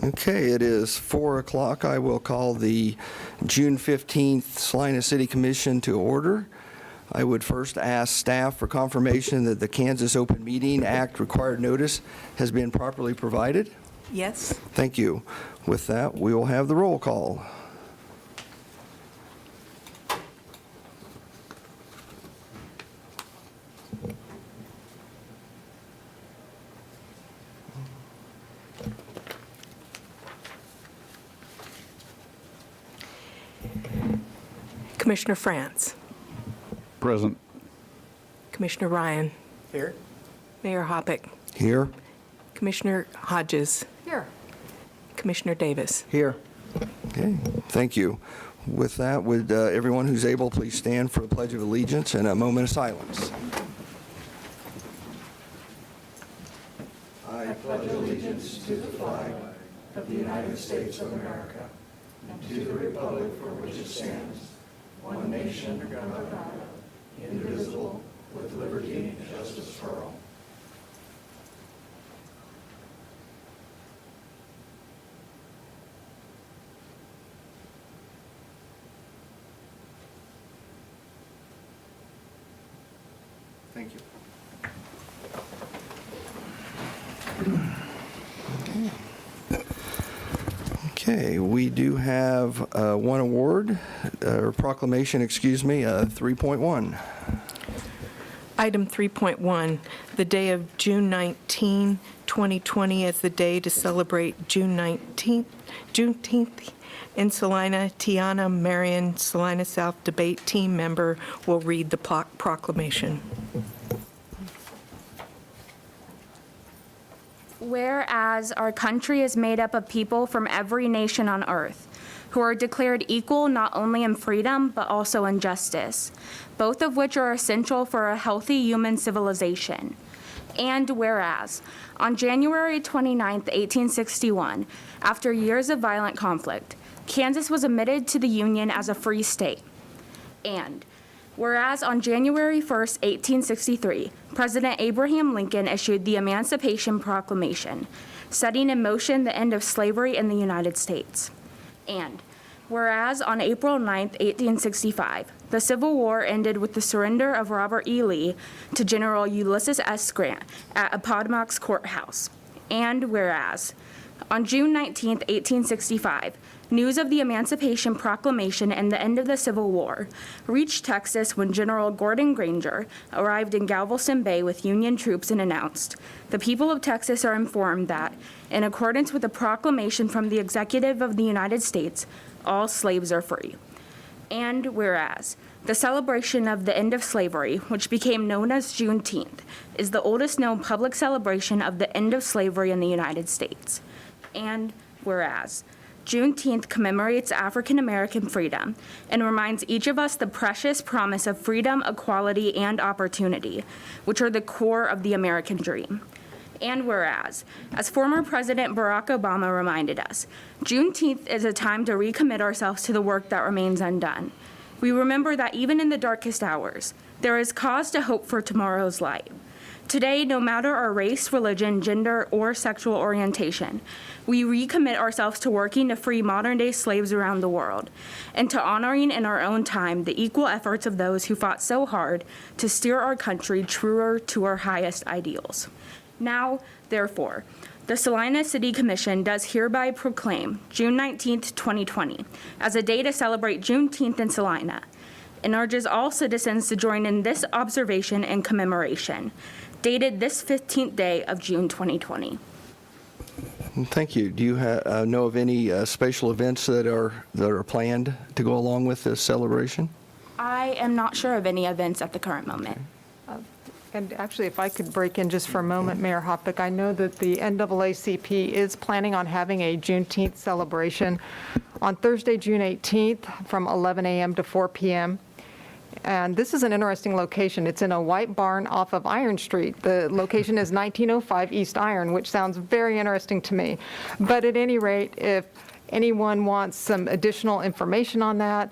Okay, it is 4 o'clock. I will call the June 15th Salina City Commission to order. I would first ask staff for confirmation that the Kansas Open Meeting Act required notice has been properly provided. Yes. Thank you. With that, we will have the roll call. Commissioner France. Present. Commissioner Ryan. Here. Mayor Hoppick. Here. Commissioner Hodges. Here. Commissioner Davis. Here. Okay, thank you. With that, would everyone who's able please stand for the Pledge of Allegiance and a moment of silence. I pledge allegiance to the flag of the United States of America and to the republic for which it stands, one nation under God, indivisible, with liberty and justice for all. Thank you. Okay, we do have one award, or proclamation, 3.1. Item 3.1, the day of June 19, 2020 as the day to celebrate Juneteenth in Celina. Tiana Marion, Celina South Debate Team member, will read the proclamation. Whereas our country is made up of people from every nation on earth, who are declared equal not only in freedom, but also in justice, both of which are essential for a healthy human civilization. And whereas, on January 29, 1861, after years of violent conflict, Kansas was admitted to the Union as a free state. And whereas on January 1, 1863, President Abraham Lincoln issued the Emancipation Proclamation, setting in motion the end of slavery in the United States. And whereas on April 9, 1865, the Civil War ended with the surrender of Robert E. Lee to General Ulysses S. Grant at Appomattox Courthouse. And whereas on June 19, 1865, news of the Emancipation Proclamation and the end of the Civil War reached Texas when General Gordon Granger arrived in Galveston Bay with Union troops and announced, "The people of Texas are informed that, in accordance with a proclamation from the Executive of the United States, all slaves are free." And whereas the celebration of the end of slavery, which became known as Juneteenth, is the oldest known public celebration of the end of slavery in the United States. And whereas Juneteenth commemorates African American freedom and reminds each of us the precious promise of freedom, equality, and opportunity, which are the core of the American dream. And whereas, as former President Barack Obama reminded us, Juneteenth is a time to recommit ourselves to the work that remains undone. We remember that even in the darkest hours, there is cause to hope for tomorrow's light. Today, no matter our race, religion, gender, or sexual orientation, we recommit ourselves to working to free modern-day slaves around the world and to honoring in our own time the equal efforts of those who fought so hard to steer our country truer to our highest ideals. Now, therefore, the Salina City Commission does hereby proclaim June 19, 2020 as a day to celebrate Juneteenth in Salina and urges all citizens to join in this observation and commemoration, dated this 15th day of June 2020. Thank you. Do you know of any special events that are planned to go along with this celebration? I am not sure of any events at the current moment. And actually, if I could break in just for a moment, Mayor Hoppick, I know that the NAACP is planning on having a Juneteenth celebration on Thursday, June 18th from 11 a.m. to 4 p.m. And this is an interesting location. It's in a white barn off of Iron Street. The location is 1905 East Iron, which sounds very interesting to me. But at any rate, if anyone wants some additional information on that,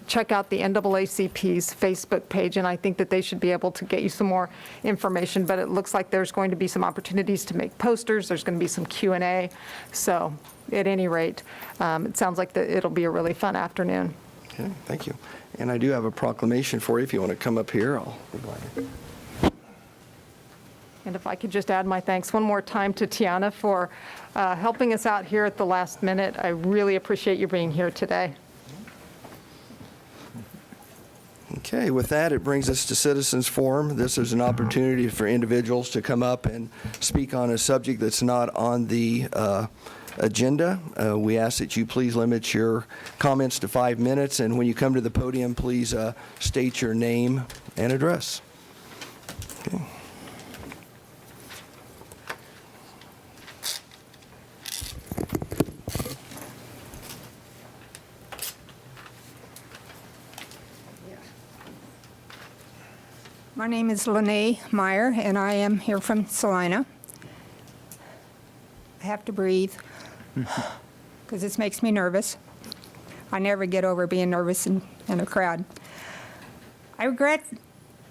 check out the NAACP's Facebook page, and I think that they should be able to get you some more information. But it looks like there's going to be some opportunities to make posters. There's going to be some Q&A. So at any rate, it sounds like it'll be a really fun afternoon. Okay, thank you. And I do have a proclamation for you. If you want to come up here, I'll be glad to. And if I could just add my thanks one more time to Tiana for helping us out here at the last minute. I really appreciate you being here today. Okay, with that, it brings us to Citizens Forum. This is an opportunity for individuals to come up and speak on a subject that's not on the agenda. We ask that you please limit your comments to 5 minutes, and when you come to the podium, please state your name and address. Okay. My name is Lene Meyer, and I am here from Salina. I have to breathe because this makes me nervous. I never get over being nervous in a crowd. I regret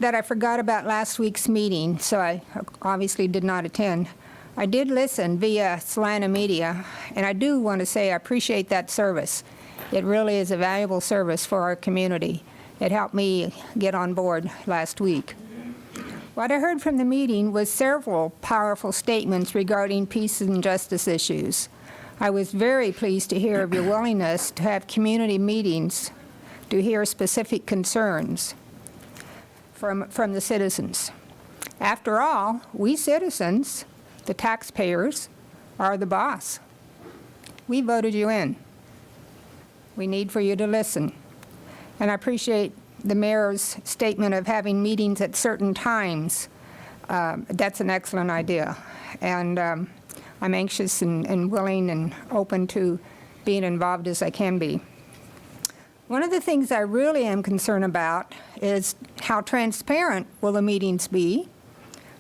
that I forgot about last week's meeting, so I obviously did not attend. I did listen via Salina Media, and I do want to say I appreciate that service. It really is a valuable service for our community. It helped me get on board last week. What I heard from the meeting was several powerful statements regarding peace and justice issues. I was very pleased to hear of your willingness to have community meetings to hear specific concerns from the citizens. After all, we citizens, the taxpayers, are the boss. We voted you in. We need for you to listen. And I appreciate the mayor's statement of having meetings at certain times. That's an excellent idea. And I'm anxious and willing and open to being involved as I can be. One of the things I really am concerned about is how transparent will the meetings be.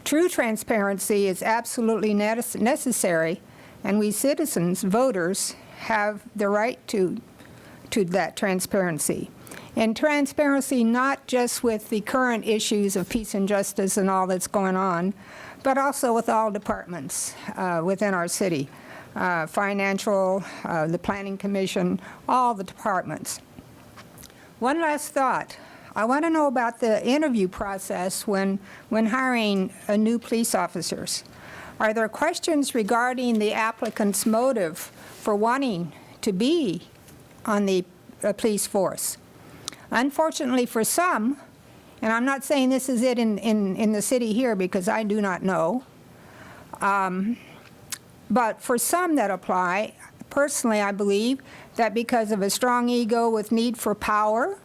True transparency is absolutely necessary, and we citizens, voters, have the right to that transparency. And transparency not just with the current issues of peace and justice and all that's going on, but also with all departments within our city, financial, the Planning Commission, all the departments. One last thought. I want to know about the interview process when hiring new police officers. Are there questions regarding the applicant's motive for wanting to be on the police force? Unfortunately for some, and I'm not saying this is it in the city here because I do not know, but for some that apply, personally I believe that because of a strong ego with need for power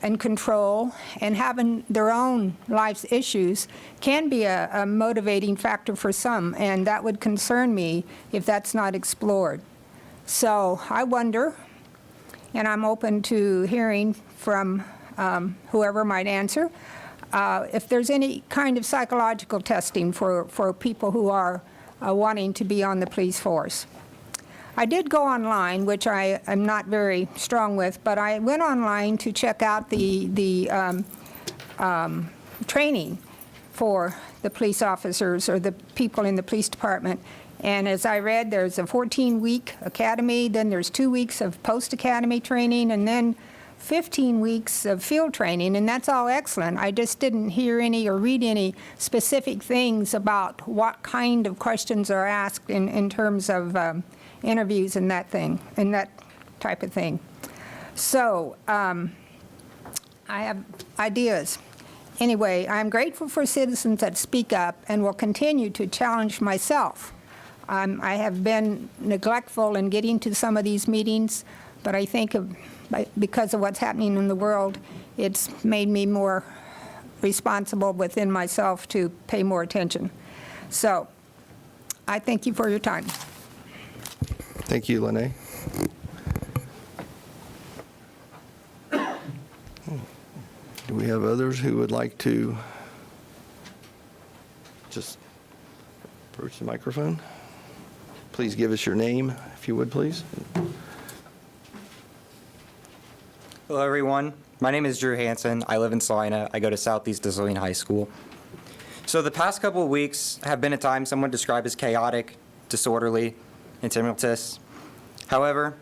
and control and having their own life's issues can be a motivating factor for some, and that would concern me if that's not explored. So I wonder, and I'm open to hearing from whoever might answer, if there's any kind of psychological testing for people who are wanting to be on the police force. I did go online, which I am not very strong with, but I went online to check out the training for the police officers or the people in the police department. And as I read, there's a 14-week academy, then there's 2 weeks of post-academy training, and then 15 weeks of field training, and that's all excellent. I just didn't hear any or read any specific things about what kind of questions are asked in terms of interviews and that type of thing. So I have ideas. Anyway, I'm grateful for citizens that speak up and will continue to challenge myself. I have been neglectful in getting to some of these meetings, but I think because of what's happening in the world, it's made me more responsible within myself to pay more attention. So I thank you for your time. Thank you, Lene. Do we have others who would like to just approach the microphone? Please give us your name, if you would, please. Hello, everyone. My name is Drew Hansen. I live in Salina. I go to Southeast Celina High School. So the past couple of weeks have been a time some would describe as chaotic, disorderly, and tumultuous. However,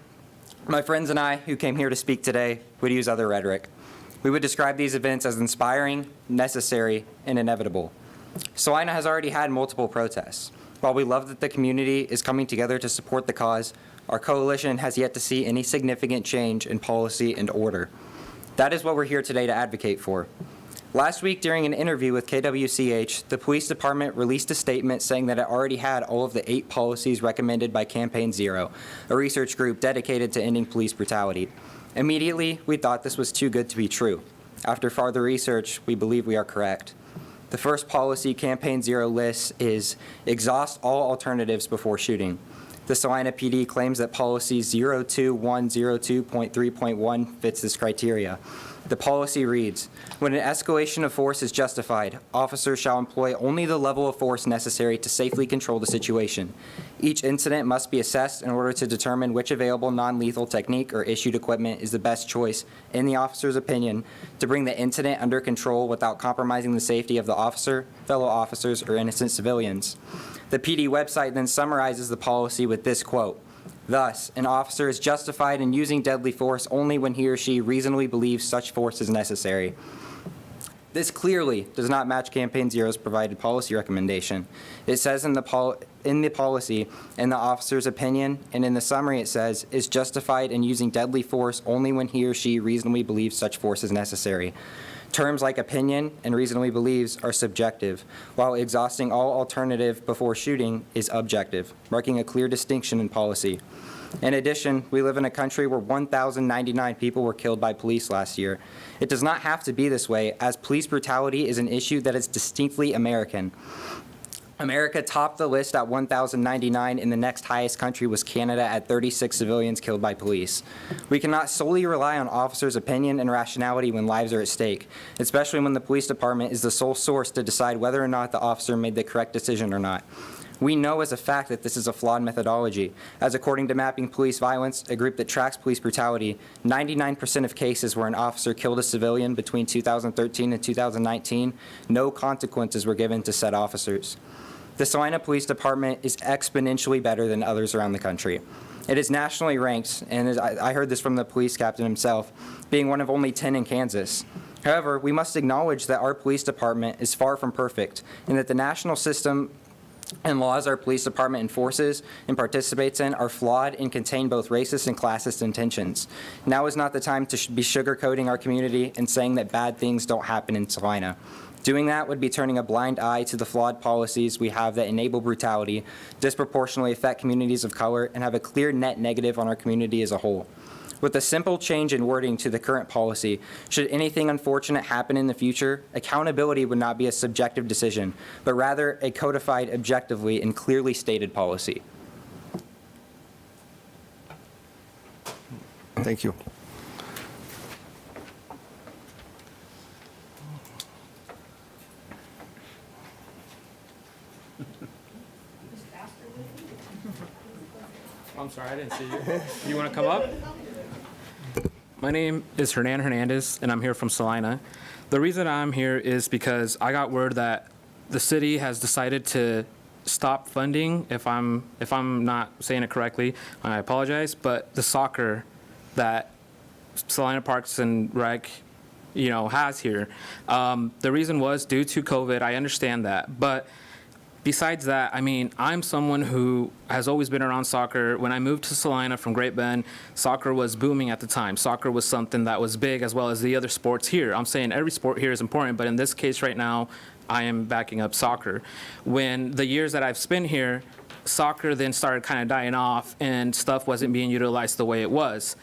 my friends and I, who came here to speak today, would use other rhetoric. We would describe these events as inspiring, necessary, and inevitable. Celina has already had multiple protests. While we love that the community is coming together to support the cause, our coalition has yet to see any significant change in policy and order. That is what we're here today to advocate for. Last week, during an interview with KWCH, the police department released a statement saying that it already had all of the 8 policies recommended by Campaign Zero, a research group dedicated to ending police brutality. Immediately, we thought this was too good to be true. After further research, we believe we are correct. The first policy Campaign Zero lists is exhaust all alternatives before shooting. The Celina PD claims that policy 02102.3.1 fits this criteria. The policy reads, when an escalation of force is justified, officers shall employ only the level of force necessary to safely control the situation. Each incident must be assessed in order to determine which available non-lethal technique or issued equipment is the best choice, in the officer's opinion, to bring the incident under control without compromising the safety of the officer, fellow officers, or innocent civilians. The PD website then summarizes the policy with this quote, thus, an officer is justified in using deadly force only when he or she reasonably believes such force is necessary. This clearly does not match Campaign Zero's provided policy recommendation. It says in the policy, in the officer's opinion, and in the summary it says, is justified in using deadly force only when he or she reasonably believes such force is necessary. Terms like opinion and reasonably believes are subjective, while exhausting all alternative before shooting is objective, marking a clear distinction in policy. In addition, we live in a country where 1,099 people were killed by police last year. It does not have to be this way, as police brutality is an issue that is distinctly American. America topped the list at 1,099, and the next highest country was Canada at 36 civilians killed by police. We cannot solely rely on officers' opinion and rationality when lives are at stake, especially when the police department is the sole source to decide whether or not the officer made the correct decision or not. We know as a fact that this is a flawed methodology, as according to Mapping Police Violence, a group that tracks police brutality, 99% of cases where an officer killed a civilian between 2013 and 2019, no consequences were given to said officers. The Celina Police Department is exponentially better than others around the country. It is nationally ranked, and I heard this from the police captain himself, being one of only 10 in Kansas. However, we must acknowledge that our police department is far from perfect, and that the national system and laws our police department enforces and participates in are flawed and contain both racist and classist intentions. Now is not the time to be sugarcoating our community and saying that bad things don't happen in Celina. Doing that would be turning a blind eye to the flawed policies we have that enable brutality, disproportionately affect communities of color, and have a clear net negative on our community as a whole. With a simple change in wording to the current policy, should anything unfortunate happen in the future, accountability would not be a subjective decision, but rather a codified objectively and clearly stated policy. Thank you. I'm sorry, I didn't see you. You want to come up? My name is Hernan Hernandez, and I'm here from Celina. The reason I'm here is because I got word that the city has decided to stop funding, if I'm not saying it correctly, I apologize, but the soccer that Celina Parks and Rec, has here. The reason was due to COVID. I understand that, but besides that, I'm someone who has always been around soccer. When I moved to Celina from Great Bend, soccer was booming at the time. Soccer was something that was big, as well as the other sports here. I'm saying every sport here is important, but in this case right now, I am backing up soccer. When the years that I've spent here, soccer then started kind of dying off and stuff wasn't being utilized the way it was.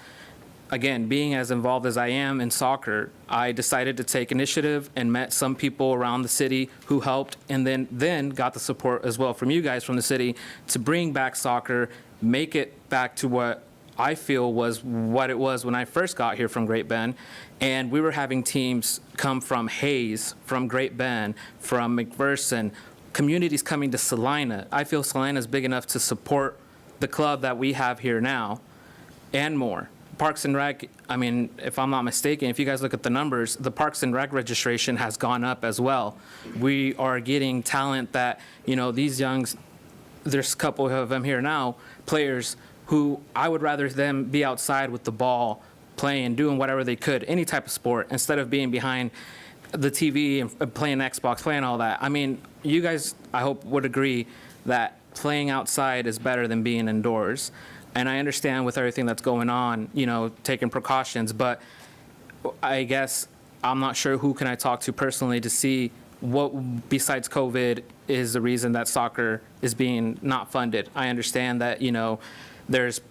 Again, being as involved as I am in soccer, I decided to take initiative and met some people around the city who helped, and then got the support as well from you guys from the city to bring back soccer, make it back to what I feel was what it was when I first got here from Great Bend. And we were having teams come from Hayes, from Great Bend, from McPherson, communities coming to Celina. I feel Celina is big enough to support the club that we have here now and more. Parks and Rec, I mean, if I'm not mistaken, if you guys look at the numbers, the Parks and Rec registration has gone up as well. We are getting talent that, you know, these youngs, there's a couple of them here now, players who I would rather them be outside with the ball, playing, doing whatever they could, any type of sport, instead of being behind the TV and playing Xbox, playing all that. I mean, you guys, I hope, would agree that playing outside is better than being indoors. And I understand with everything that's going on, you know, taking precautions, but I guess I'm not sure who can I talk to personally to see what, besides COVID, is the reason that soccer is being not funded. I understand that, you know, there's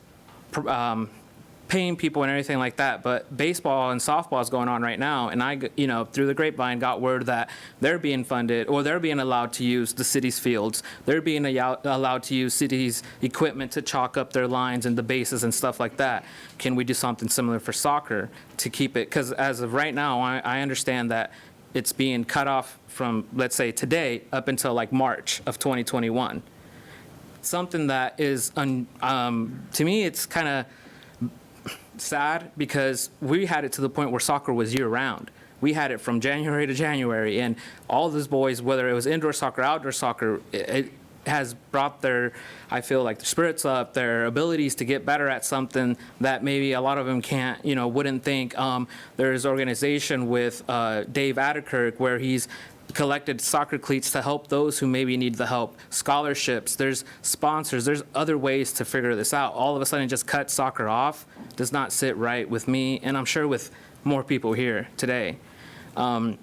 paying people and everything like that, but baseball and softball is going on right now, and I, you know, through the grapevine got word that they're being funded, or they're being allowed to use the city's fields. They're being allowed to use city's equipment to chalk up their lines and the bases and stuff like that. Can we do something similar for soccer to keep it? Because as of right now, I understand that it's being cut off from, let's say, today up until like March of 2021. Something that is, to me, it's kind of sad, because we had it to the point where soccer was year-round. We had it from January to January, and all those boys, whether it was indoor soccer, outdoor soccer, it has brought their, I feel like, their spirits up, their abilities to get better at something that maybe a lot of them can't, you know, wouldn't think. There's organization with Dave Atterkirk where he's collected soccer cleats to help those who maybe need the help, scholarships, there's sponsors, there's other ways to figure this out. All of a sudden just cut soccer off does not sit right with me, and I'm sure with more people here today. I'm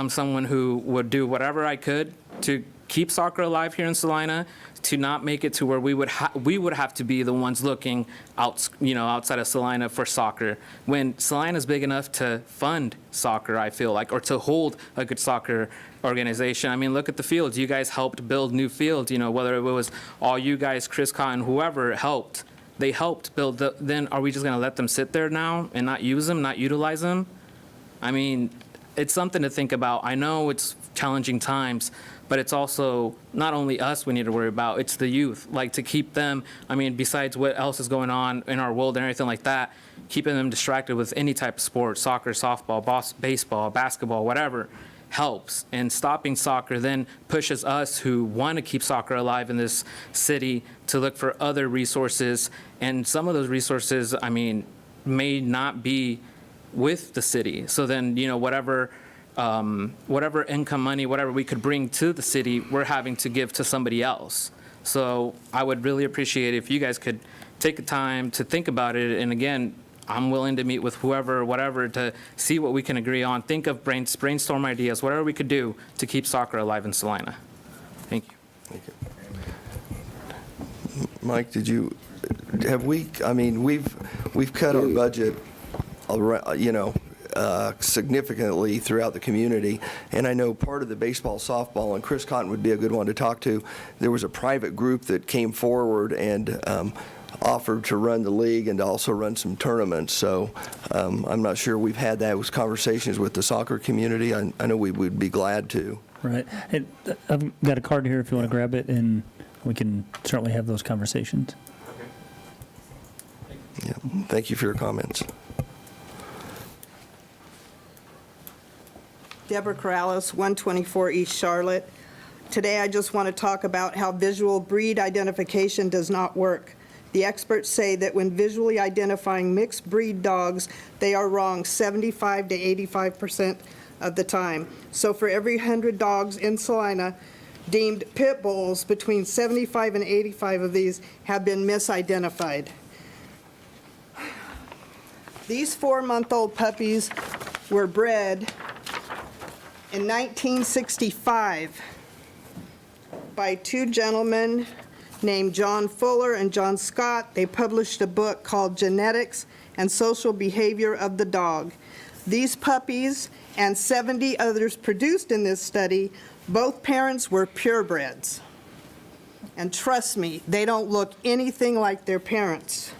someone who would do whatever I could to keep soccer alive here in Celina, to not make it to where we would have to be the ones looking out, you know, outside of Celina for soccer. When Celina's big enough to fund soccer, I feel like, or to hold a good soccer organization. I mean, look at the fields. You guys helped build new fields, you know, whether it was all you guys, Chris Cotton, whoever helped. They helped build then are we just gonna let them sit there now and not use them, not utilize them? I mean, it's something to think about. I know it's challenging times, but it's also not only us we need to worry about, it's the youth, like to keep them, I mean, besides what else is going on in our world and everything like that, keeping them distracted with any type of sport, soccer, softball, baseball, basketball, whatever, helps. And stopping soccer then pushes us who want to keep soccer alive in this city to look for other resources. And some of those resources, I mean, may not be with the city. So then, you know, whatever income money, whatever we could bring to the city, we're having to give to somebody else. So I would really appreciate if you guys could take the time to think about it. And again, I'm willing to meet with whoever, whatever, to see what we can agree on. Think of brainstorm ideas, whatever we could do to keep soccer alive in Celina. Thank you. Thank you. Mike, I mean, we've cut our budget, you know, significantly throughout the community, and I know part of the baseball, softball, and Chris Cotton would be a good one to talk to. There was a private group that came forward and offered to run the league and to also run some tournaments. So I'm not sure we've had those conversations with the soccer community. I know we would be glad to. Right. I've got a card here if you want to grab it, and we can certainly have those conversations. Yeah. Thank you for your comments. Debra Corrales, 124 East Charlotte. Today I just want to talk about how visual breed identification does not work. The experts say that when visually identifying mixed breed dogs, they are wrong 75 to 85% of the time. So for every 100 dogs in Celina deemed pit bulls, between 75 and 85 of these have been misidentified. These 4-month-old puppies were bred in 1965 by two gentlemen named John Fuller and John Scott. They published a book called Genetics and Social Behavior of the Dog. These puppies and 70 others produced in this study, both parents were purebreds. And trust me, they don't look anything like their parents.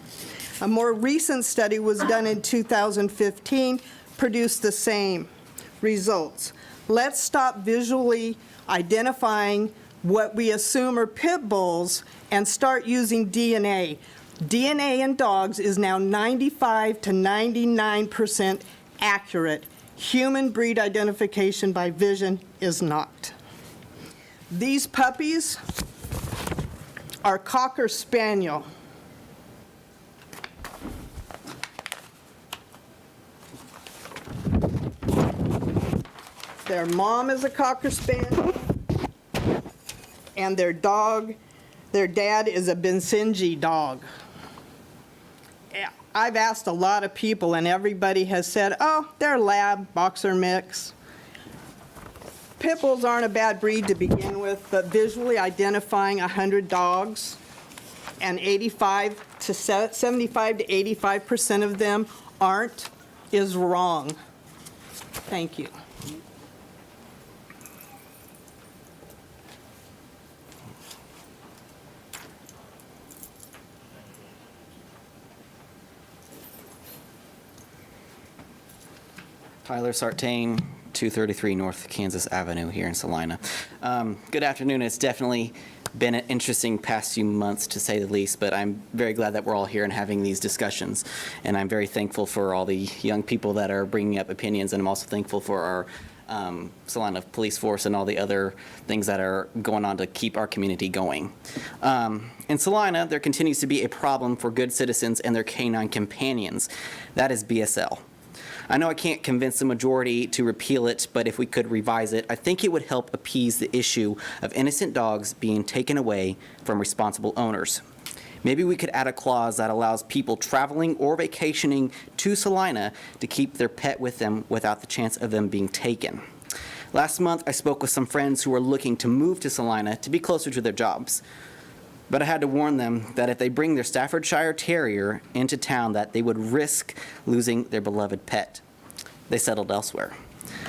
A more recent study was done in 2015, produced the same results. Let's stop visually identifying what we assume are pit bulls and start using DNA. DNA in dogs is now 95 to 99% accurate. Human breed identification by vision is not. These puppies are Cocker Spaniel. Their mom is a Cocker Spaniel, and their dad is a Bensinji dog. I've asked a lot of people, and everybody has said, oh, they're lab, boxer mix. Pit bulls aren't a bad breed to begin with, but visually identifying 100 dogs and 75 to 85% of them aren't is wrong. Thank you. Tylar Sartain, 233 North Kansas Avenue here in Salina. Good afternoon. It's definitely been an interesting past few months, to say the least, but I'm very glad that we're all here and having these discussions. And I'm very thankful for all the young people that are bringing up opinions, and I'm also thankful for our Salina police force and all the other things that are going on to keep our community going. In Salina, there continues to be a problem for good citizens and their canine companions. That is BSL. I know I can't convince the majority to repeal it, but if we could revise it, I think it would help appease the issue of innocent dogs being taken away from responsible owners. Maybe we could add a clause that allows people traveling or vacationing to Salina to keep their pet with them without the chance of them being taken. Last month, I spoke with some friends who were looking to move to Salina to be closer to their jobs. But I had to warn them that if they bring their Staffordshire Terrier into town, that they would risk losing their beloved pet. They settled elsewhere.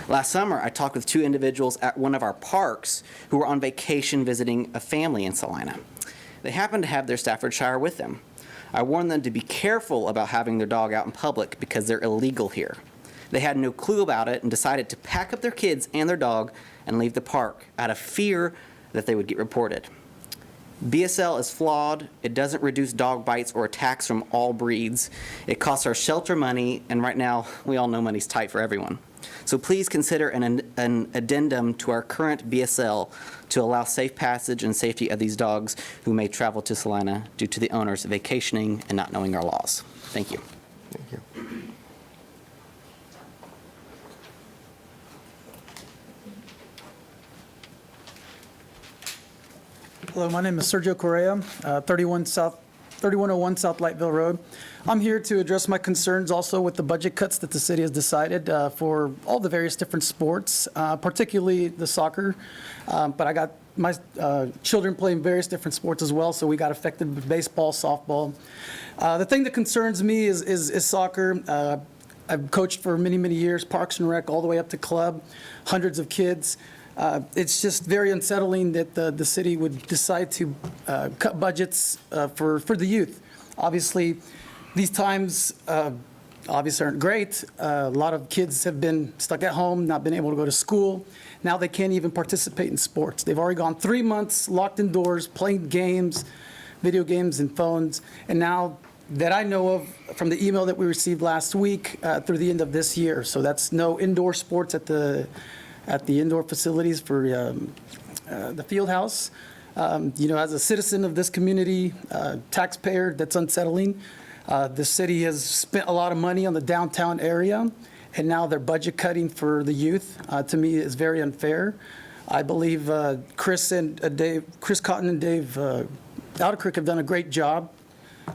Last summer, I talked with two individuals at one of our parks who were on vacation visiting a family in Salina. They happened to have their Staffordshire with them. I warned them to be careful about having their dog out in public because they're illegal here. They had no clue about it and decided to pack up their kids and their dog and leave the park out of fear that they would get reported. BSL is flawed. It doesn't reduce dog bites or attacks from all breeds. It costs our shelter money, and right now, we all know money's tight for everyone. So please consider an addendum to our current BSL to allow safe passage and safety of these dogs who may travel to Salina due to the owners vacationing and not knowing our laws. Thank you. Thank you. Hello, my name is Sergio Correa, 3101 South Lightville Road. I'm here to address my concerns also with the budget cuts that the city has decided for all the various different sports, particularly the soccer. But I got my children playing various different sports as well, so we got affected with baseball, softball. The thing that concerns me is soccer. I've coached for many, many years, Parks and Rec, all the way up to club, hundreds of kids. It's just very unsettling that the city would decide to cut budgets for the youth. Obviously, these times obviously aren't great. A lot of kids have been stuck at home, not been able to go to school. Now they can't even participate in sports. They've already gone 3 months locked indoors, playing games, video games and phones. And now that I know of from the email that we received last week through the end of this year. So that's no indoor sports at the indoor facilities for the field house. As a citizen of this community, taxpayer, that's unsettling. The city has spent a lot of money on the downtown area, and now they're budget cutting for the youth. To me, is very unfair. I believe Chris Cotton and Dave Outercreek have done a great job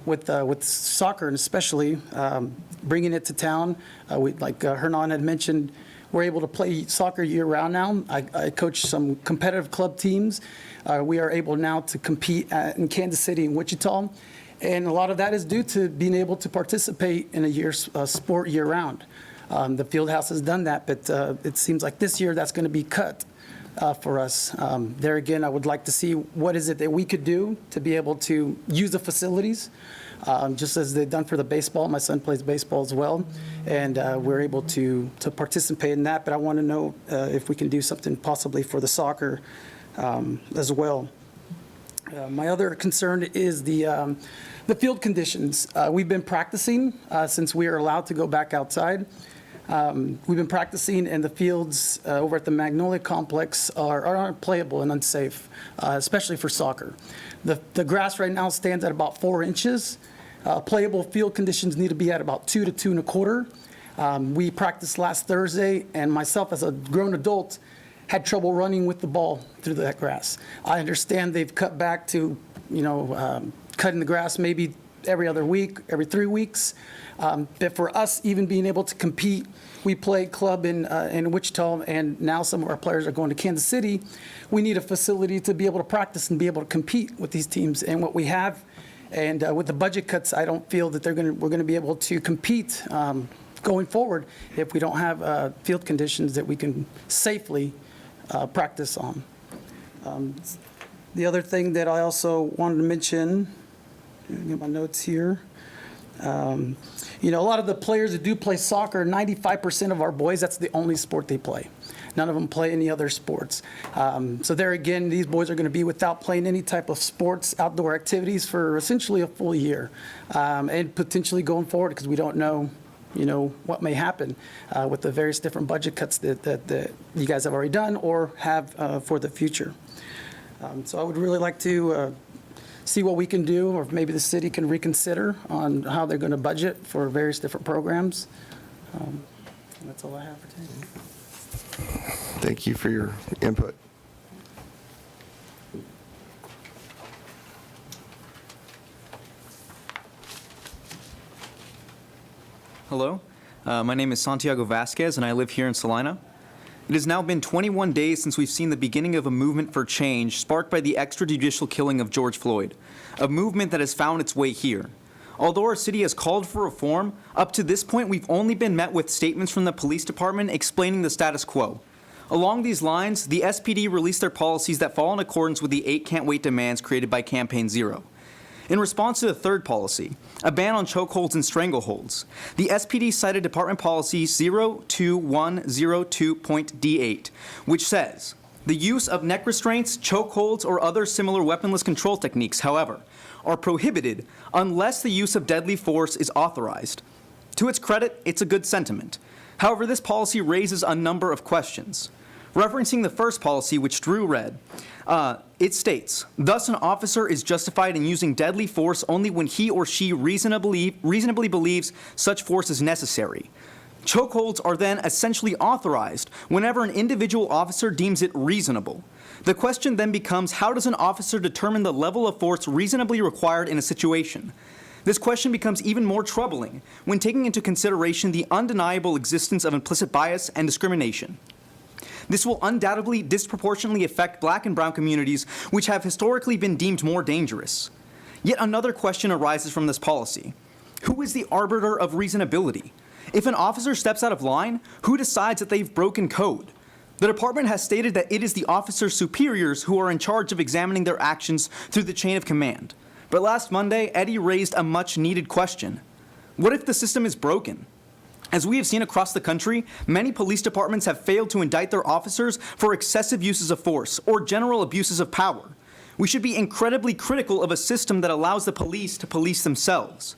with soccer, and especially bringing it to town. Like Hernan had mentioned, we're able to play soccer year-round now. I coach some competitive club teams. We are able now to compete in Kansas City and Wichita, and a lot of that is due to being able to participate in a sport year-round. The field house has done that, but it seems like this year that's going to be cut for us. There again, I would like to see what is it that we could do to be able to use the facilities, just as they've done for the baseball. My son plays baseball as well, and we're able to participate in that. But I want to know if we can do something possibly for the soccer as well. My other concern is the field conditions. We've been practicing since we are allowed to go back outside. We've been practicing, and the fields over at the Magnolia Complex are unplayable and unsafe, especially for soccer. The grass right now stands at about 4 inches. Playable field conditions need to be at about 2 to 2 1/4. We practiced last Thursday, and myself as a grown adult had trouble running with the ball through that grass. I understand they've cut back to, cutting the grass maybe every other week, every 3 weeks. But for us, even being able to compete, we played club in Wichita, and now some of our players are going to Kansas City. We need a facility to be able to practice and be able to compete with these teams. And what we have, and with the budget cuts, I don't feel that we're going to be able to compete going forward if we don't have field conditions that we can safely practice on. The other thing that I also wanted to mention, get my notes here. A lot of the players that do play soccer, 95% of our boys, that's the only sport they play. None of them play any other sports. So there again, these boys are going to be without playing any type of sports, outdoor activities for essentially a full year, and potentially going forward because we don't know, what may happen with the various different budget cuts that you guys have already done or have for the future. So I would really like to see what we can do, or maybe the city can reconsider on how they're going to budget for various different programs. That's all I have for today. Thank you for your input. Hello, my name is Santiago Vasquez, and I live here in Salina. It has now been 21 days since we've seen the beginning of a movement for change sparked by the extrajudicial killing of George Floyd, a movement that has found its way here. Although our city has called for reform, up to this point we've only been met with statements from the police department explaining the status quo. Along these lines, the SPD released their policies that fall in accordance with the 8 can't wait demands created by Campaign Zero. In response to the third policy, a ban on chokeholds and strangleholds, the SPD cited Department Policy 02102.D8, which says, the use of neck restraints, chokeholds, or other similar weaponless control techniques, however, are prohibited unless the use of deadly force is authorized. To its credit, it's a good sentiment. However, this policy raises a number of questions. Referencing the first policy, which Drew read, it states, thus an officer is justified in using deadly force only when he or she reasonably believes such force is necessary. Chokeholds are then essentially authorized whenever an individual officer deems it reasonable. The question then becomes, how does an officer determine the level of force reasonably required in a situation? This question becomes even more troubling when taking into consideration the undeniable existence of implicit bias and discrimination. This will undoubtedly disproportionately affect Black and brown communities, which have historically been deemed more dangerous. Yet another question arises from this policy. Who is the arbiter of reasonability? If an officer steps out of line, who decides that they've broken code? The department has stated that it is the officer's superiors who are in charge of examining their actions through the chain of command. But last Monday, Eddie raised a much-needed question. What if the system is broken? As we have seen across the country, many police departments have failed to indict their officers for excessive uses of force or general abuses of power. We should be incredibly critical of a system that allows the police to police themselves.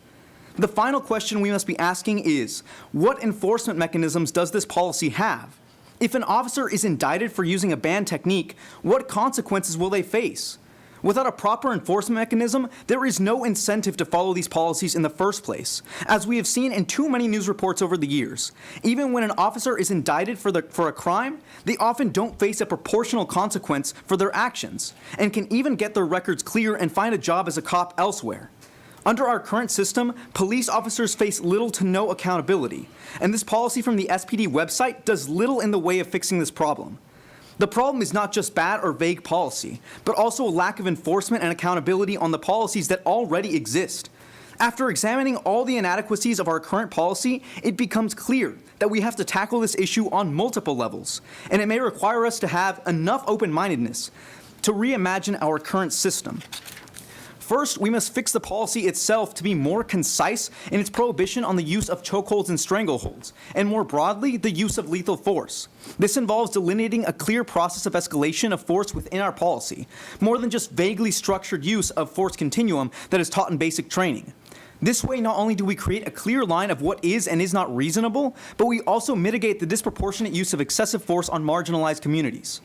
The final question we must be asking is, what enforcement mechanisms does this policy have? If an officer is indicted for using a banned technique, what consequences will they face? Without a proper enforcement mechanism, there is no incentive to follow these policies in the first place, as we have seen in too many news reports over the years. Even when an officer is indicted for a crime, they often don't face a proportional consequence for their actions, and can even get their records clear and find a job as a cop elsewhere. Under our current system, police officers face little to no accountability, and this policy from the SPD website does little in the way of fixing this problem. The problem is not just bad or vague policy, but also a lack of enforcement and accountability on the policies that already exist. After examining all the inadequacies of our current policy, it becomes clear that we have to tackle this issue on multiple levels, and it may require us to have enough open-mindedness to reimagine our current system. First, we must fix the policy itself to be more concise in its prohibition on the use of chokeholds and strangleholds, and more broadly, the use of lethal force. This involves delineating a clear process of escalation of force within our policy, more than just vaguely structured use of force continuum that is taught in basic training. This way, not only do we create a clear line of what is and is not reasonable, but we also mitigate the disproportionate use of excessive force on marginalized communities.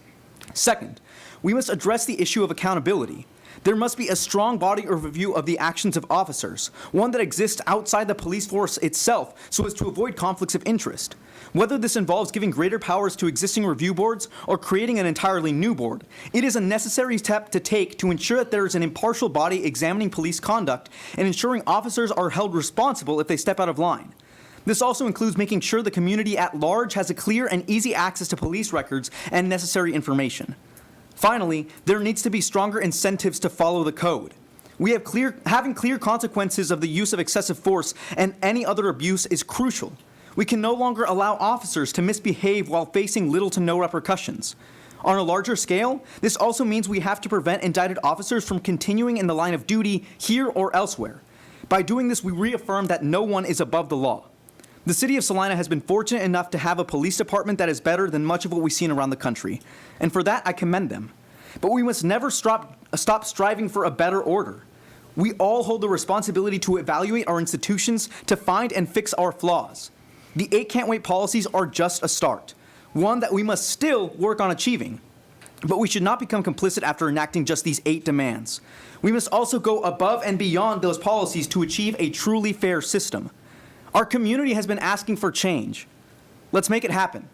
Second, we must address the issue of accountability. There must be a strong body of review of the actions of officers, one that exists outside the police force itself so as to avoid conflicts of interest. Whether this involves giving greater powers to existing review boards or creating an entirely new board, it is a necessary step to take to ensure that there is an impartial body examining police conduct and ensuring officers are held responsible if they step out of line. This also includes making sure the community at large has a clear and easy access to police records and necessary information. Finally, there needs to be stronger incentives to follow the code. Having clear consequences of the use of excessive force and any other abuse is crucial. We can no longer allow officers to misbehave while facing little to no repercussions. On a larger scale, this also means we have to prevent indicted officers from continuing in the line of duty here or elsewhere. By doing this, we reaffirm that no one is above the law. The city of Salina has been fortunate enough to have a police department that is better than much of what we've seen around the country, and for that I commend them. But we must never stop striving for a better order. We all hold the responsibility to evaluate our institutions to find and fix our flaws. The 8 Can't Wait policies are just a start, one that we must still work on achieving. But we should not become complicit after enacting just these 8 demands. We must also go above and beyond those policies to achieve a truly fair system. Our community has been asking for change. Let's make it happen.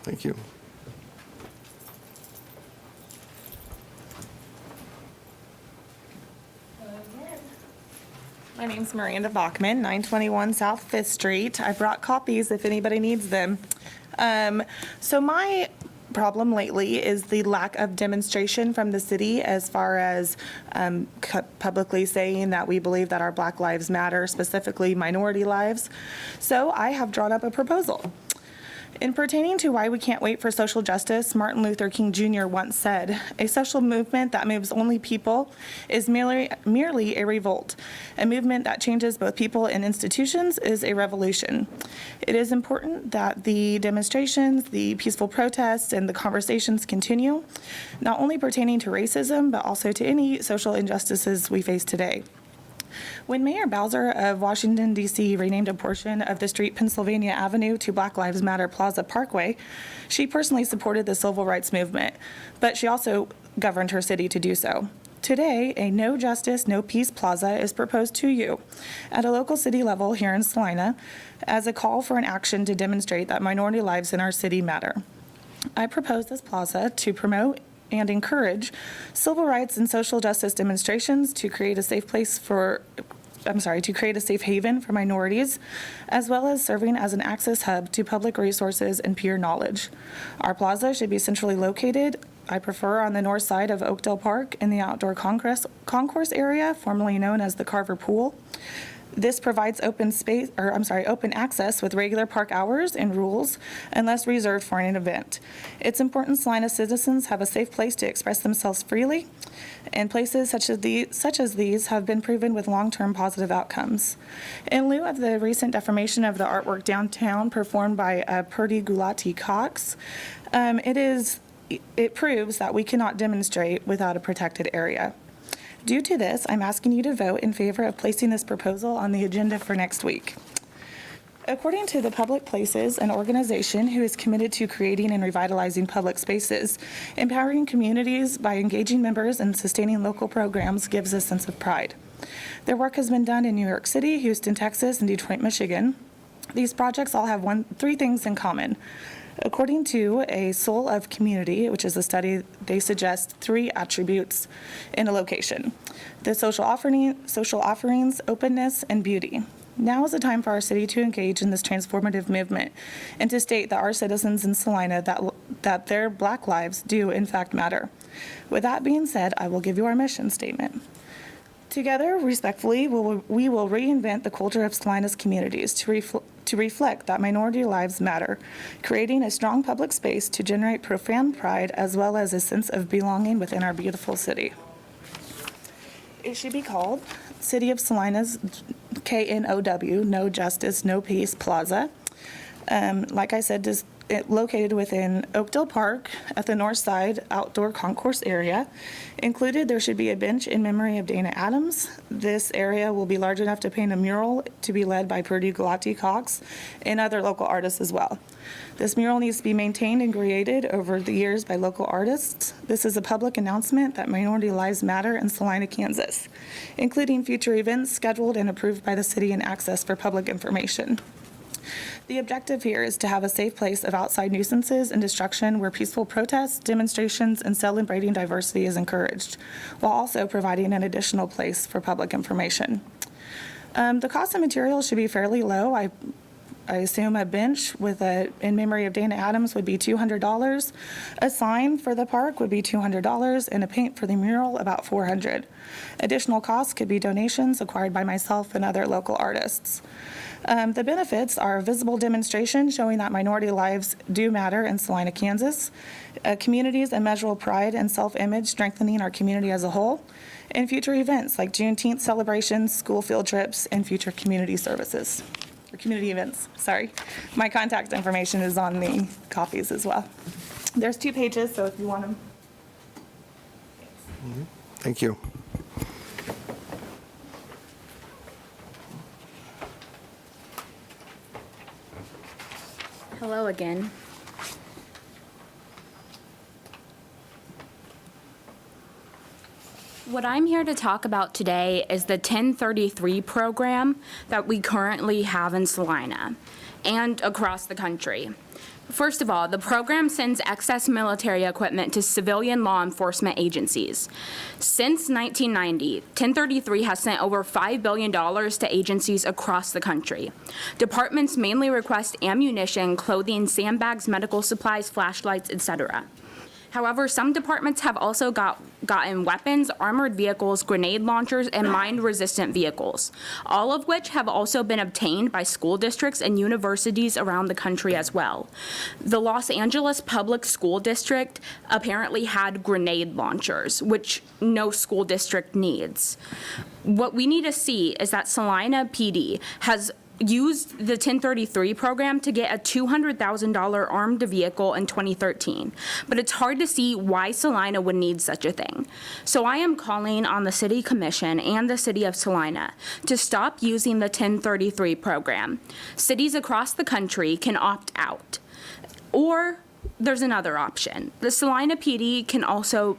Thank you. My name's Miranda Bachman, 921 South 5th Street. I brought copies if anybody needs them. So my problem lately is the lack of demonstration from the city as far as publicly saying that we believe that our Black lives matter, specifically minority lives. So I have drawn up a proposal. In pertaining to why we can't wait for social justice, Martin Luther King Jr. once said, "A social movement that moves only people is merely a revolt. A movement that changes both people and institutions is a revolution." It is important that the demonstrations, the peaceful protests, and the conversations continue, not only pertaining to racism, but also to any social injustices we face today. When Mayor Bowser of Washington, D.C. renamed a portion of the street Pennsylvania Avenue to Black Lives Matter Plaza Parkway, she personally supported the civil rights movement, but she also governed her city to do so. Today, a No Justice, No Peace Plaza is proposed to you at a local city level here in Celina as a call for an action to demonstrate that minority lives in our city matter. I propose this plaza to promote and encourage civil rights and social justice demonstrations to create a safe haven for minorities, as well as serving as an access hub to public resources and peer knowledge. Our plaza should be centrally located, I prefer on the north side of Oakdale Park in the outdoor concourse area, formerly known as the Carver Pool. This provides open access with regular park hours and rules, unless reserved for an event. It's important Salina citizens have a safe place to express themselves freely, and places such as these have been proven with long-term positive outcomes. In lieu of the recent defamation of the artwork downtown performed by Purdy Gulati Cox, it proves that we cannot demonstrate without a protected area. Due to this, I'm asking you to vote in favor of placing this proposal on the agenda for next week. According to the Public Places, an organization who is committed to creating and revitalizing public spaces, empowering communities by engaging members and sustaining local programs gives a sense of pride. Their work has been done in New York City, Houston, Texas, and Detroit, Michigan. These projects all have three things in common. According to a Soul of Community, which is a study, they suggest 3 attributes in a location: the social offerings, openness, and beauty. Now is the time for our city to engage in this transformative movement and to state that our citizens in Celina, that their Black lives do in fact matter. With that being said, I will give you our mission statement. Together, respectfully, we will reinvent the culture of Salina's communities to reflect that minority lives matter, creating a strong public space to generate profound pride as well as a sense of belonging within our beautiful city. It should be called City of Salina's KNOW, No Justice, No Peace Plaza. Like I said, located within Oakdale Park at the north side outdoor concourse area. Included, there should be a bench in memory of Dana Adams. This area will be large enough to paint a mural to be led by Purdue Galati Cox and other local artists as well. This mural needs to be maintained and created over the years by local artists. This is a public announcement that minority lives matter in Salina, Kansas, including future events scheduled and approved by the city and access for public information. The objective here is to have a safe place of outside nuisances and destruction where peaceful protests, demonstrations, and celebrating diversity is encouraged, while also providing an additional place for public information. The cost of materials should be fairly low. I assume a bench in memory of Dana Adams would be $200. A sign for the park would be $200, and a paint for the mural about $400. Additional costs could be donations acquired by myself and other local artists. The benefits are a visible demonstration showing that minority lives do matter in Salina, Kansas, communities and measurable pride and self-image strengthening our community as a whole, and future events like Juneteenth celebrations, school field trips, and future community services, or community events, sorry. My contact information is on the copies as well. There's 2 pages, so if you want them. Thank you. Hello again. What I'm here to talk about today is the 1033 program that we currently have in Celina and across the country. First of all, the program sends excess military equipment to civilian law enforcement agencies. Since 1990, 1033 has sent over $5 billion to agencies across the country. Departments mainly request ammunition, clothing, sandbags, medical supplies, flashlights, etc. However, some departments have also gotten weapons, armored vehicles, grenade launchers, and mine-resistant vehicles, all of which have also been obtained by school districts and universities around the country as well. The Los Angeles Public School District apparently had grenade launchers, which no school district needs. What we need to see is that Salina PD has used the 1033 program to get a $200,000 armed vehicle in 2013, but it's hard to see why Salina would need such a thing. So I am calling on the City Commission and the City of Salina to stop using the 1033 program. Cities across the country can opt out. Or there's another option. The Salina PD can also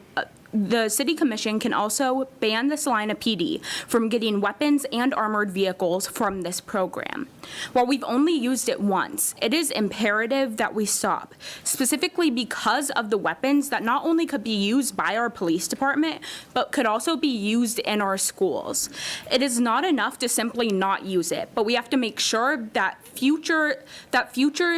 the City Commission can also ban the Salina PD from getting weapons and armored vehicles from this program. While we've only used it once, it is imperative that we stop, specifically because of the weapons that not only could be used by our police department, but could also be used in our schools. It is not enough to simply not use it, but we have to make sure that future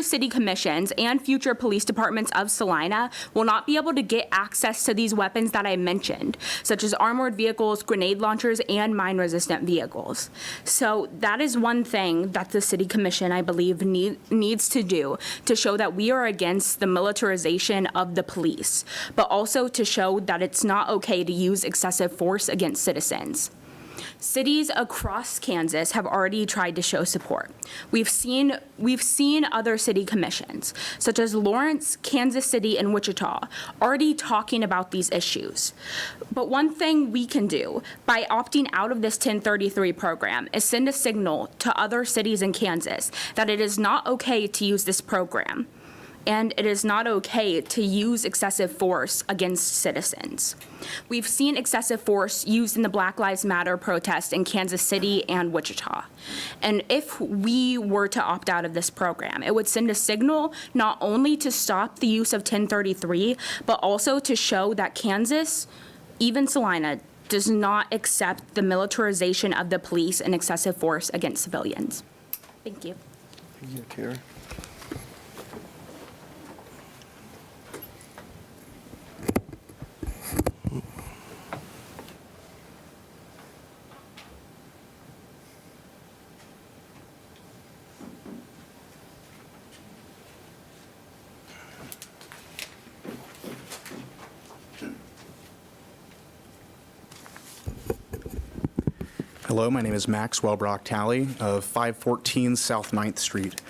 city commissions and future police departments of Salina will not be able to get access to these weapons that I mentioned, such as armored vehicles, grenade launchers, and mine-resistant vehicles. So that is one thing that the City Commission, I believe, needs to do to show that we are against the militarization of the police, but also to show that it's not okay to use excessive force against citizens. Cities across Kansas have already tried to show support. We've seen other city commissions, such as Lawrence, Kansas City, and Wichita, already talking about these issues. But one thing we can do by opting out of this 1033 program is send a signal to other cities in Kansas that it is not okay to use this program, and it is not okay to use excessive force against citizens. We've seen excessive force used in the Black Lives Matter protest in Kansas City and Wichita. And if we were to opt out of this program, it would send a signal not only to stop the use of 1033, but also to show that Kansas, even Celina, does not accept the militarization of the police and excessive force against civilians. Thank you. Thank you, Tara. Hello, my name is Maxwell Brock of 514 South 9th Street.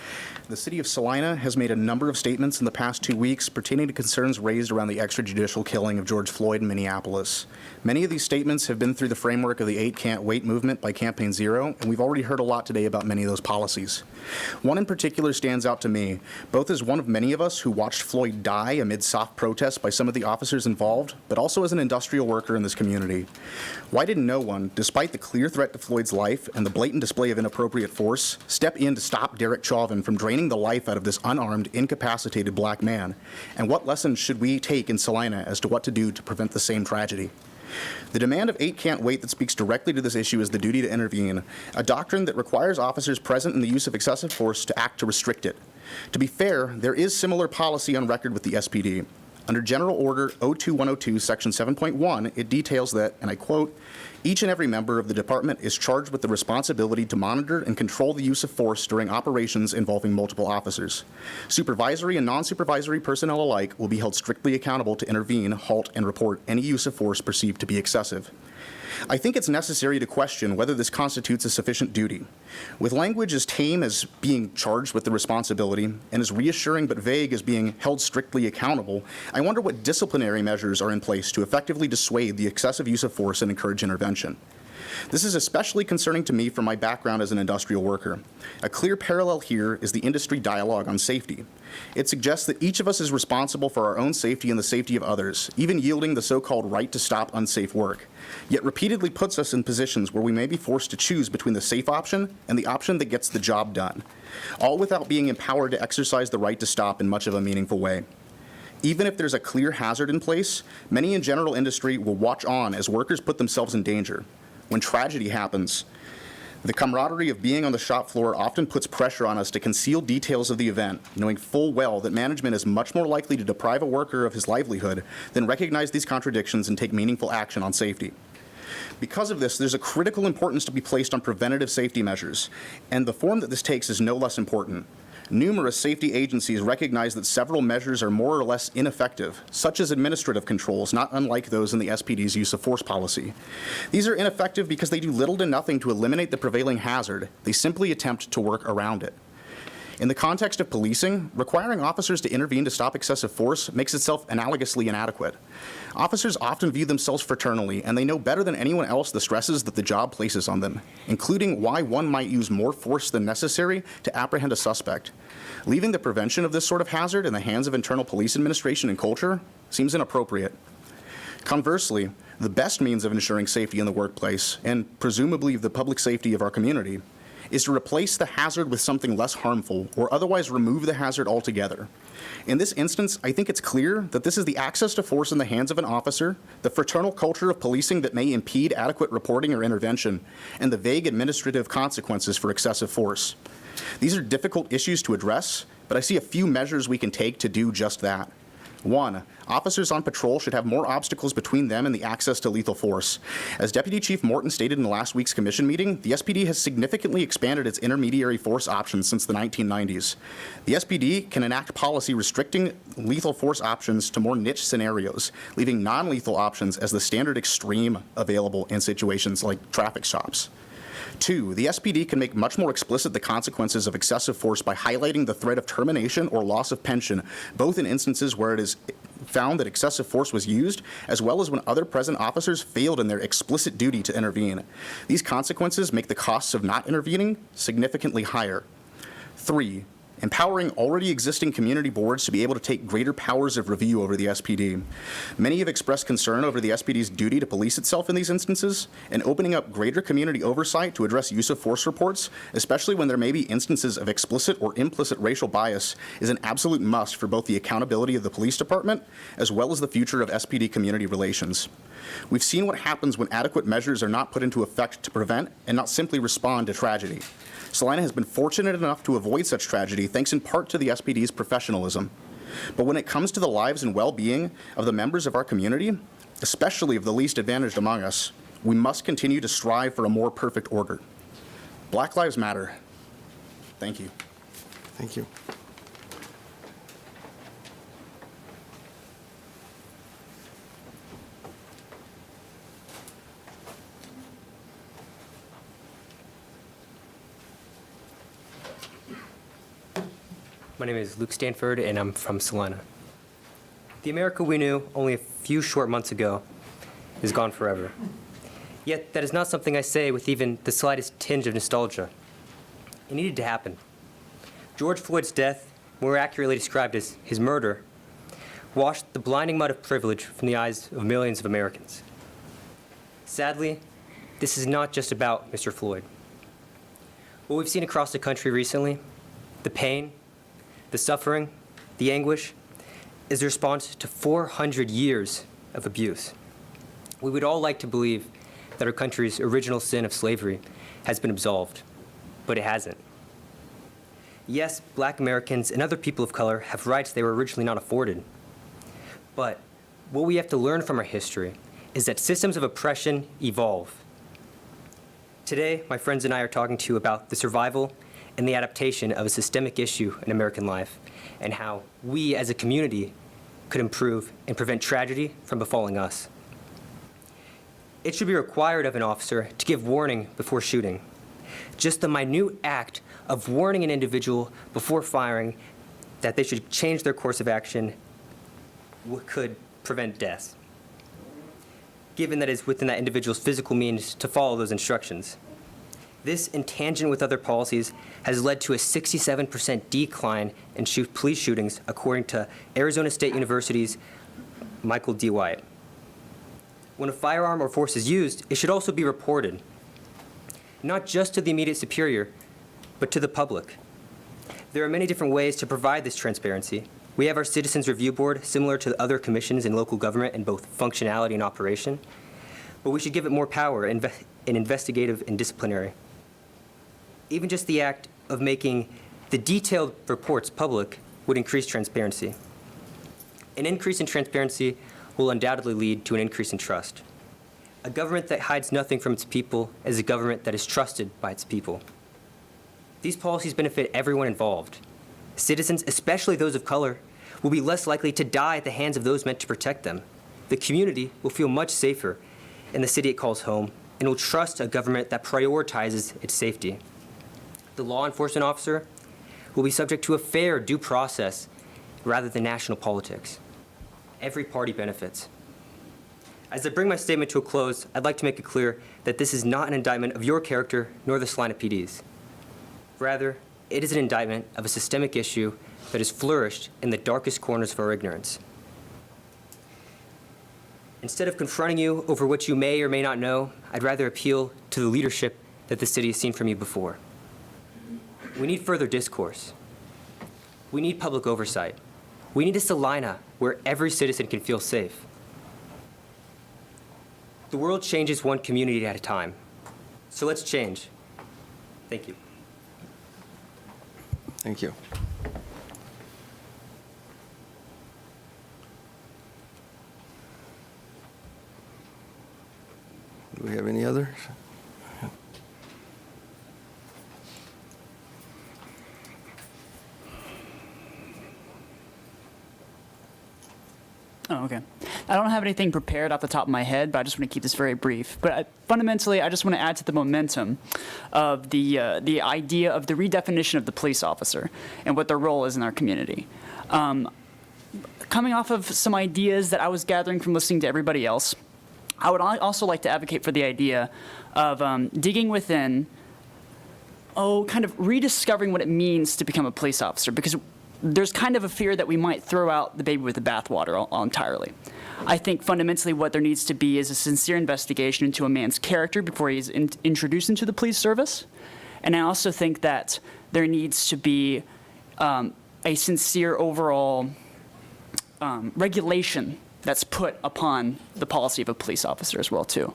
The city of Salina has made a number of statements in the past 2 weeks pertaining to concerns raised around the extrajudicial killing of George Floyd in Minneapolis. Many of these statements have been through the framework of the 8 Can't Wait movement by Campaign Zero, and we've already heard a lot today about many of those policies. One in particular stands out to me, both as one of many of us who watched Floyd die amid soft protests by some of the officers involved, but also as an industrial worker in this community. Why did no one, despite the clear threat to Floyd's life and the blatant display of inappropriate force, step in to stop Derek Chauvin from draining the life out of this unarmed, incapacitated black man? And what lessons should we take in Celina as to what to do to prevent the same tragedy? The demand of 8 Can't Wait that speaks directly to this issue is the duty to intervene, a doctrine that requires officers present in the use of excessive force to act to restrict it. To be fair, there is similar policy on record with the SPD. Under General Order 02102, Section 7.1, it details that, and I quote, "Each and every member of the department is charged with the responsibility to monitor and control the use of force during operations involving multiple officers. Supervisory and non-supervisory personnel alike will be held strictly accountable to intervene, halt, and report any use of force perceived to be excessive." I think it's necessary to question whether this constitutes a sufficient duty. With language as tame as being charged with the responsibility and as reassuring but vague as being held strictly accountable, I wonder what disciplinary measures are in place to effectively dissuade the excessive use of force and encourage intervention. This is especially concerning to me from my background as an industrial worker. A clear parallel here is the industry dialogue on safety. It suggests that each of us is responsible for our own safety and the safety of others, even yielding the so-called right to stop unsafe work, yet repeatedly puts us in positions where we may be forced to choose between the safe option and the option that gets the job done, all without being empowered to exercise the right to stop in much of a meaningful way. Even if there's a clear hazard in place, many in general industry will watch on as workers put themselves in danger. When tragedy happens, the camaraderie of being on the shop floor often puts pressure on us to conceal details of the event, knowing full well that management is much more likely to deprive a worker of his livelihood than recognize these contradictions and take meaningful action on safety. Because of this, there's a critical importance to be placed on preventative safety measures, and the form that this takes is no less important. Numerous safety agencies recognize that several measures are more or less ineffective, such as administrative controls, not unlike those in the SPD's use of force policy. These are ineffective because they do little to nothing to eliminate the prevailing hazard. They simply attempt to work around it. In the context of policing, requiring officers to intervene to stop excessive force makes itself analogously inadequate. Officers often view themselves fraternally, and they know better than anyone else the stresses that the job places on them, including why one might use more force than necessary to apprehend a suspect. Leaving the prevention of this sort of hazard in the hands of internal police administration and culture seems inappropriate. Conversely, the best means of ensuring safety in the workplace, and presumably the public safety of our community, is to replace the hazard with something less harmful or otherwise remove the hazard altogether. In this instance, I think it's clear that this is the access to force in the hands of an officer, the fraternal culture of policing that may impede adequate reporting or intervention, and the vague administrative consequences for excessive force. These are difficult issues to address, but I see a few measures we can take to do just that. 1, officers on patrol should have more obstacles between them and the access to lethal force. As Deputy Chief Morton stated in last week's commission meeting, the SPD has significantly expanded its intermediary force options since the 1990s. The SPD can enact policy restricting lethal force options to more niche scenarios, leaving non-lethal options as the standard extreme available in situations like traffic stops. 2, the SPD can make much more explicit the consequences of excessive force by highlighting the threat of termination or loss of pension, both in instances where it is found that excessive force was used, as well as when other present officers failed in their explicit duty to intervene. These consequences make the costs of not intervening significantly higher. 3, empowering already existing community boards to be able to take greater powers of review over the SPD. Many have expressed concern over the SPD's duty to police itself in these instances, and opening up greater community oversight to address use of force reports, especially when there may be instances of explicit or implicit racial bias, is an absolute must for both the accountability of the police department as well as the future of SPD community relations. We've seen what happens when adequate measures are not put into effect to prevent and not simply respond to tragedy. Celina has been fortunate enough to avoid such tragedy thanks in part to the SPD's professionalism. But when it comes to the lives and well-being of the members of our community, especially of the least advantaged among us, we must continue to strive for a more perfect order. Black Lives Matter. Thank you. Thank you. My name is Luke Stanford, and I'm from Salina. The America we knew only a few short months ago is gone forever. Yet that is not something I say with even the slightest tinge of nostalgia. It needed to happen. George Floyd's death, more accurately described as his murder, washed the blinding mud of privilege from the eyes of millions of Americans. Sadly, this is not just about Mr. Floyd. What we've seen across the country recently, the pain, the suffering, the anguish, is the response to 400 years of abuse. We would all like to believe that our country's original sin of slavery has been absolved, but it hasn't. Yes, Black Americans and other people of color have rights they were originally not afforded. But what we have to learn from our history is that systems of oppression evolve. Today, my friends and I are talking to you about the survival and the adaptation of a systemic issue in American life, and how we as a community could improve and prevent tragedy from befalling us. It should be required of an officer to give warning before shooting. Just the minute act of warning an individual before firing that they should change their course of action could prevent death, given that it's within that individual's physical means to follow those instructions. This, in tangent with other policies, has led to a 67% decline in police shootings, according to Arizona State University's Michael D. White. When a firearm or force is used, it should also be reported, not just to the immediate superior, but to the public. There are many different ways to provide this transparency. We have our Citizens Review Board, similar to other commissions in local government in both functionality and operation, but we should give it more power in investigative and disciplinary. Even just the act of making the detailed reports public would increase transparency. An increase in transparency will undoubtedly lead to an increase in trust. A government that hides nothing from its people is a government that is trusted by its people. These policies benefit everyone involved. Citizens, especially those of color, will be less likely to die at the hands of those meant to protect them. The community will feel much safer in the city it calls home and will trust a government that prioritizes its safety. The law enforcement officer will be subject to a fair due process rather than national politics. Every party benefits. As I bring my statement to a close, I'd like to make it clear that this is not an indictment of your character nor the Salina PD's. Rather, it is an indictment of a systemic issue that has flourished in the darkest corners of our ignorance. Instead of confronting you over what you may or may not know, I'd rather appeal to the leadership that the city has seen from you before. We need further discourse. We need public oversight. We need a Salina where every citizen can feel safe. The world changes one community at a time. So let's change. Thank you. Thank you. Do we have any others? Oh, okay. I don't have anything prepared off the top of my head, but I just want to keep this very brief. But fundamentally, I just want to add to the momentum of the idea of the redefinition of the police officer and what their role is in our community. Coming off of some ideas that I was gathering from listening to everybody else, I would also like to advocate for the idea of digging within, kind of rediscovering what it means to become a police officer, because there's kind of a fear that we might throw out the baby with the bathwater entirely. I think fundamentally what there needs to be is a sincere investigation into a man's character before he's introduced into the police service. And I also think that there needs to be a sincere overall regulation that's put upon the policy of a police officer as well, too.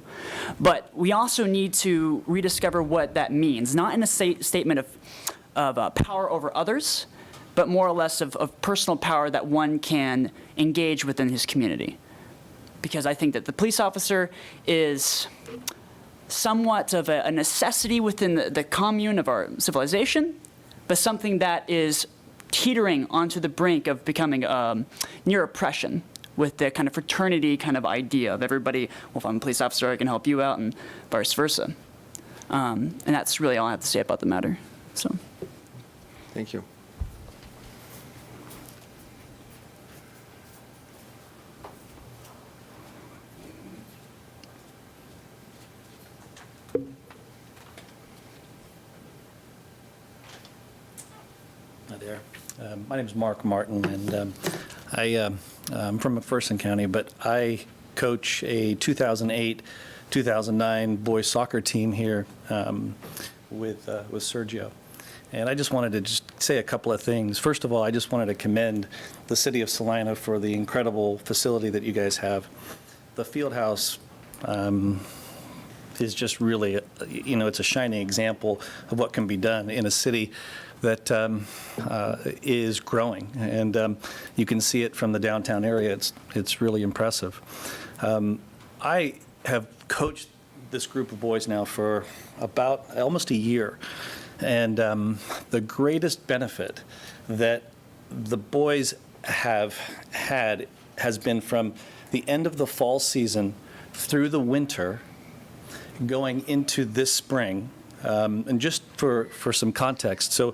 But we also need to rediscover what that means, not in a statement of power over others, but more or less of personal power that one can engage within his community. Because I think that the police officer is somewhat of a necessity within the commune of our civilization, but something that is teetering onto the brink of becoming near oppression, with the kind of fraternity kind of idea of everybody, well, if I'm a police officer, I can help you out, and vice versa. And that's really all I have to say about the matter. So, thank you. Hi there. My name is Mark Martin, and I'm from McPherson County, but I coach a 2008-2009 boys soccer team here with Sergio. And I just wanted to just say a couple of things. First of all, I just wanted to commend the city of Salina for the incredible facility that you guys have. The field house is just really, it's a shining example of what can be done in a city that is growing. And you can see it from the downtown area. It's really impressive. I have coached this group of boys now for about almost a year. And the greatest benefit that the boys have had has been from the end of the fall season through the winter, going into this spring. And just for some context, so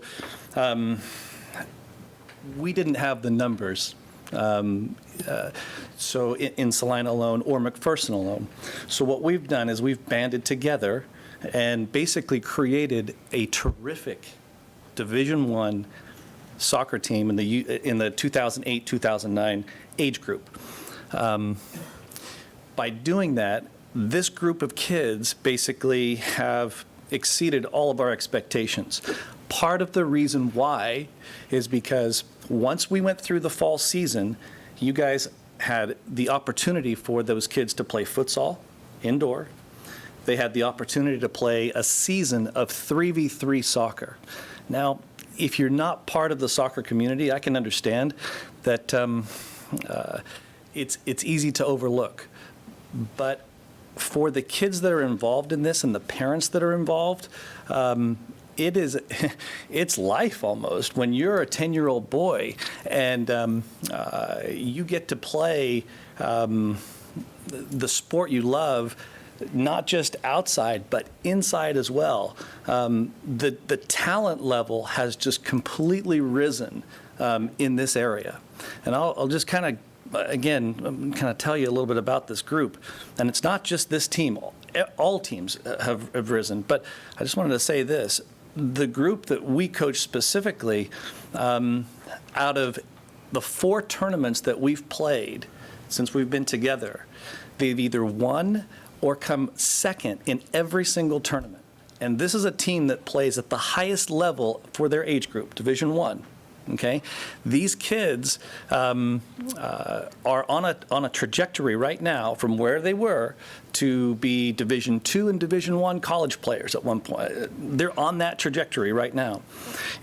we didn't have the numbers so in Celina alone or McPherson alone. So what we've done is we've banded together and basically created a terrific Division I soccer team in the 2008-2009 age group. By doing that, this group of kids basically have exceeded all of our expectations. Part of the reason why is because once we went through the fall season, you guys had the opportunity for those kids to play futsal indoor. They had the opportunity to play a season of 3v3 soccer. Now, if you're not part of the soccer community, I can understand that it's easy to overlook. But for the kids that are involved in this and the parents that are involved, it's life almost. When you're a 10-year-old boy and you get to play the sport you love, not just outside, but inside as well. The talent level has just completely risen in this area. And I'll just kind of, again, tell you a little bit about this group. And it's not just this team. All teams have risen. But I just wanted to say this. The group that we coach specifically, out of the 4 tournaments that we've played since we've been together, they've either won or come second in every single tournament. And this is a team that plays at the highest level for their age group, Division I. Okay, these kids are on a trajectory right now from where they were to be Division II and Division I college players at one point. They're on that trajectory right now.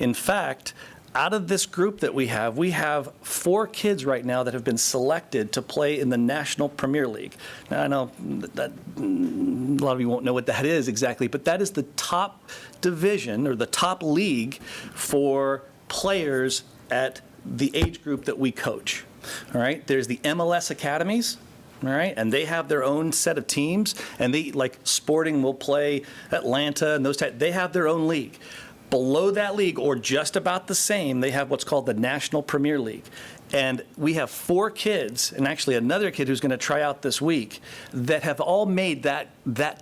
In fact, out of this group that we have 4 kids right now that have been selected to play in the National Premier League. Now, I know that a lot of you won't know what that is exactly, but that is the top division or the top league for players at the age group that we coach. All right, there's the MLS academies. All right, and they have their own set of teams, and they, like Sporting will play Atlanta and those types. They have their own league. Below that league, or just about the same, they have what's called the National Premier League. And we have 4 kids, and actually another kid who's going to try out this week, that have all made that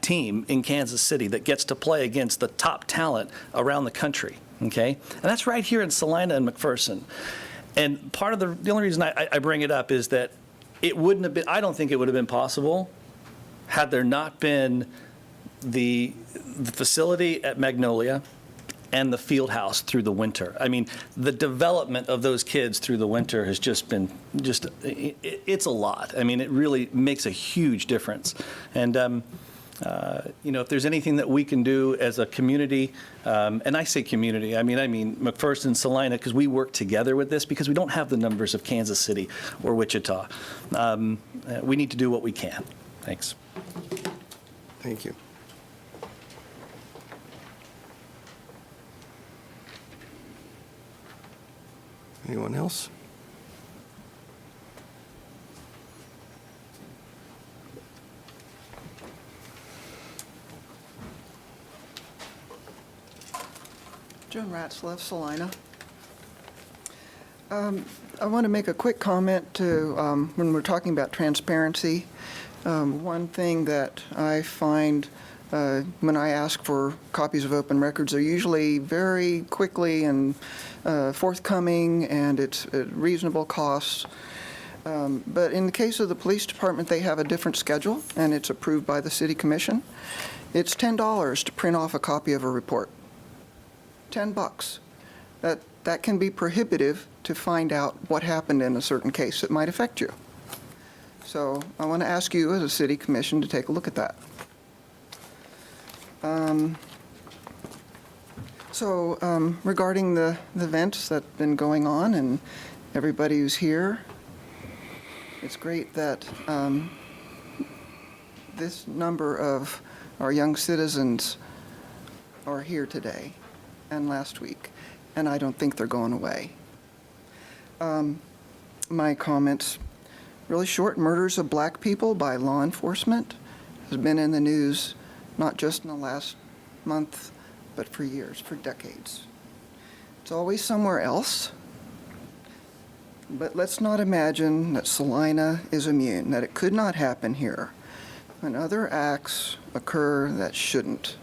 team in Kansas City that gets to play against the top talent around the country. Okay? And that's right here in Celina and McPherson. And part of the only reason I bring it up is that it wouldn't have been, I don't think it would have been possible had there not been the facility at Magnolia and the field house through the winter. I mean, the development of those kids through the winter has just been, it's a lot. I mean, it really makes a huge difference. And, if there's anything that we can do as a community, and I say community, I mean McPherson, Celina, because we work together with this because we don't have the numbers of Kansas City or Wichita. We need to do what we can. Thanks. Thank you. Anyone else? Joan Ratzlaff, Salina. I want to make a quick comment to when we're talking about transparency. One thing that I find When I ask for copies of open records, they're usually very quickly and forthcoming, and it's at reasonable costs. But in the case of the police department, they have a different schedule, and it's approved by the city commission. It's $10 to print off a copy of a report. $10. That can be prohibitive to find out what happened in a certain case that might affect you. So I want to ask you as a city commission to take a look at that. Regarding the events that have been going on and everybody who's here, it's great that this number of our young citizens are here today and last week, and I don't think they're going away. My comments, really short. Murders of black people by law enforcement has been in the news not just in the last month, but for years, for decades. It's always somewhere else. But let's not imagine that Celina is immune, that it could not happen here when other acts occur that shouldn't.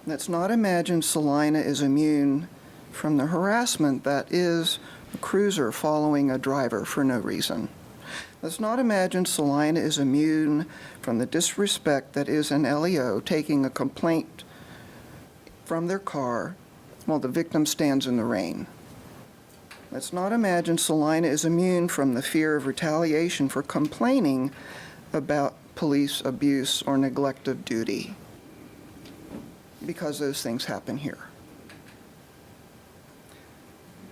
Let's not imagine Celina is immune from the harassment that is a cruiser following a driver for no reason. Let's not imagine Celina is immune from the disrespect that is an LEO taking a complaint from their car while the victim stands in the rain. Let's not imagine Celina is immune from the fear of retaliation for complaining about police abuse or neglect of duty, because those things happen here.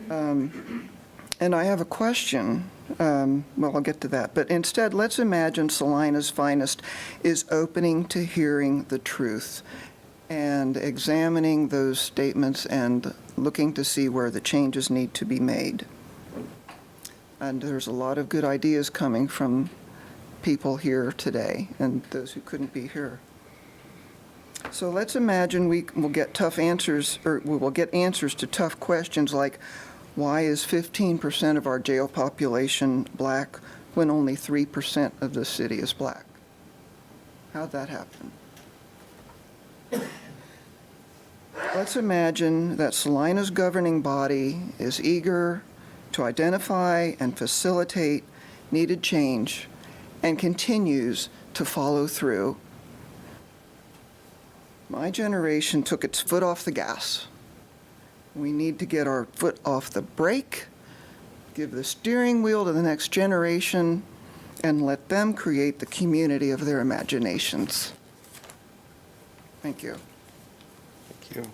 And I have a question. Well, I'll get to that. But instead, let's imagine Celina's finest is opening to hearing the truth and examining those statements and looking to see where the changes need to be made. And there's a lot of good ideas coming from people here today and those who couldn't be here. So let's imagine we will get tough answers, or we will get answers to tough questions like, why is 15% of our jail population black when only 3% of the city is black? How'd that happen? Let's imagine that Celina's governing body is eager to identify and facilitate needed change and continues to follow through. My generation took its foot off the gas. We need to get our foot off the brake, give the steering wheel to the next generation, and let them create the community of their imaginations. Thank you. Thank you.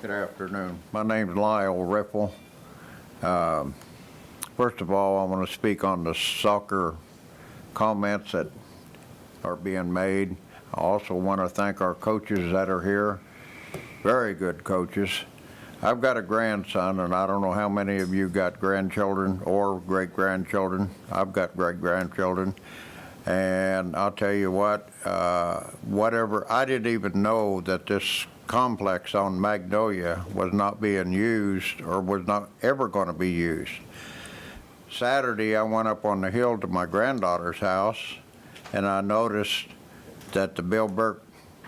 Good afternoon. My name's Lyle Ripple. First of all, I want to speak on the soccer comments that are being made. I also want to thank our coaches that are here. Very good coaches. I've got a grandson, and I don't know how many of you got grandchildren or great-grandchildren. I've got great-grandchildren. And I'll tell you what, whatever, I didn't even know that this complex on Magnolia was not being used or was not ever going to be used. Saturday, I went up on the hill to my granddaughter's house, and I noticed that the Bill Burke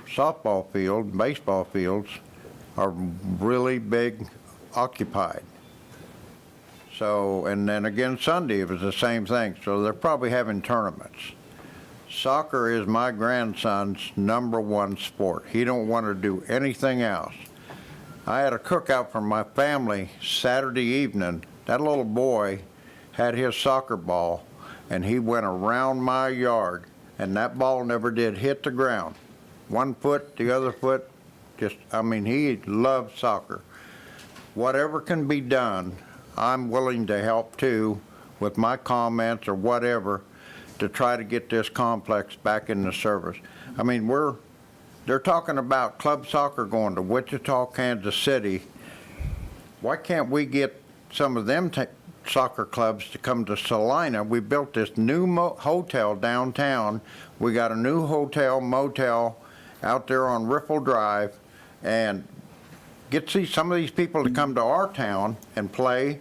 softball field, baseball fields are really big occupied. So, and then again Sunday, it was the same thing. So they're probably having tournaments. Soccer is my grandson's #1 sport. He don't want to do anything else. I had a cookout for my family Saturday evening. That little boy had his soccer ball, and he went around my yard, and that ball never did hit the ground. One foot, the other foot, just, I mean, he loved soccer. Whatever can be done, I'm willing to help too with my comments or whatever, to try to get this complex back in the service. I mean, they're talking about club soccer going to Wichita, Kansas City. Why can't we get some of them soccer clubs to come to Salina. We built this new hotel downtown. We got a new hotel, motel out there on Ripple Drive, and see some of these people to come to our town and play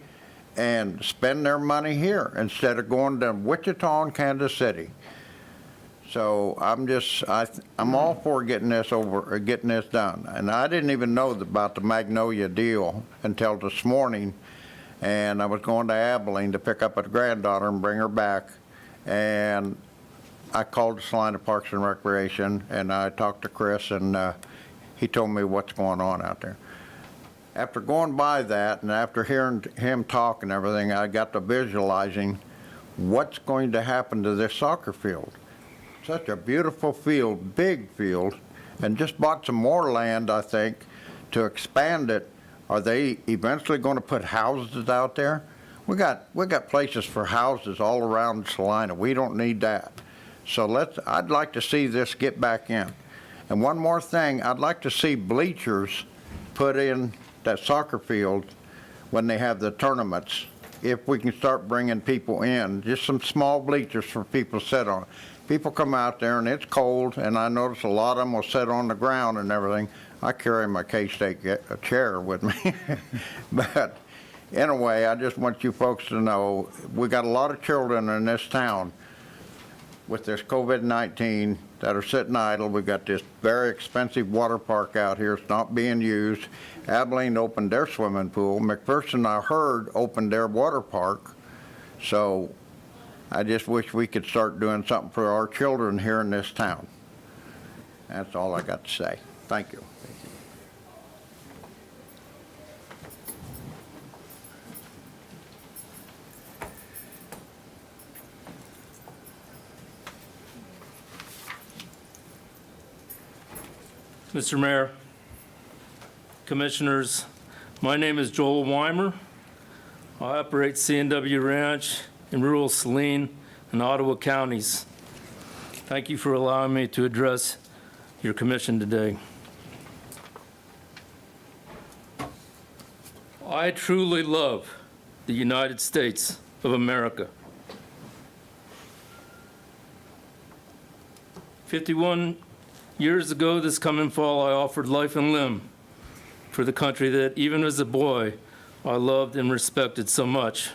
and spend their money here instead of going to Wichita and Kansas City. So I'm all for getting this done. And I didn't even know about the Magnolia deal until this morning. And I was going to Abilene to pick up a granddaughter and bring her back. And I called the Salina Parks and Recreation, and I talked to Chris, and he told me what's going on out there. After going by that, and after hearing him talk and everything, I got to visualizing what's going to happen to this soccer field. Such a beautiful field, big field, and just bought some more land, I think, to expand it. Are they eventually going to put houses out there? We got places for houses all around Salina. We don't need that. So I'd like to see this get back in. And one more thing, I'd like to see bleachers put in that soccer field when they have the tournaments. If we can start bringing people in, just some small bleachers for people to sit on. People come out there and it's cold, and I notice a lot of them will sit on the ground and everything. I carry my K-State chair with me. But anyway, I just want you folks to know, we got a lot of children in this town with this COVID-19 that are sitting idle. We've got this very expensive water park out here. It's not being used. Abilene opened their swimming pool. McPherson, I heard, opened their water park. So I just wish we could start doing something for our children here in this town. That's all I got to say. Thank you. Mr. Mayor, Commissioners, my name is Joel Weimer. I operate C&W Ranch in rural Celina and Ottawa counties. Thank you for allowing me to address your commission today. I truly love the United States of America. 51 years ago this coming fall, I offered life and limb for the country that, even as a boy, I loved and respected so much.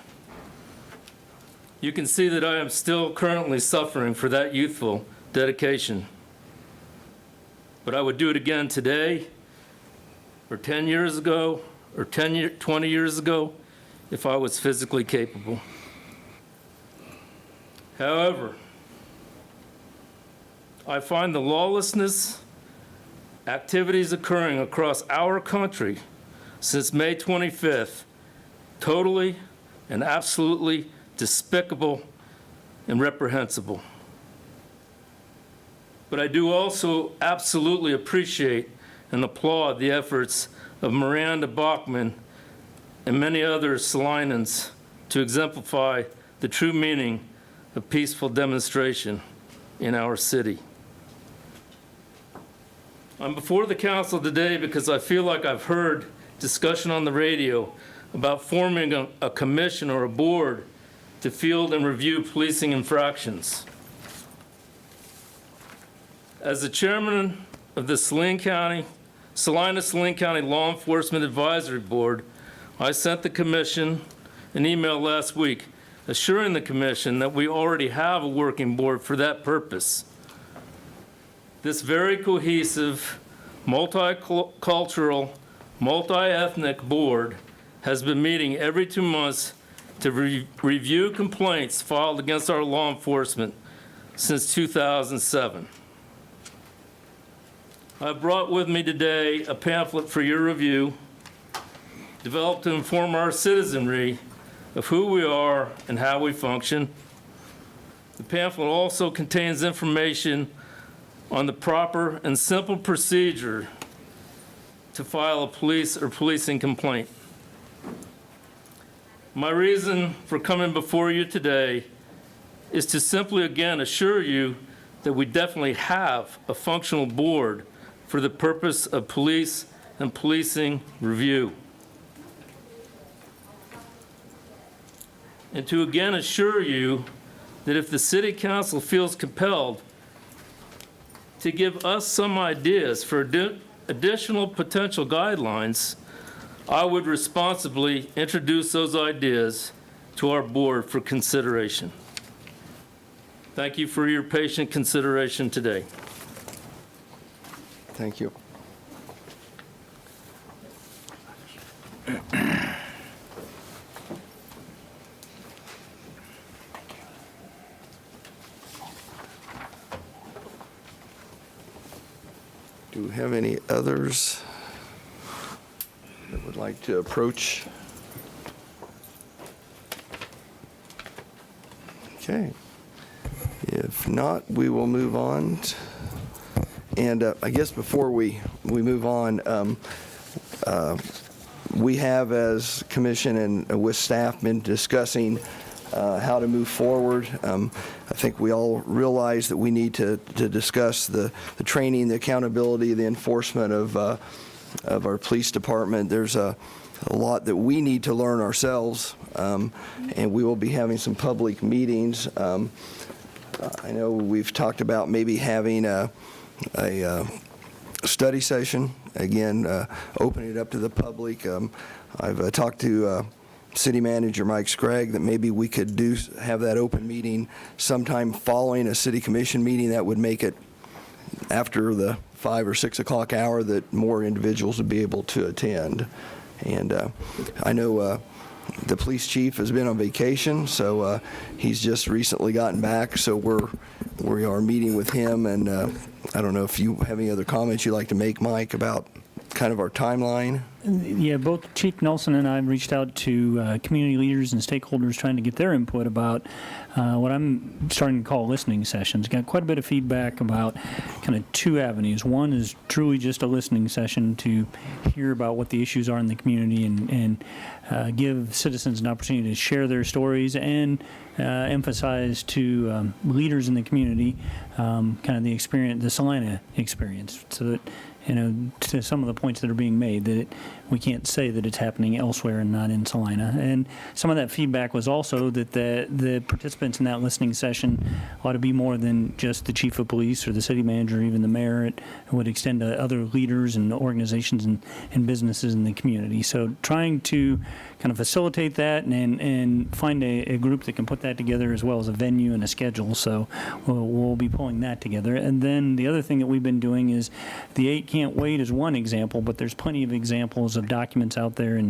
You can see that I am still currently suffering for that youthful dedication. But I would do it again today, or 10 years ago, or 20 years ago, if I was physically capable. However, I find the lawlessness activities occurring across our country since May 25th totally and absolutely despicable and reprehensible. But I do also absolutely appreciate and applaud the efforts of Miranda Bachman and many other Salinans to exemplify the true meaning of peaceful demonstration in our city. I'm before the council today because I feel like I've heard discussion on the radio about forming a commission or a board to field and review policing infractions. As the chairman of the Salina County Law Enforcement Advisory Board, I sent the commission an email last week assuring the commission that we already have a working board for that purpose. This very cohesive, multicultural, multi-ethnic board has been meeting every 2 months to review complaints filed against our law enforcement since 2007. I brought with me today a pamphlet for your review, developed to inform our citizenry of who we are and how we function. The pamphlet also contains information on the proper and simple procedure to file a police or policing complaint. My reason for coming before you today is to simply again assure you that we definitely have a functional board for the purpose of police and policing review. and to again assure you that if the City Council feels compelled to give us some ideas for additional potential guidelines, I would responsibly introduce those ideas to our board for consideration. Thank you for your patient consideration today. Thank you. Do we have any others that would like to approach? Okay. If not, we will move on. And I guess before we move on, we have, as commission and with staff, been discussing how to move forward. I think we all realize that we need to discuss the training, the accountability, the enforcement of our police department. There's a lot that we need to learn ourselves, and we will be having some public meetings. I know we've talked about maybe having a study session, again, opening it up to the public. I've talked to City Manager Mike Scragg that maybe we could have that open meeting sometime following a City Commission meeting. That would make it after the 5 or 6 o'clock hour that more individuals would be able to attend. And I know the police chief has been on vacation, so he's just recently gotten back, so we are meeting with him. And I don't know if you have any other comments you'd like to make, Mike, about kind of our timeline. Yeah, both Chief Nelson and I have reached out to community leaders and stakeholders trying to get their input about what I'm starting to call listening sessions. Got quite a bit of feedback about kind of two avenues. One is truly just a listening session to hear about what the issues are in the community and give citizens an opportunity to share their stories and emphasize to leaders in the community kind of the experience, the Celina experience, so that, you know, to some of the points that are being made, that we can't say that it's happening elsewhere and not in Celina. And some of that feedback was also that the participants in that listening session ought to be more than just the chief of police or the city manager or even the mayor. It would extend to other leaders and organizations and businesses in the community. So trying to kind of facilitate that and find a group that can put that together, as well as a venue and a schedule. So we'll be pulling that together. And then the other thing that we've been doing is the 8 Can't Wait is one example, but there's plenty of examples of documents out there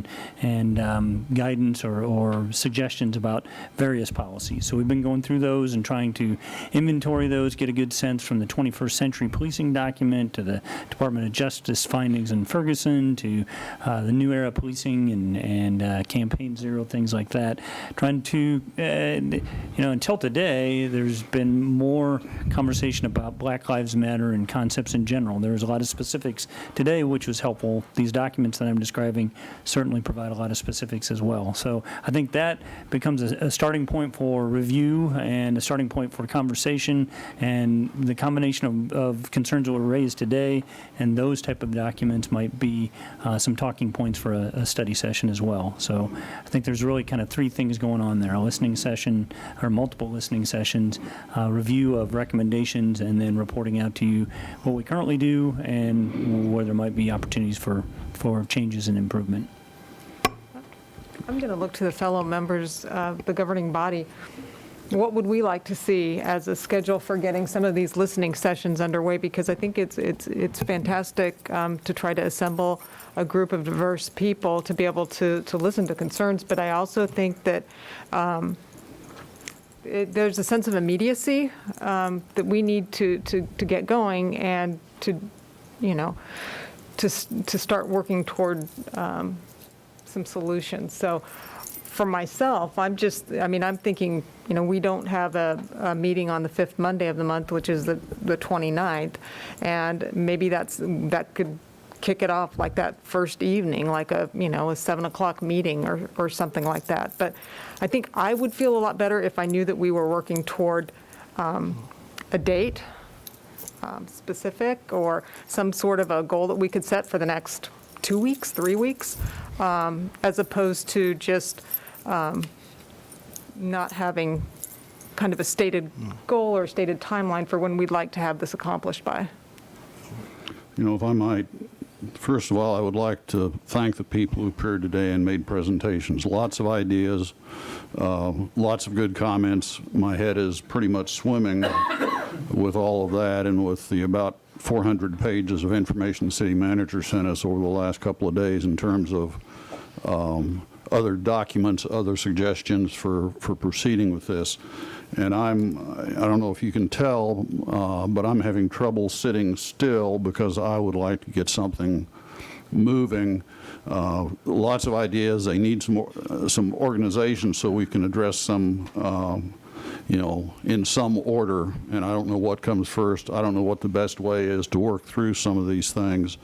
and guidance or suggestions about various policies. So we've been going through those and trying to inventory those, get a good sense from the 21st Century Policing document to the Department of Justice findings in Ferguson to the New Era Policing and Campaign Zero, things like that. Trying to, until today, there's been more conversation about Black Lives Matter and concepts in general. There was a lot of specifics today, which was helpful. These documents that I'm describing certainly provide a lot of specifics as well. So I think that becomes a starting point for review and a starting point for conversation, and the combination of concerns that were raised today and those type of documents might be some talking points for a study session as well. So I think there's really kind of 3 things going on there: a listening session or multiple listening sessions, review of recommendations, and then reporting out to you what we currently do and where there might be opportunities for changes and improvement. I'm going to look to the fellow members of the governing body. What would we like to see as a schedule for getting some of these listening sessions underway? Because I think it's fantastic to try to assemble a group of diverse people to be able to listen to concerns. But I also think that there's a sense of immediacy that we need to get going and to start working toward some solutions. So for myself, I'm thinking, we don't have a meeting on the 5th Monday of the month, which is the 29th, and maybe that could kick it off like that first evening, like a 7 o'clock meeting or something like that. But I think I would feel a lot better if I knew that we were working toward a date specific, or some sort of a goal that we could set for the next 2 weeks, 3 weeks, as opposed to just not having kind of a stated goal or stated timeline for when we'd like to have this accomplished by. You know, if I might, first of all, I would like to thank the people who appeared today and made presentations. Lots of ideas, lots of good comments. My head is pretty much swimming with all of that and with the about 400 pages of information the city manager sent us over the last couple of days in terms of other documents, other suggestions for proceeding with this. And I don't know if you can tell, but I'm having trouble sitting still because I would like to get something moving. Lots of ideas. They need some organization so we can address some, you know, in some order. And I don't know what comes first. I don't know what the best way is to work through some of these things.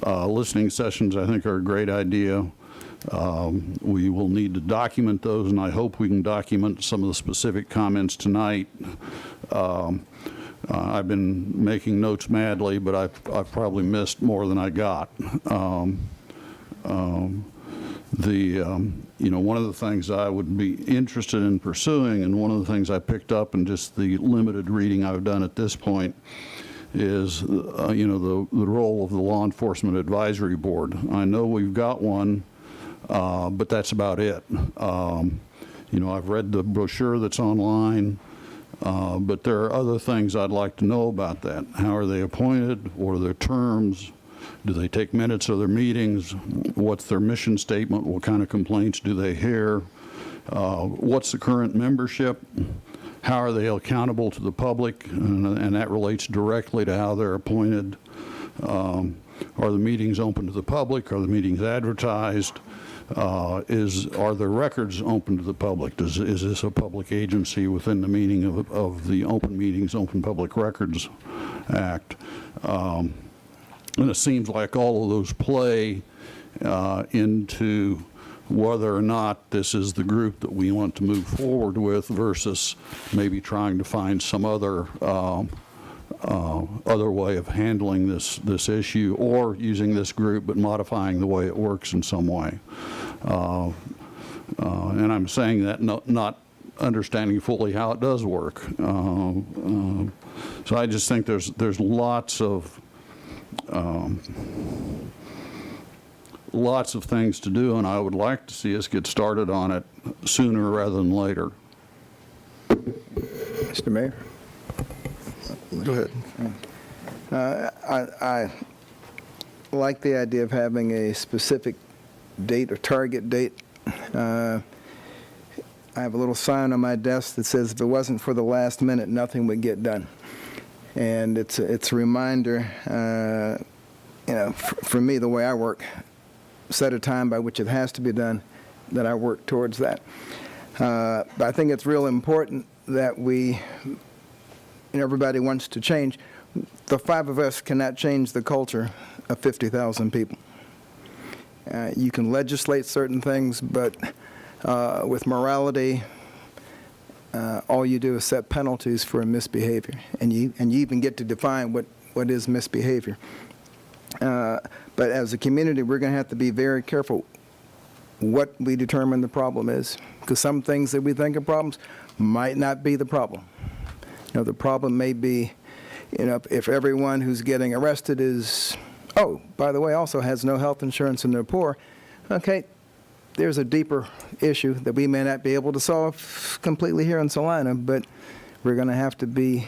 Listening sessions, I think, are a great idea. We will need to document those, and I hope we can document some of the specific comments tonight. I've been making notes madly, but I've probably missed more than I got. You know, one of the things I would be interested in pursuing, and one of the things I picked up in just the limited reading I've done at this point, is you know, the role of the Law Enforcement Advisory Board. I know we've got one. But that's about it. You know, I've read the brochure that's online, but there are other things I'd like to know about that. How are they appointed? What are their terms? Do they take minutes of their meetings? What's their mission statement? What kind of complaints do they hear? What's the current membership? How are they accountable to the public? And that relates directly to how they're appointed. Are the meetings open to the public? Are the meetings advertised? Are the records open to the public? Is this a public agency within the meaning of the Open Meetings, Open Public Records Act? And it seems like all of those play into whether or not this is the group that we want to move forward with versus maybe trying to find some other way of handling this issue, or using this group but modifying the way it works in some way. And I'm saying that not understanding fully how it does work. So I just think there's lots of things to do, and I would like to see us get started on it sooner rather than later. Mr. Mayor? Go ahead. I like the idea of having a specific date or target date. I have a little sign on my desk that says, if it wasn't for the last minute, nothing would get done. And it's a reminder, you know, for me, the way I work, set a time by which it has to be done, that I work towards that. But I think it's real important that everybody wants to change. The five of us cannot change the culture of 50,000 people. You can legislate certain things, but with morality, all you do is set penalties for misbehavior, and you even get to define what is misbehavior. But as a community, we're going to have to be very careful what we determine the problem is, because some things that we think are problems might not be the problem. You know, the problem may be, you know, if everyone who's getting arrested is, oh, by the way, also has no health insurance and they're poor, okay, there's a deeper issue that we may not be able to solve completely here in Celina, but we're going to have to be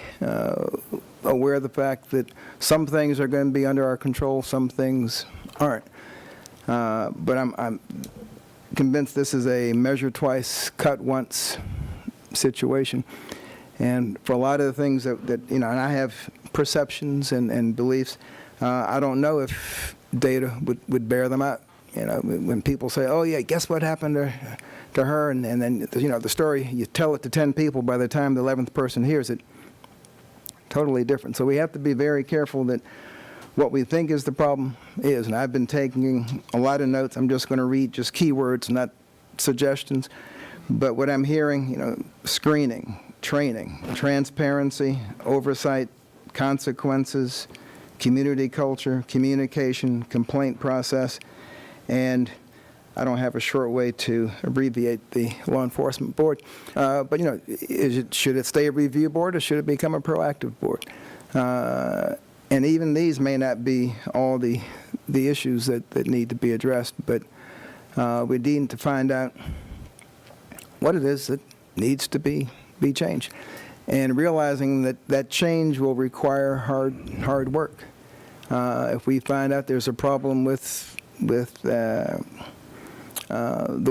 aware of the fact that some things are going to be under our control, some things aren't. But I'm convinced this is a measure twice, cut once situation. And for a lot of the things that you know, and I have perceptions and beliefs, I don't know if data would bear them out. You know, when people say, oh, yeah, guess what happened to her? And then, you know, the story, you tell it to 10 people, by the time the 11th person hears it, totally different. So we have to be very careful that what we think is the problem is. And I've been taking a lot of notes. I'm just going to read just keywords, not suggestions. But what I'm hearing, you know, screening, training, transparency, oversight, consequences, community culture, communication, complaint process, and I don't have a short way to abbreviate the law enforcement board. But, you know, should it stay a review board or should it become a proactive board? And even these may not be all the issues that need to be addressed, but we need to find out what it is that needs to be changed. And realizing that change will require hard work. If we find out there's a problem with the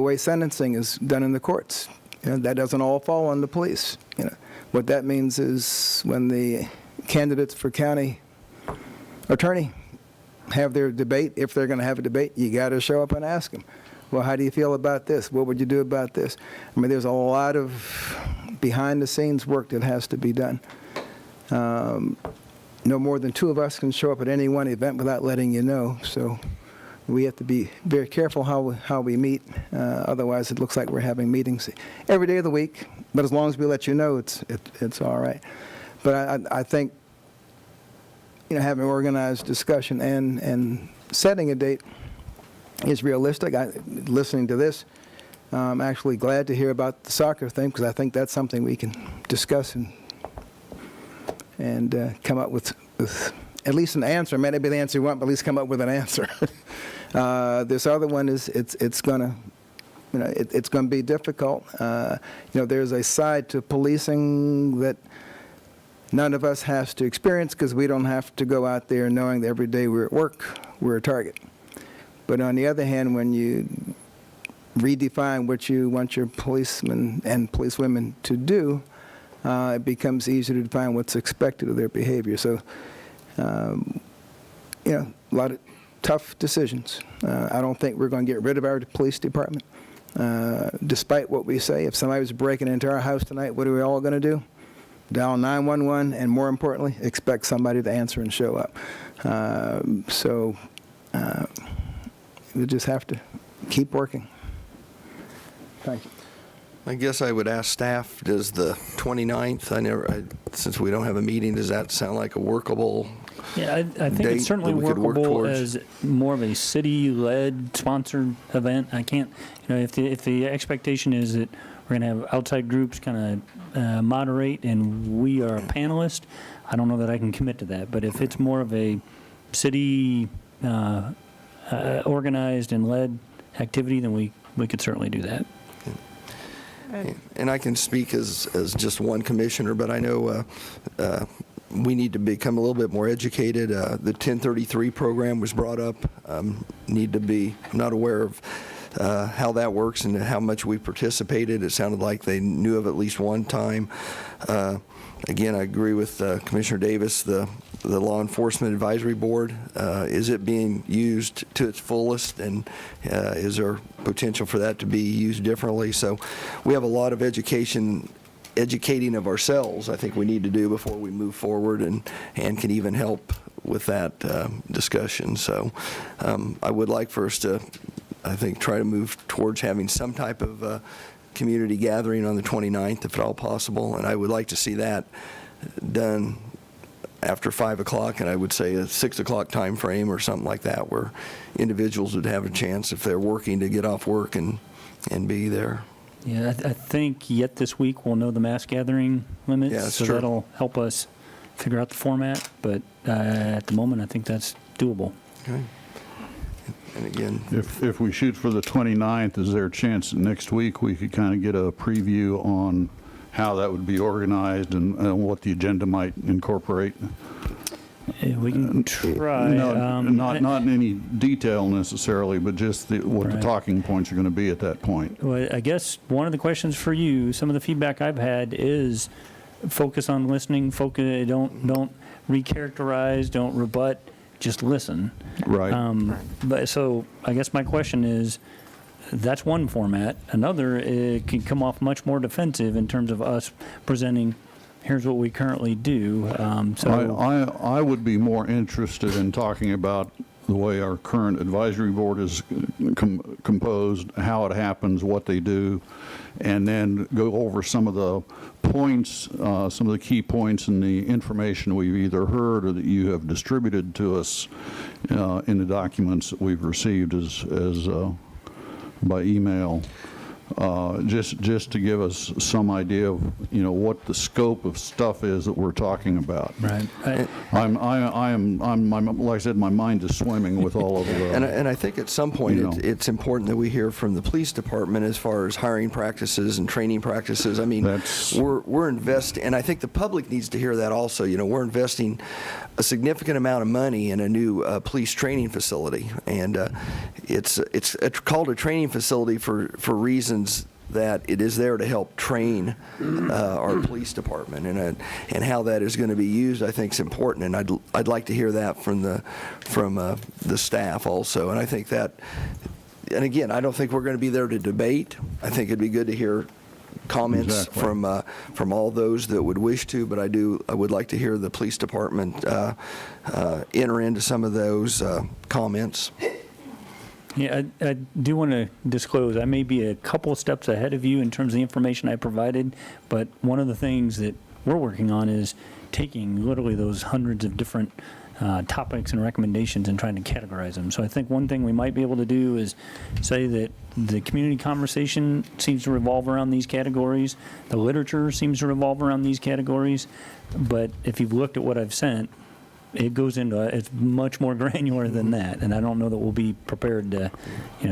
way sentencing is done in the courts, you know, that doesn't all fall on the police. You know, what that means is when the candidates for county attorney have their debate, if they're going to have a debate, you got to show up and ask them, well, how do you feel about this? What would you do about this? I mean, there's a lot of behind-the-scenes work that has to be done. No more than 2 of us can show up at any one event without letting you know, so we have to be very careful how we meet. Otherwise, it looks like we're having meetings every day of the week, but as long as we let you know, it's all right. But I think, you know, having organized discussion and setting a date is realistic. Listening to this, I'm actually glad to hear about the soccer thing, because I think that's something we can discuss and come up with at least an answer. It may not be the answer you want, but at least come up with an answer. This other one is it's gonna be difficult. You know, there's a side to policing that none of us has to experience, because we don't have to go out there knowing that every day we're at work, we're a target. But on the other hand, when you redefine what you want your policemen and policewomen to do, it becomes easier to define what's expected of their behavior. So, you know, a lot of tough decisions. I don't think we're going to get rid of our police department. Despite what we say, if somebody was breaking into our house tonight, what are we all going to do? Dial 911, and more importantly, expect somebody to answer and show up. We just have to keep working. Thank you. I guess I would ask staff, does the 29th, since we don't have a meeting, does that sound like a workable Yeah, I think it's certainly workable as more of a city-led, sponsored event. I can't, you know, if the expectation is that we're going to have outside groups kind of moderate and we are a panelist, I don't know that I can commit to that. But if it's more of a city organized and led activity, then we could certainly do that. And I can speak as just one commissioner, but I know we need to become a little bit more educated. The 1033 program was brought up. I'm not aware of how that works and how much we participated. It sounded like they knew of at least one time. Again, I agree with Commissioner Davis, the Law Enforcement Advisory Board. Is it being used to its fullest, and is there potential for that to be used differently? So we have a lot of educating of ourselves I think we need to do before we move forward and can even help with that discussion. So I would like for us to, I think, try to move towards having some type of community gathering on the 29th, if at all possible, and I would like to see that done after 5 o'clock, and I would say a 6 o'clock time frame or something like that, where individuals would have a chance, if they're working, to get off work and be there. Yeah, I think yet this week we'll know the mass gathering limits, Yeah, so true. that'll help us figure out the format, but at the moment I think that's doable. Okay. And again, If we shoot for the 29th, is there a chance that next week we could kind of get a preview on how that would be organized and what the agenda might incorporate? We can try. Not in any detail necessarily, but just what the talking points are going to be at that point. Well, I guess one of the questions for you, some of the feedback I've had is focus on listening, don't recharacterize, don't rebut, just listen. Right. But so I guess my question is, that's one format. Another, it can come off much more defensive in terms of us presenting, here's what we currently do. I would be more interested in talking about the way our current advisory board is composed, how it happens, what they do, and then go over some of the points, some of the key points in the information we've either heard or that you have distributed to us in the documents that we've received as by email, just to give us some idea of, what the scope of stuff is that we're talking about. Right. I'm like I said, my mind is swimming with all of the. And I think at some point it's important that we hear from the police department as far as hiring practices and training practices. I mean, we're investing, and I think the public needs to hear that also. We're investing a significant amount of money in a new police training facility, and it's called a training facility for reasons that it is there to help train our police department, and how that is going to be used, I think, is important. And I'd like to hear that from the staff also. And I think that, and again, I don't think we're going to be there to debate. I think it'd be good to hear comments from all those that would wish to, but I would like to hear the police department enter into some of those comments. Yeah, I do want to disclose, I may be a couple of steps ahead of you in terms of the information I provided, but one of the things that we're working on is taking literally those hundreds of different topics and recommendations and trying to categorize them. So I think one thing we might be able to do is say that the community conversation seems to revolve around these categories, the literature seems to revolve around these categories, but if you've looked at what I've sent, it goes into, it's much more granular than that, and I don't know that we'll be prepared to,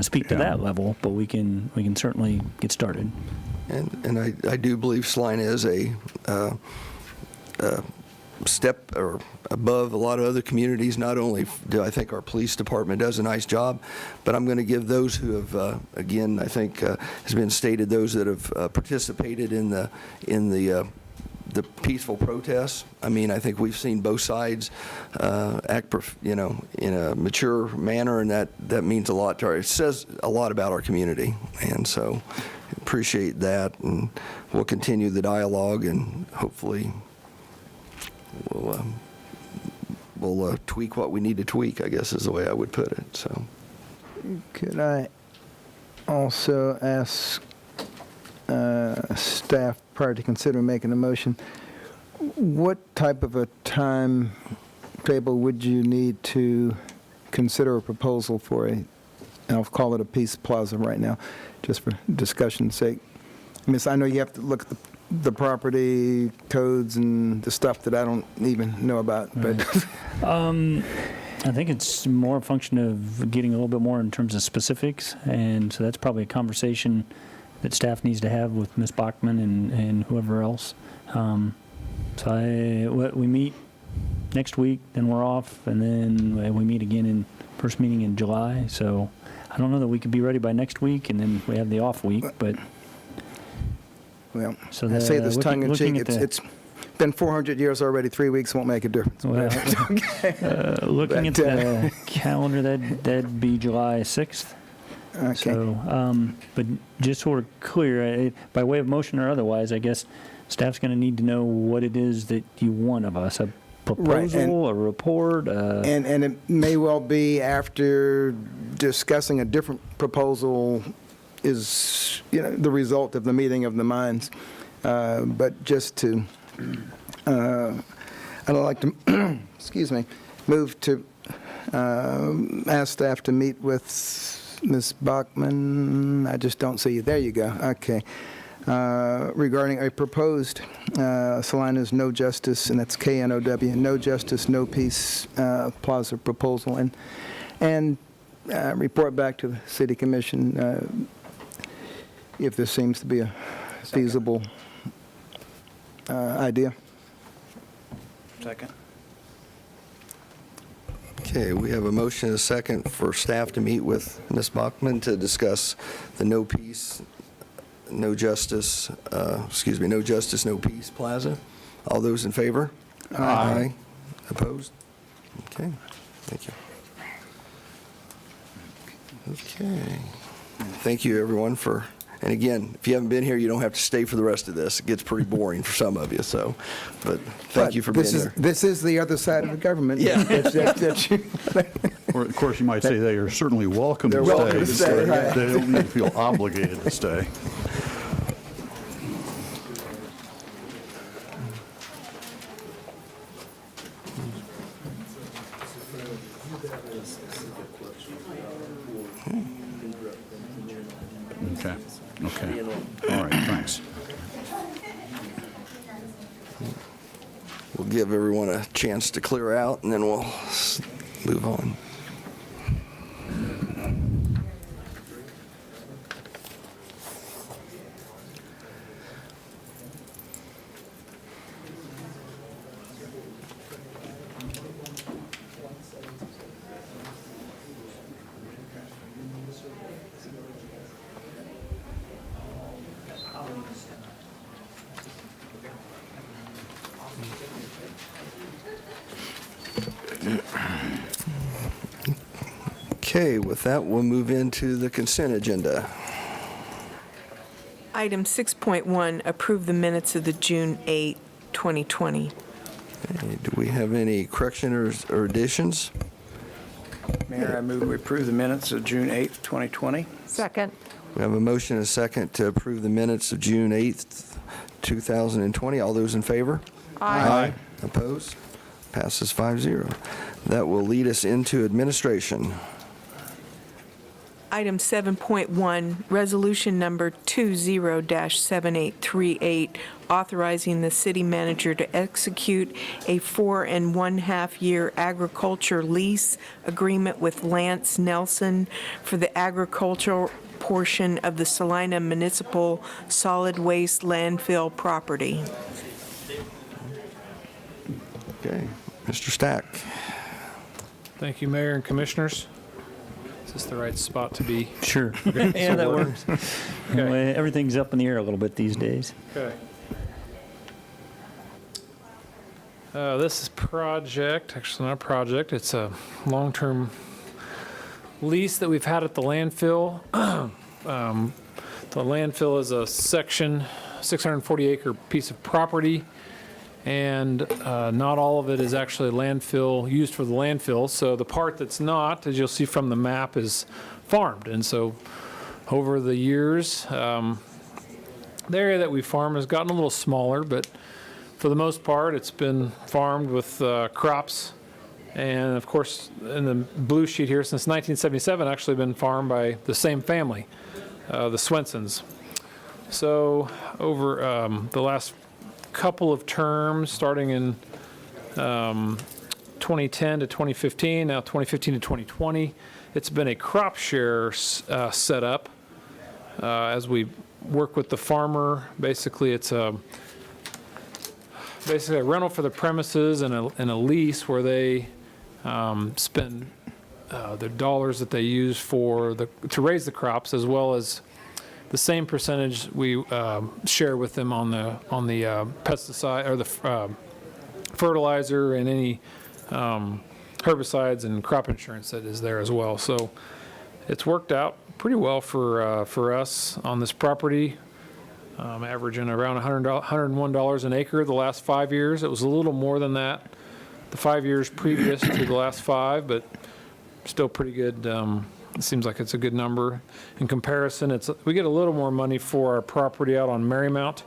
speak to that level, but we can certainly get started. And I do believe Celina is a step or above a lot of other communities. Not only do I think our police department does a nice job, but I'm going to give those who have, again, I think has been stated, those that have participated in the peaceful protests. I mean, I think we've seen both sides act, in a mature manner, and that means a lot to it says a lot about our community, and so appreciate that, and we'll continue the dialogue, and hopefully we'll tweak what we need to tweak, I guess is the way I would put it. So, could I also ask staff, prior to considering making a motion, what type of a timetable would you need to consider a proposal for I'll call it a Peace Plaza right now, just for discussion's sake? I know you have to look at the property codes and the stuff that I don't even know about, but I think it's more a function of getting a little bit more in terms of specifics, and so that's probably a conversation that staff needs to have with Ms. Bachman and whoever else. We meet next week, then we're off, and then we meet again in first meeting in July. So I don't know that we could be ready by next week, and then we have the off week. But I say this tongue in cheek. It's been 400 years already. 3 weeks won't make a difference. Well, looking at the calendar, that'd be July 6th. Okay. So, but just so we're clear, by way of motion or otherwise, I guess staff's going to need to know what it is that you want of us, a proposal, a report. And it may well be after discussing a different proposal is, the result of the meeting of the minds. But just to, I'd like to, excuse me, move to ask staff to meet with Ms. Bachman, I just don't see you. There you go. Okay. Regarding a proposed Celina's No Justice, and that's KNOW, No Justice, No Peace Plaza proposal, and report back to the City Commission if this seems to be a feasible idea. Second. okay, we have a motion and a second for staff to meet with Ms. Bachman to discuss the No Peace, No Justice, No Justice, No Peace Plaza. All those in favor? Aye. Opposed? Okay, thank you. Okay. Thank you, everyone, for, and again, if you haven't been here, you don't have to stay for the rest of this. It gets pretty boring for some of you, so, but thank you for being here. This is the other side of the government. Yeah. Or, of course, you might say they are certainly welcome They're to stay. welcome to stay, right. They don't need to feel obligated to stay. Okay, okay. All right, thanks. We'll give everyone a chance to clear out, and then we'll move on. Okay, with that, we'll move into the consent agenda. Item 6.1, approve the minutes of the June 8, 2020. Okay, do we have any corrections or additions? Mayor, I move we approve the minutes of June 8th, 2020. Second. We have a motion and a second to approve the minutes of June 8th, 2020. All those in favor? Aye. Opposed? Passes 5-0. That will lead us into administration. Item 7.1, resolution number 20-7838, authorizing the city manager to execute a 4.5-year agriculture lease agreement with Lance Nelson for the agricultural portion of the Salina Municipal Solid Waste Landfill property. Okay, Mr. Stack. Thank you, Mayor and Commissioners. Is this the right spot to be? Sure. Okay, Yeah, so that we're- works. Okay. Well, everything's up in the air a little bit these days. Okay. This is project, actually not a project, it's a long-term lease that we've had at the landfill. The landfill is a section, 640-acre piece of property, and not all of it is actually landfill, used for the landfill. So the part that's not, as you'll see from the map, is farmed. And so over the years, the area that we farm has gotten a little smaller, but for the most part, it's been farmed with crops. And of course, in the blue sheet here, since 1977, actually been farmed by the same family, the Swensons. So over the last couple of terms, starting in 2010 to 2015, now 2015 to 2020, it's been a crop share set up as we work with the farmer. Basically, it's basically a rental for the premises and a lease where they spend the dollars that they use to raise the crops, as well as the same percentage we share with them on the pesticide or the fertilizer and any herbicides and crop insurance that is there as well. So it's worked out pretty well for us on this property, averaging around $101 an acre the last 5 years. It was a little more than that the 5 years previous to the last 5, but still pretty good. It seems like it's a good number. In comparison, we get a little more money for our property out on Marymount.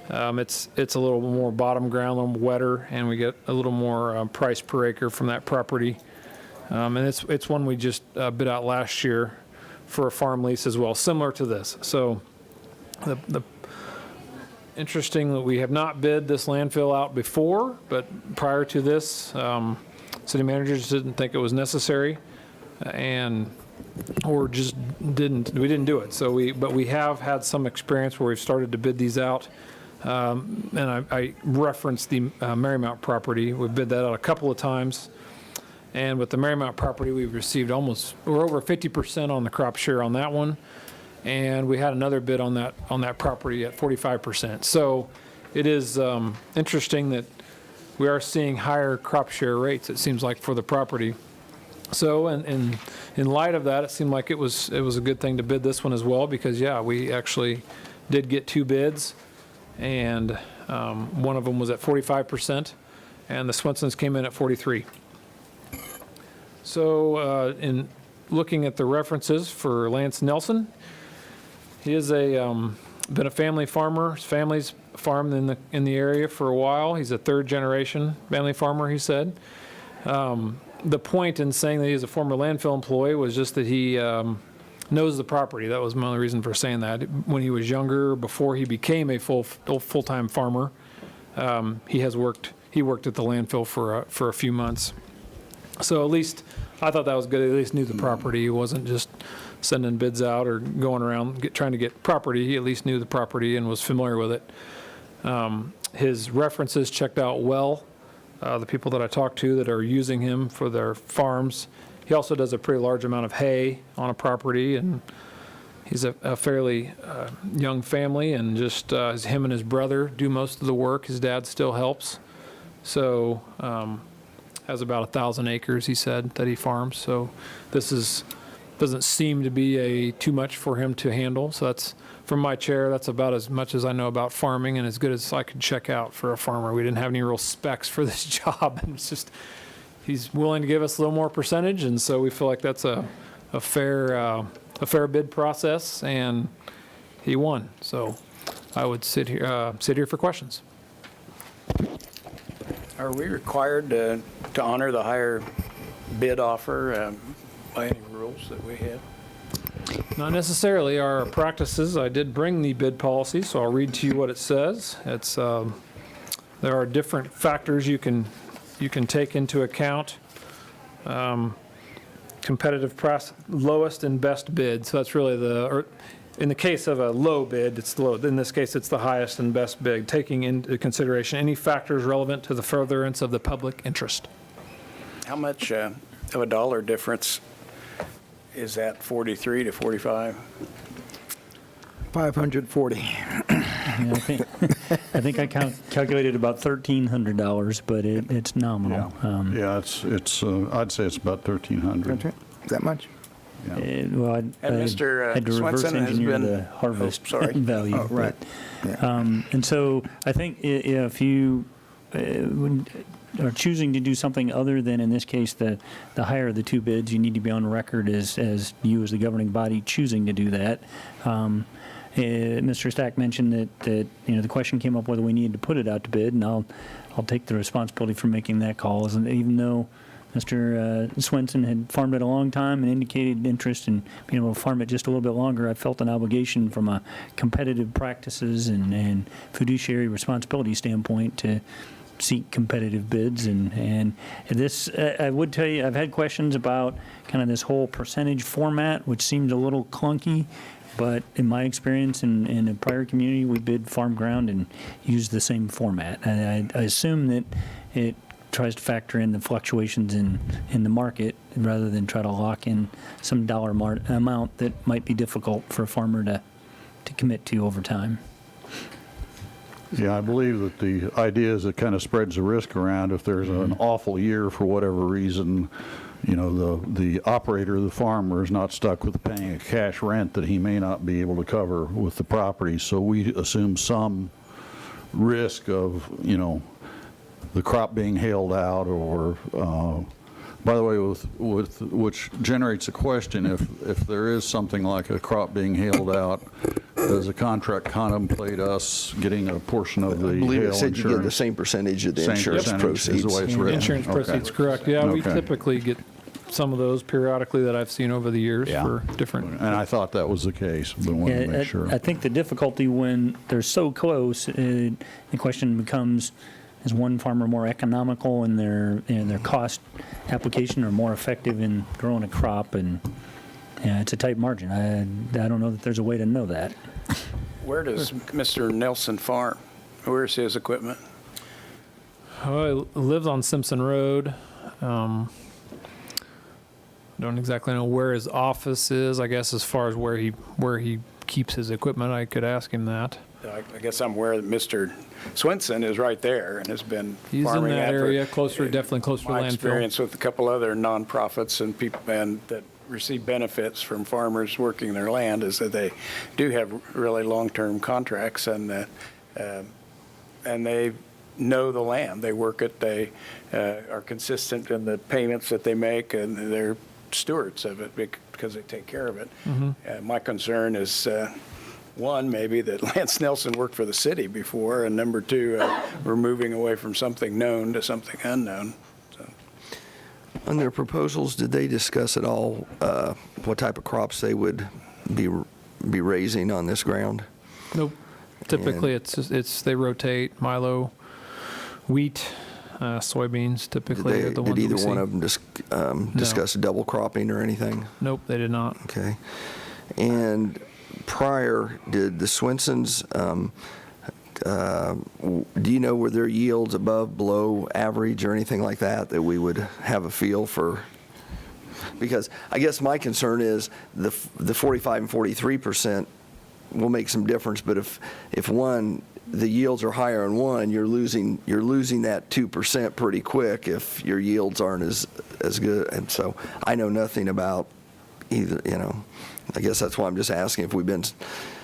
It's a little more bottom ground, a little wetter, and we get a little more price per acre from that property. And it's one we just bid out last year for a farm lease as well, similar to this. So the interesting that we have not bid this landfill out before, but prior to this, city managers didn't think it was necessary, or just we didn't do it. But we have had some experience where we've started to bid these out. And I referenced the Marymount property. We bid that out a couple of times. And with the Marymount property, we've received we're over 50% on the crop share on that one. And we had another bid on that property at 45%. So it is interesting that we are seeing higher crop share rates, it seems like, for the property. So in light of that, it seemed like it was a good thing to bid this one as well, because, yeah, we actually did get 2 bids, and one of them was at 45%, and the Swensons came in at 43%. So in looking at the references for Lance Nelson, he is been a family farmer. His family's farmed in the area for a while. He's a 3rd-generation family farmer, he said. The point in saying that he's a former landfill employee was just that he knows the property. That was my only reason for saying that. When he was younger, before he became a full-time farmer, he worked at the landfill for a few months. So at least, I thought that was good. He at least knew the property. He wasn't just sending bids out or going around trying to get property. He at least knew the property and was familiar with it. His references checked out well. The people that I talked to that are using him for their farms. He also does a pretty large amount of hay on a property, and he's a fairly young family, and just him and his brother do most of the work. His dad still helps. So has about 1,000 acres, he said, that he farms. So this doesn't seem to be too much for him to handle. So that's, from my chair, that's about as much as I know about farming and as good as I could check out for a farmer. We didn't have any real specs for this job, and it's just, he's willing to give us a little more percentage, and so we feel like that's a fair bid process, and he won. So I would sit here for questions. Are we required to honor the higher bid offer by any rules that we have? Not necessarily. Our practices, I did bring the bid policy, so I'll read to you what it says. It's there are different factors you can take into account. Competitive price, lowest and best bid. So that's really in the case of a low bid, it's the low. In this case, it's the highest and best bid, taking into consideration any factors relevant to the furtherance of the public interest. How much of a dollar difference is that, 43 to 45? 540. Yeah, I think I calculated about $1,300, but it's nominal. Yeah, it's I'd say it's about 1,300. That much? Well, And Mr. had to reverse Swenson has engineer been the harvest value. Oh, right. And so I think if you are choosing to do something other than, in this case, the higher of the two bids, you need to be on record as you as the governing body choosing to do that. Mr. Stack mentioned that the question came up whether we needed to put it out to bid, and I'll take the responsibility for making that call. And even though Mr. Swenson had farmed it a long time and indicated interest in being able to farm it just a little bit longer, I felt an obligation from a competitive practices and fiduciary responsibility standpoint to seek competitive bids. And this, I would tell you, I've had questions about kind of this whole percentage format, which seemed a little clunky. But in my experience in a prior community, we bid farm ground and used the same format. And I assume that it tries to factor in the fluctuations in the market rather than try to lock in some dollar amount that might be difficult for a farmer to commit to over time. Yeah, I believe that the idea is it kind of spreads the risk around. If there's an awful year for whatever reason, the operator, the farmer, is not stuck with paying a cash rent that he may not be able to cover with the property. So we assume some risk of, the crop being hailed out, or, by the way, which generates a question, if there is something like a crop being hailed out, does the contract contemplate us getting a portion of the hail insurance? I believe it said you get the same percentage of the insurance proceeds. Is the way it's written. Insurance proceeds, correct. Yeah, we typically get some of those periodically that I've seen over the years for different. And I thought that was the case, but wanted to make sure. I think the difficulty when they're so close, the question becomes, is one farmer more economical in their cost application or more effective in growing a crop? And it's a tight margin. I don't know that there's a way to know that. Where does Mr. Nelson farm? Where's his equipment? Oh, he lives on Simpson Road. Don't exactly know where his office is. I guess as far as where he keeps his equipment, I could ask him that. I guess I'm aware that Mr. Swenson is right there and has been He's farming in that area, definitely closer to my landfill. experience with a couple other nonprofits and people that receive benefits from farmers working their land is that they do have really long-term contracts, and they know the land. They work it. They are consistent in the payments that they make, and they're stewards of it because they take care of it. My concern is, one, maybe that Lance Nelson worked for the city before, and number two, we're moving away from something known to something unknown. So. On their proposals, did they discuss at all what type of crops they would be raising on this ground? Nope. Typically, it's they rotate milo, wheat, soybeans. Typically, are the ones did that we either see. one of them discuss double cropping or anything? Nope, they did not. Okay. And prior, did the Swensons, do you know were their yields above, below average or anything like that we would have a feel for? Because I guess my concern is the 45 and 43% will make some difference, but if one, the yields are higher on one, you're losing that 2% pretty quick if your yields aren't as good. And so I know nothing about either, I guess that's why I'm just asking if we've been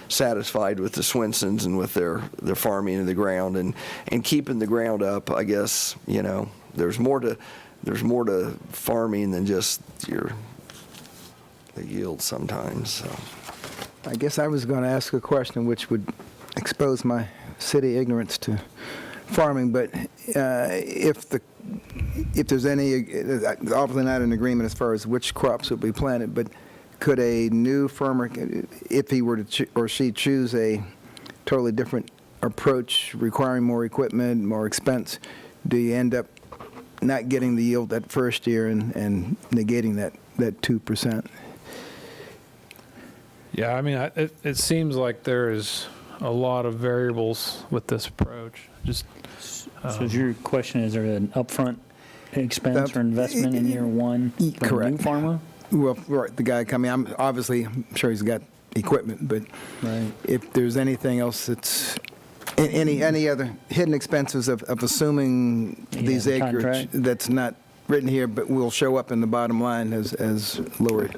satisfied with the Swensons and with their farming of the ground and keeping the ground up. I guess, there's more to farming than just the yield sometimes. So. I guess I was going to ask a question which would expose my city ignorance to farming, but if there's any, obviously not an agreement as far as which crops would be planted, but could a new farmer, if he were to or she choose a totally different approach requiring more equipment, more expense, do you end up not getting the yield that first year and negating that 2%? Yeah, I mean, it seems like there is a lot of variables with this approach. Just So is your question, is there an upfront expense or investment in year one for a new farmer? Well, right, the guy coming, I'm sure he's got equipment, but if there's anything else that's, any other hidden expenses of assuming these acreage contract? that's not written here, but will show up in the bottom line as lower.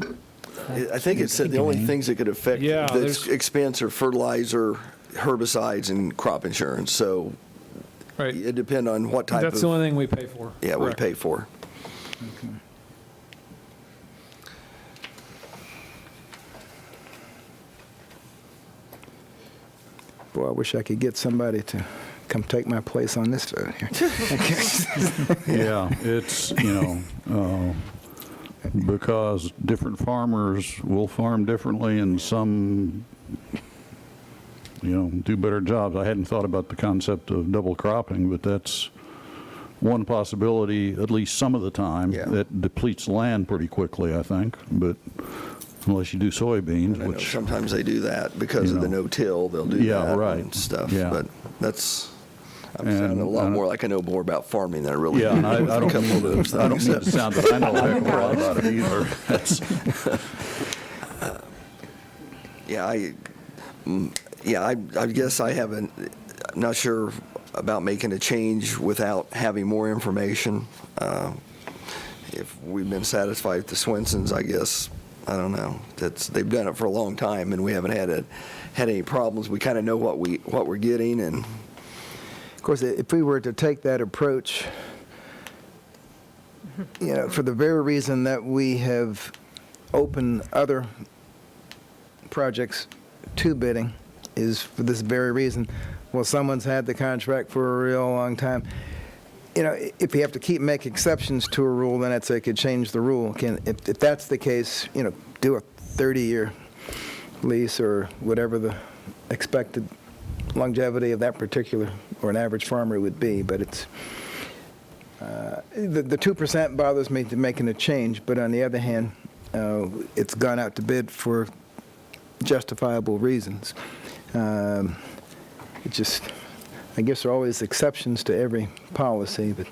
I think it said the only things that could affect this expense are fertilizer, herbicides, and crop insurance. So it depends on what type That's the only thing we pay for. Yeah, Correct. we pay for. Okay. Boy, I wish I could get somebody to come take my place on this vote here. Yeah, it's, because different farmers will farm differently and some, do better jobs. I hadn't thought about the concept of double cropping, but that's one possibility, at least some of the time. That depletes land pretty quickly, I think, but unless you do soybeans, which sometimes they do that because of the no-till, they'll do that and stuff. Yeah. But I'm sounding a lot more like I know more about farming than I really do. Yeah, and I don't couple of those I don't things. need to sound that I know a heck of a lot about it either. I guess I'm not sure about making a change without having more information. If we've been satisfied with the Swensons, I guess, I don't know. They've done it for a long time, and we haven't had any problems. We kind of know what we're getting, and of course, if we were to take that approach, for the very reason that we have opened other projects to bidding, is for this very reason. Well, someone's had the contract for a real long time. If you have to keep making exceptions to a rule, then I'd say it could change the rule. If that's the case, do a 30-year lease or whatever the expected longevity of that particular or an average farmer would be. But it's the 2% bothers me to making a change. But on the other hand, it's gone out to bid for justifiable reasons. I guess there are always exceptions to every policy, but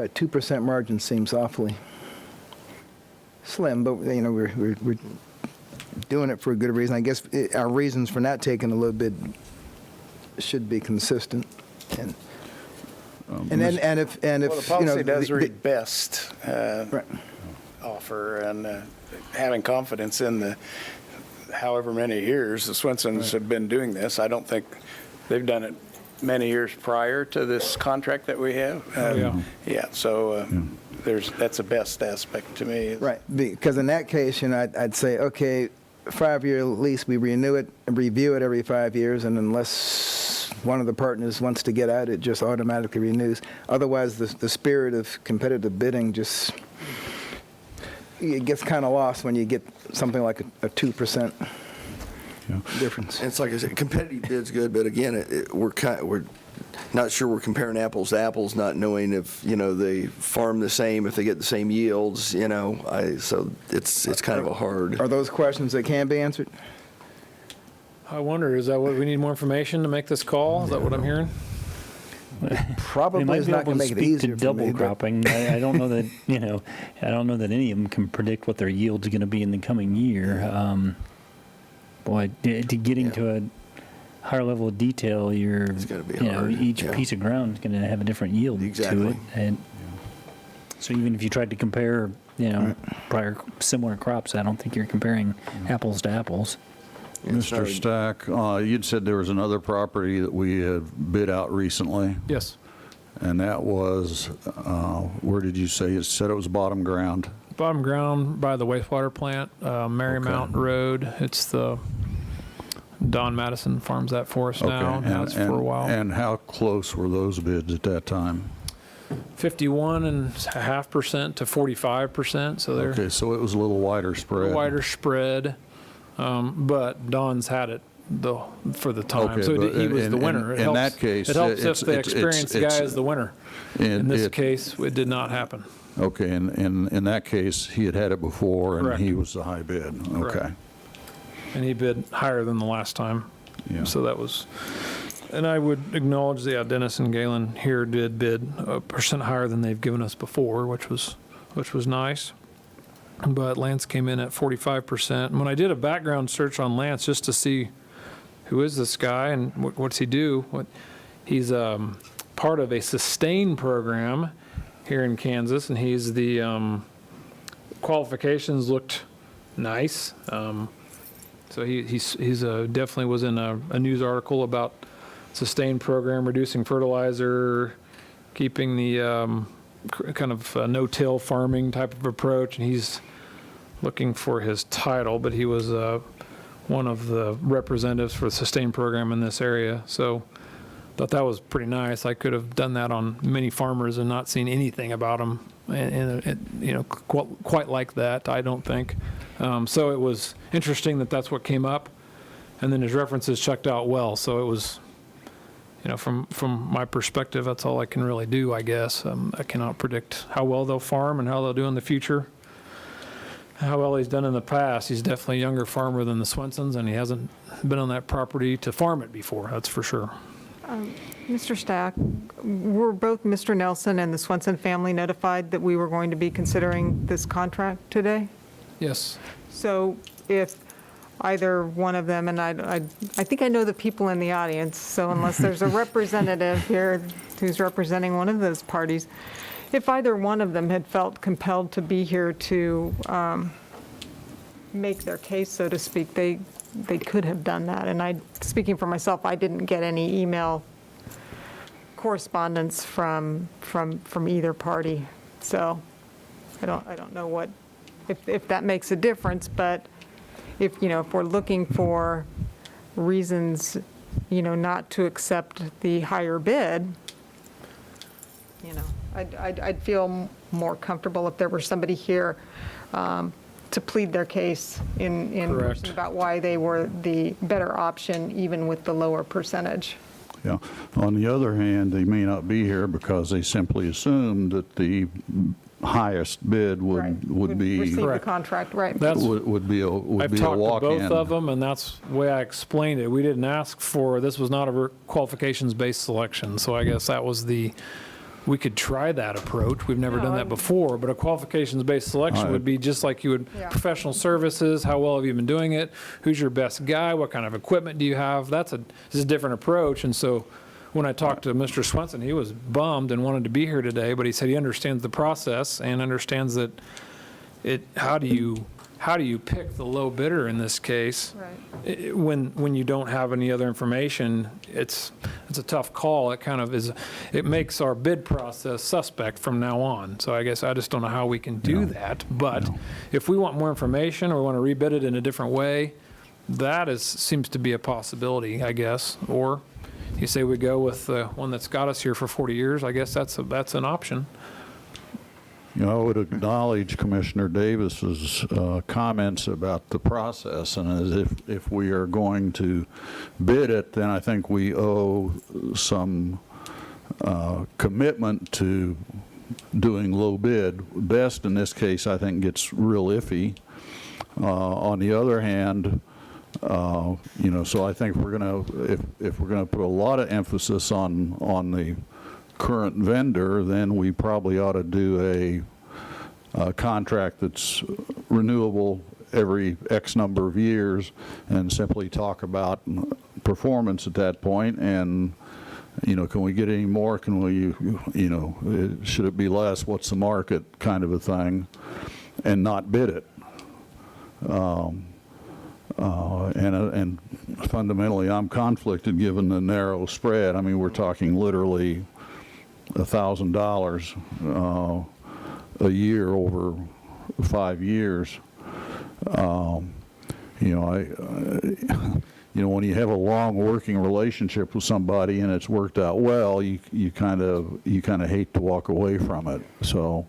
a 2% margin seems awfully slim. But we're doing it for a good reason. I guess our reasons for not taking a little bit should be consistent. And if the policy does read best offer, and having confidence in the however many years the Swensons have been doing this. I don't think they've done it many years prior to this contract that we have. That's a best aspect to me. Right, because in that case, I'd say, okay, 5-year lease, we renew it and review it every 5 years, and unless one of the partners wants to get out, it just automatically renews. Otherwise, the spirit of competitive bidding just it gets kind of lost when you get something like a 2% difference. And it's like I said, competitive bid's good, but again, we're not sure we're comparing apples to apples, not knowing if, they farm the same, if they get the same yields, so it's kind of a hard. Are those questions that can be answered? I wonder, is that what we need more information to make this call? Is that what I'm hearing? Probably is not going to make it easier for me. Double cropping. I don't know that I don't know that any of them can predict what their yield's going to be in the coming year. Boy, to getting to a higher level of detail, It's gonna be hard, each piece of ground is going to have a different yield to it, and so even if you tried to compare, prior similar crops, I don't think you're comparing apples to apples. Mr. Stack, you'd said there was another property that we had bid out recently, Yes. and that was, where did you say? You said it was bottom ground. Bottom ground by the wastewater plant, Marymount Road. It's the Don Madison farms that for us now, and has for a while. And how close were those bids at that time? 51.5% to 45%, so they're Okay, so it was a little wider spread. wider spread, but Don's had it for the time, Okay, so but he was the winner. It in helps, that case, it helps it's- if the it's- experienced guy it's- is the winner. and In this it- case, it did not happen. Okay, and in that case, he had it before, and Correct. he was the high bid. Correct. Okay. And he bid higher than the last time. Yeah. So that was, and I would acknowledge Dennis and Galen here did bid a % higher than they've given us before, which was nice. But Lance came in at 45%. And when I did a background search on Lance just to see who is this guy and what's he do, he's part of a sustain program here in Kansas, and he's the qualifications looked nice. So he's definitely was in a news article about sustain program, reducing fertilizer, keeping the kind of no-till farming type of approach, and he's looking for his title, but he was one of the representatives for the sustain program in this area. So thought that was pretty nice. I could have done that on many farmers and not seen anything about them, and quite like that, I don't think. So it was interesting that that's what came up, and then his references checked out well. So it was, from my perspective, that's all I can really do, I guess. I cannot predict how well they'll farm and how they'll do in the future. How well he's done in the past. He's definitely a younger farmer than the Swensons, and he hasn't been on that property to farm it before, that's for sure. Mr. Stack, were both Mr. Nelson and the Swenson family notified that we were going to be considering this contract today? Yes. So if either one of them, and I think I know the people in the audience, so unless there's a representative here who's representing one of those parties, if either one of them had felt compelled to be here to make their case, so to speak, they could have done that. And speaking for myself, I didn't get any email correspondence from either party. So I don't know what, if that makes a difference, but if we're looking for reasons, not to accept the higher bid, I'd feel more comfortable if there were somebody here to plead their case in Correct. person about why they were the better option, even with the lower percentage. Yeah. On the other hand, they may not be here because they simply assumed that the highest bid would be Receive the contract, right. would be a I've talked to walk-in. both of them, and that's the way I explained it. We didn't ask for, this was not a qualifications-based selection, so I guess that was we could try that approach. We've never done that before, but a qualifications-based selection would be just like you would professional services. How well have you been doing it? Who's your best guy? What kind of equipment do you have? This is a different approach. And so when I talked to Mr. Swenson, he was bummed and wanted to be here today, but he said he understands the process and understands that how do you pick the low bidder in this case? Right. When you don't have any other information, it's a tough call. It kind of is, it makes our bid process suspect from now on. So I guess I just don't know how we can do that. But if we want more information or we want to rebid it in a different way, that seems to be a possibility, I guess. Or you say we go with the one that's got us here for 40 years, I guess that's an option. I would acknowledge Commissioner Davis's comments about the process, and as if we are going to bid it, then I think we owe some commitment to doing low bid. Best in this case, I think, gets real iffy. On the other hand, so I think we're going to, if we're going to put a lot of emphasis on the current vendor, then we probably ought to do a contract that's renewable every X number of years and simply talk about performance at that point. And, can we get any more? Can we, should it be less? What's the market kind of a thing? And not bid it. And fundamentally, I'm conflicted given the narrow spread. I mean, we're talking literally $1,000 a year over 5 years. When you have a long working relationship with somebody and it's worked out well, you kind of hate to walk away from it. So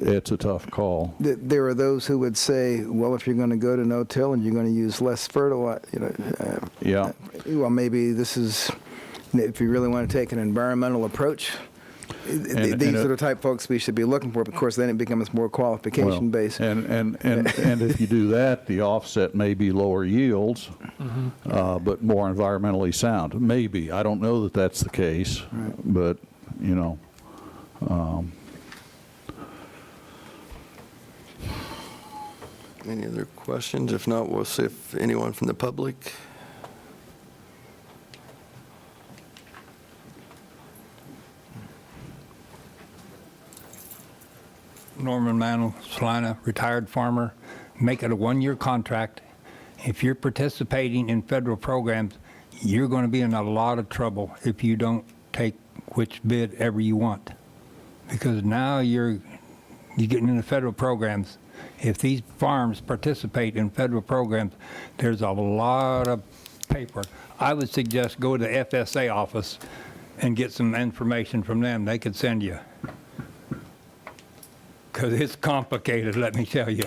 it's a tough call. There are those who would say, well, if you're going to go to no-till and you're going to use less fertilizer, yeah. Well, maybe this is, if you really want to take an environmental approach, these are the type of folks we should be looking for. Of course, then it becomes more qualification based. And if you do that, the offset may be lower yields, but more environmentally sound. Maybe. I don't know that that's the case, but Any other questions? If not, we'll see if anyone from the public. Norman Mantle, Salina, retired farmer. Make it a one-year contract. If you're participating in federal programs, you're going to be in a lot of trouble if you don't take which bid ever you want. Because now you're getting into federal programs. If these farms participate in federal programs, there's a lot of paper. I would suggest go to the FSA office and get some information from them. They could send you. Because it's complicated, let me tell you.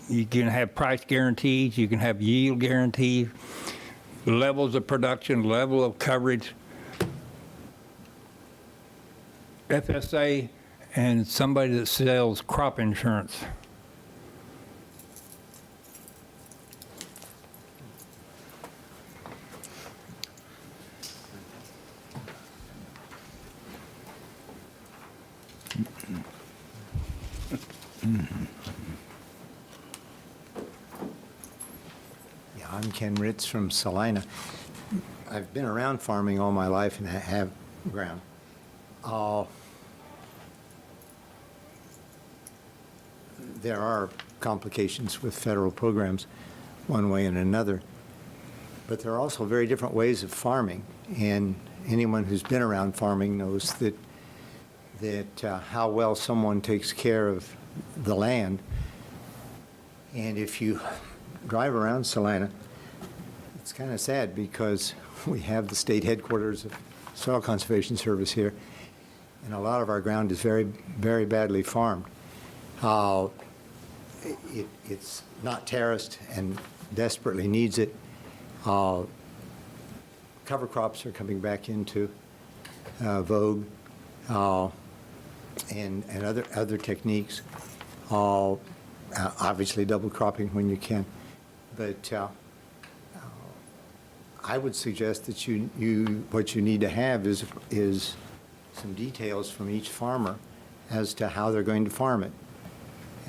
You can have price guarantees, you can have yield guarantees, levels of production, level of coverage. FSA and somebody that sells crop insurance. Yeah, I'm Ken Ritz from Salina. I've been around farming all my life and I have ground. There are complications with federal programs one way and another, but there are also very different ways of farming, and anyone who's been around farming knows that how well someone takes care of the land. And if you drive around Celina, it's kind of sad because we have the state headquarters of Soil Conservation Service here, and a lot of our ground is very, very badly farmed. It's not terraced and desperately needs it. Cover crops are coming back into vogue, and other techniques. Obviously, double cropping when you can, but I would suggest that what you need to have is some details from each farmer as to how they're going to farm it,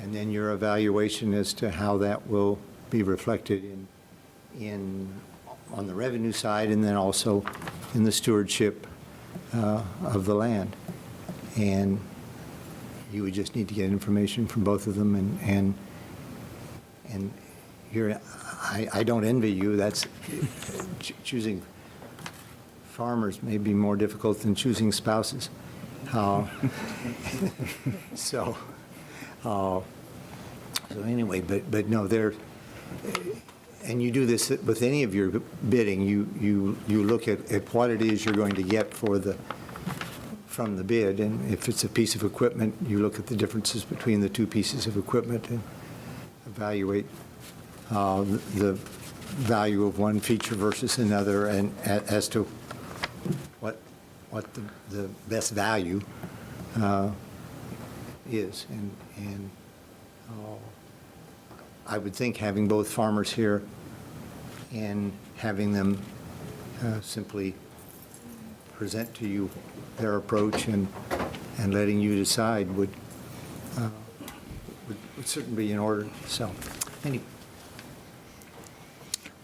and then your evaluation as to how that will be reflected on the revenue side, and then also in the stewardship of the land. And you would just need to get information from both of them, and I don't envy you. That's choosing farmers may be more difficult than choosing spouses. So anyway, but no, and you do this with any of your bidding. You look at what it is you're going to get for from the bid, and if it's a piece of equipment, you look at the differences between the two pieces of equipment and evaluate the value of one feature versus another, and as to what the best value is. And I would think having both farmers here and having them simply present to you their approach and letting you decide would certainly be in order. So, anyway.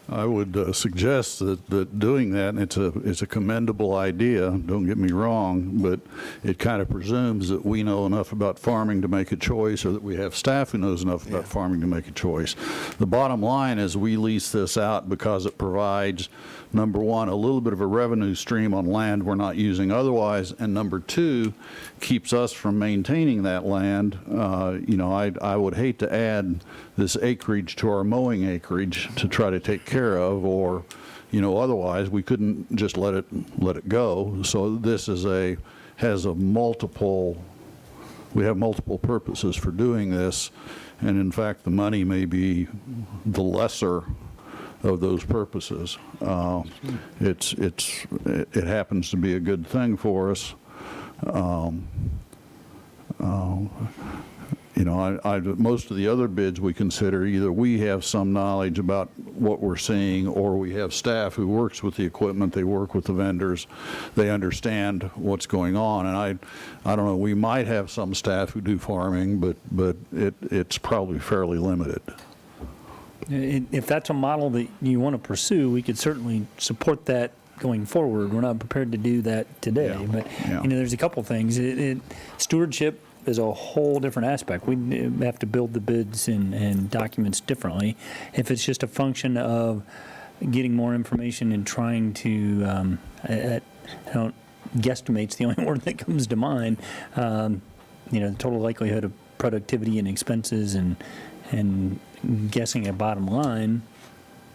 I would suggest that doing that, and it's a commendable idea, don't get me wrong, but it kind of presumes that we know enough about farming to make a choice, or that we have staff who knows enough about farming to make a choice. The bottom line is we lease this out because it provides, number one, a little bit of a revenue stream on land we're not using otherwise, and number two, keeps us from maintaining that land. I would hate to add this acreage to our mowing acreage to try to take care of, or otherwise we couldn't just let it go. So this is we have multiple purposes for doing this, and in fact the money may be the lesser of those purposes. It happens to be a good thing for us. Most of the other bids we consider, either we have some knowledge about what we're seeing, or we have staff who works with the equipment, they work with the vendors, they understand what's going on. And I don't know, we might have some staff who do farming, but it's probably fairly limited. If that's a model that you want to pursue, we could certainly support that going forward. We're not prepared to do that today, but there's a couple things. Stewardship is a whole different aspect. We have to build the bids and documents differently. If it's just a function of getting more information and trying to, guesstimate's the only word that comes to mind. The total likelihood of productivity and expenses and guessing a bottom line,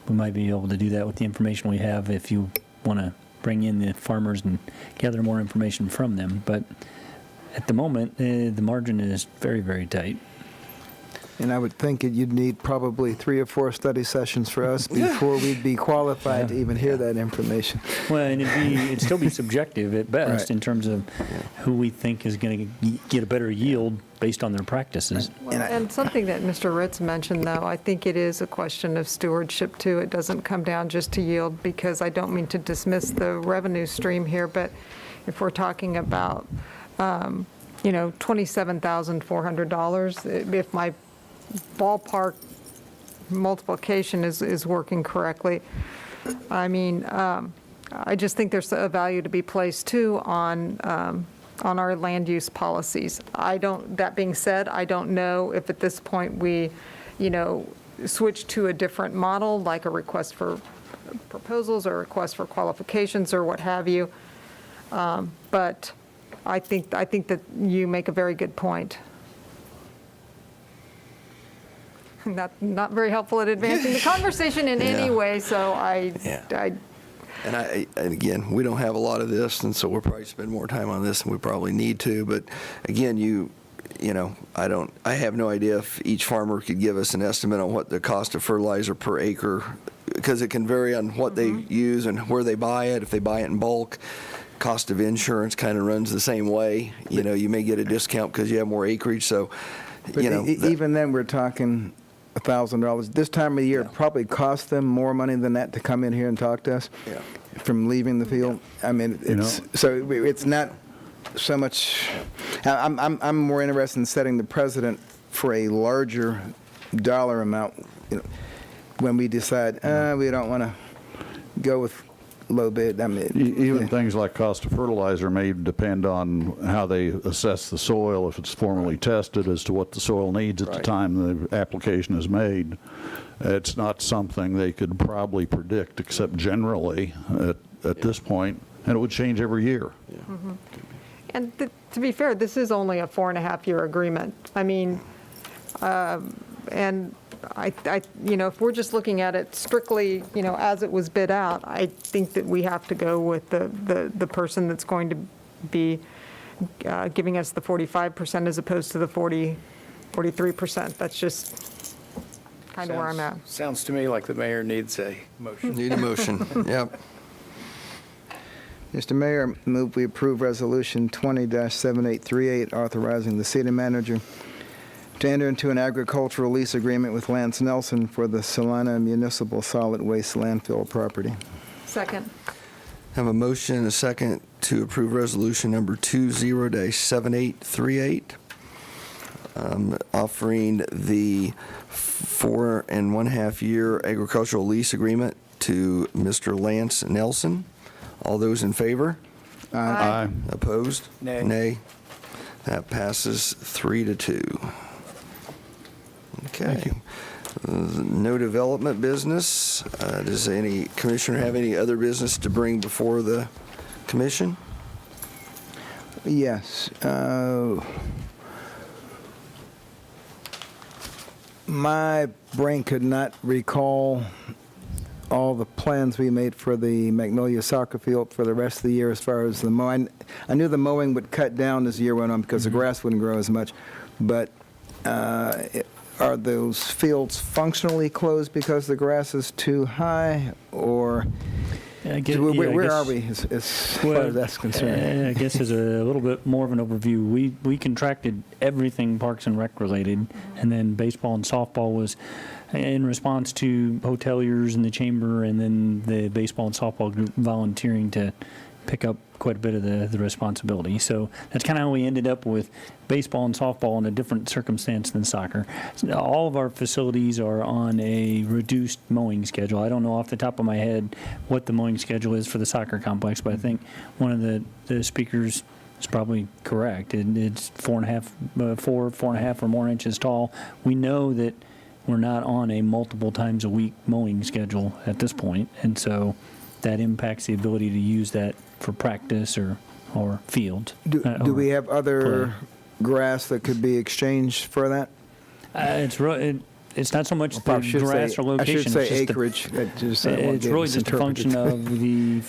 we might be able to do that with the information we have if you want to bring in the farmers and gather more information from them. But at the moment, the margin is very, very tight. And I would think that you'd need probably 3 or 4 study sessions for us before we'd be qualified to even hear that information. Well, and it'd still be subjective at best in terms of who we think is going to get a better yield based on their practices. And something that Mr. Ritz mentioned, though, I think it is a question of stewardship, too. It doesn't come down just to yield, because I don't mean to dismiss the revenue stream here, but if we're talking about, $27,400, if my ballpark multiplication is working correctly, I mean, I just think there's a value to be placed, too, on our land use policies. That being said, I don't know if at this point we, switch to a different model, like a request for proposals or request for qualifications or what have you. But I think that you make a very good point. Not very helpful at advancing the conversation in any way, so And again, we don't have a lot of this, and so we'll probably spend more time on this than we probably need to. But again, I have no idea if each farmer could give us an estimate on what the cost of fertilizer per acre, because it can vary on what they use and where they buy it. If they buy it in bulk, cost of insurance kind of runs the same way. You may get a discount because you have more acreage. So, but even then, we're talking $1,000. This time of the year, it probably costs them more money than that to come in here and talk to us from leaving the field. I mean, it's not so much. I'm more interested in setting the precedent for a larger dollar amount. When we decide we don't want to go with low bid. I mean, even things like cost of fertilizer may depend on how they assess the soil, if it's formally tested as to what the soil needs at the time the application is made. It's not something they could probably predict, except generally at this point, and it would change every year. And to be fair, this is only a 4.5-year agreement. I mean, and if we're just looking at it strictly, as it was bid out, I think that we have to go with the person that's going to be giving us the 45% as opposed to the 43%. That's just kind of where I'm at. Sounds to me like the mayor needs a motion. Need a motion, yep. Mr. Mayor, I move we approve Resolution 20-7838, authorizing the city manager to enter into an agricultural lease agreement with Lance Nelson for the Celina Municipal Solid Waste Landfill property. Second. Have a motion and a second to approve resolution number 20-7838, offering the 4.5-year agricultural lease agreement to Mr. Lance Nelson. All those in favor? Aye. Opposed? Nay. Nay. That passes 3-2. Okay. No development business. Does any commissioner have any other business to bring before the commission? Yes. My brain could not recall all the plans we made for the Magnolia soccer field for the rest of the year as far as the mowing. I knew the mowing would cut down as the year went on because the grass wouldn't grow as much, but are those fields functionally closed because the grass is too high, or where are we as far as that's concerned? I guess as a little bit more of an overview, we contracted everything Parks and Rec related, and then baseball and softball was in response to hoteliers in the chamber, and then the baseball and softball group volunteering to pick up quite a bit of the responsibility. So that's kind of how we ended up with baseball and softball in a different circumstance than soccer. So all of our facilities are on a reduced mowing schedule. I don't know off the top of my head what the mowing schedule is for the soccer complex, but I think one of the speakers is probably correct. It's 4.5 or more inches tall. We know that we're not on a multiple times a week mowing schedule at this point, and so that impacts the ability to use that for practice or field. Do we have other grass that could be exchanged for that? It's not so much the grass or location. I should say acreage. It's really just a function of the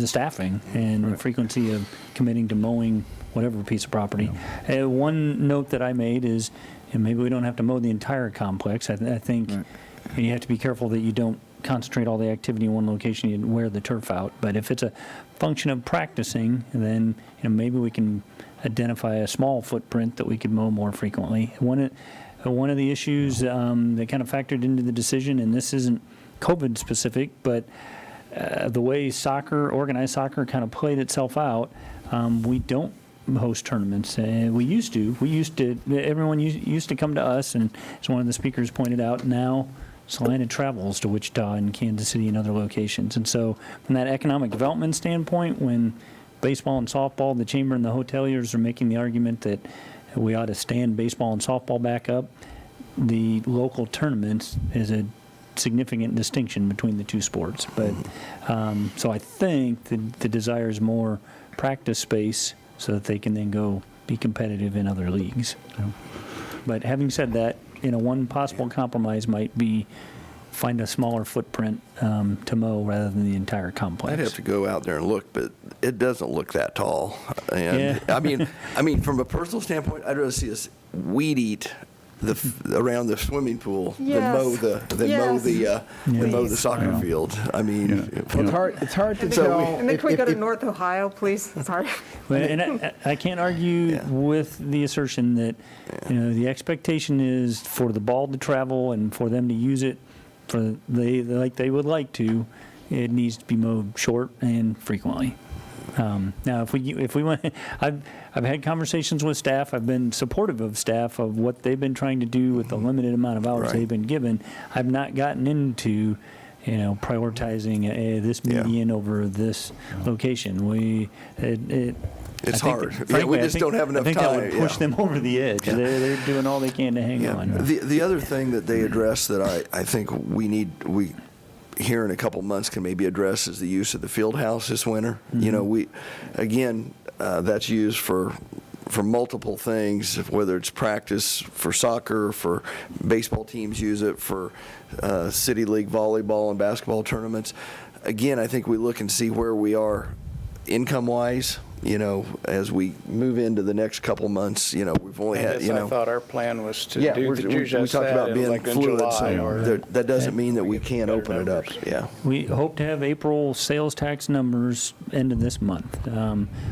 staffing and the frequency of committing to mowing whatever piece of property. One note that I made is, and maybe we don't have to mow the entire complex. I think you have to be careful that you don't concentrate all the activity in one location and wear the turf out. But if it's a function of practicing, then maybe we can identify a small footprint that we could mow more frequently. One of the issues that kind of factored into the decision, and this isn't COVID specific, but the way organized soccer kind of played itself out, we don't host tournaments. We used to. Everyone used to come to us, and as one of the speakers pointed out, now Salina travels to Wichita and Kansas City and other locations. And so from that economic development standpoint, when baseball and softball, the chamber and the hoteliers are making the argument that we ought to stand baseball and softball back up, the local tournaments is a significant distinction between the two sports. But so I think the desire is more practice space so that they can then go be competitive in other leagues. But having said that, one possible compromise might be find a smaller footprint to mow rather than the entire complex. I'd have to go out there and look, but it doesn't look that tall. And I mean, from a personal standpoint, I'd rather see us weed eat around the swimming pool than mow the soccer field. I mean, it's hard to tell. And then can we go to North Ohio, please? Sorry. And I can't argue with the assertion that the expectation is for the ball to travel and for them to use it like they would like to. It needs to be mowed short and frequently. Now, if we want, I've had conversations with staff. I've been supportive of staff of what they've been trying to do with the limited amount of hours they've been given. I've not gotten into, prioritizing this median over this location. It's hard. Frankly, we just don't have enough time. I think that would push them over the edge. Yeah. They're doing all they can to hang on. The other thing that they address that I think we here in a couple months can maybe address is the use of the field house this winter. Mm-hmm. That's used for multiple things, whether it's practice for soccer, for baseball teams use it, for city league volleyball and basketball tournaments. Again, I think we look and see where we are income-wise as we move into the next couple months, we've only I had, guess I thought our plan was to Yeah, do we just talked about that, being like in fluid, July or. so that doesn't mean that we can't open it up, yeah. We hope to have April sales tax numbers end of this month,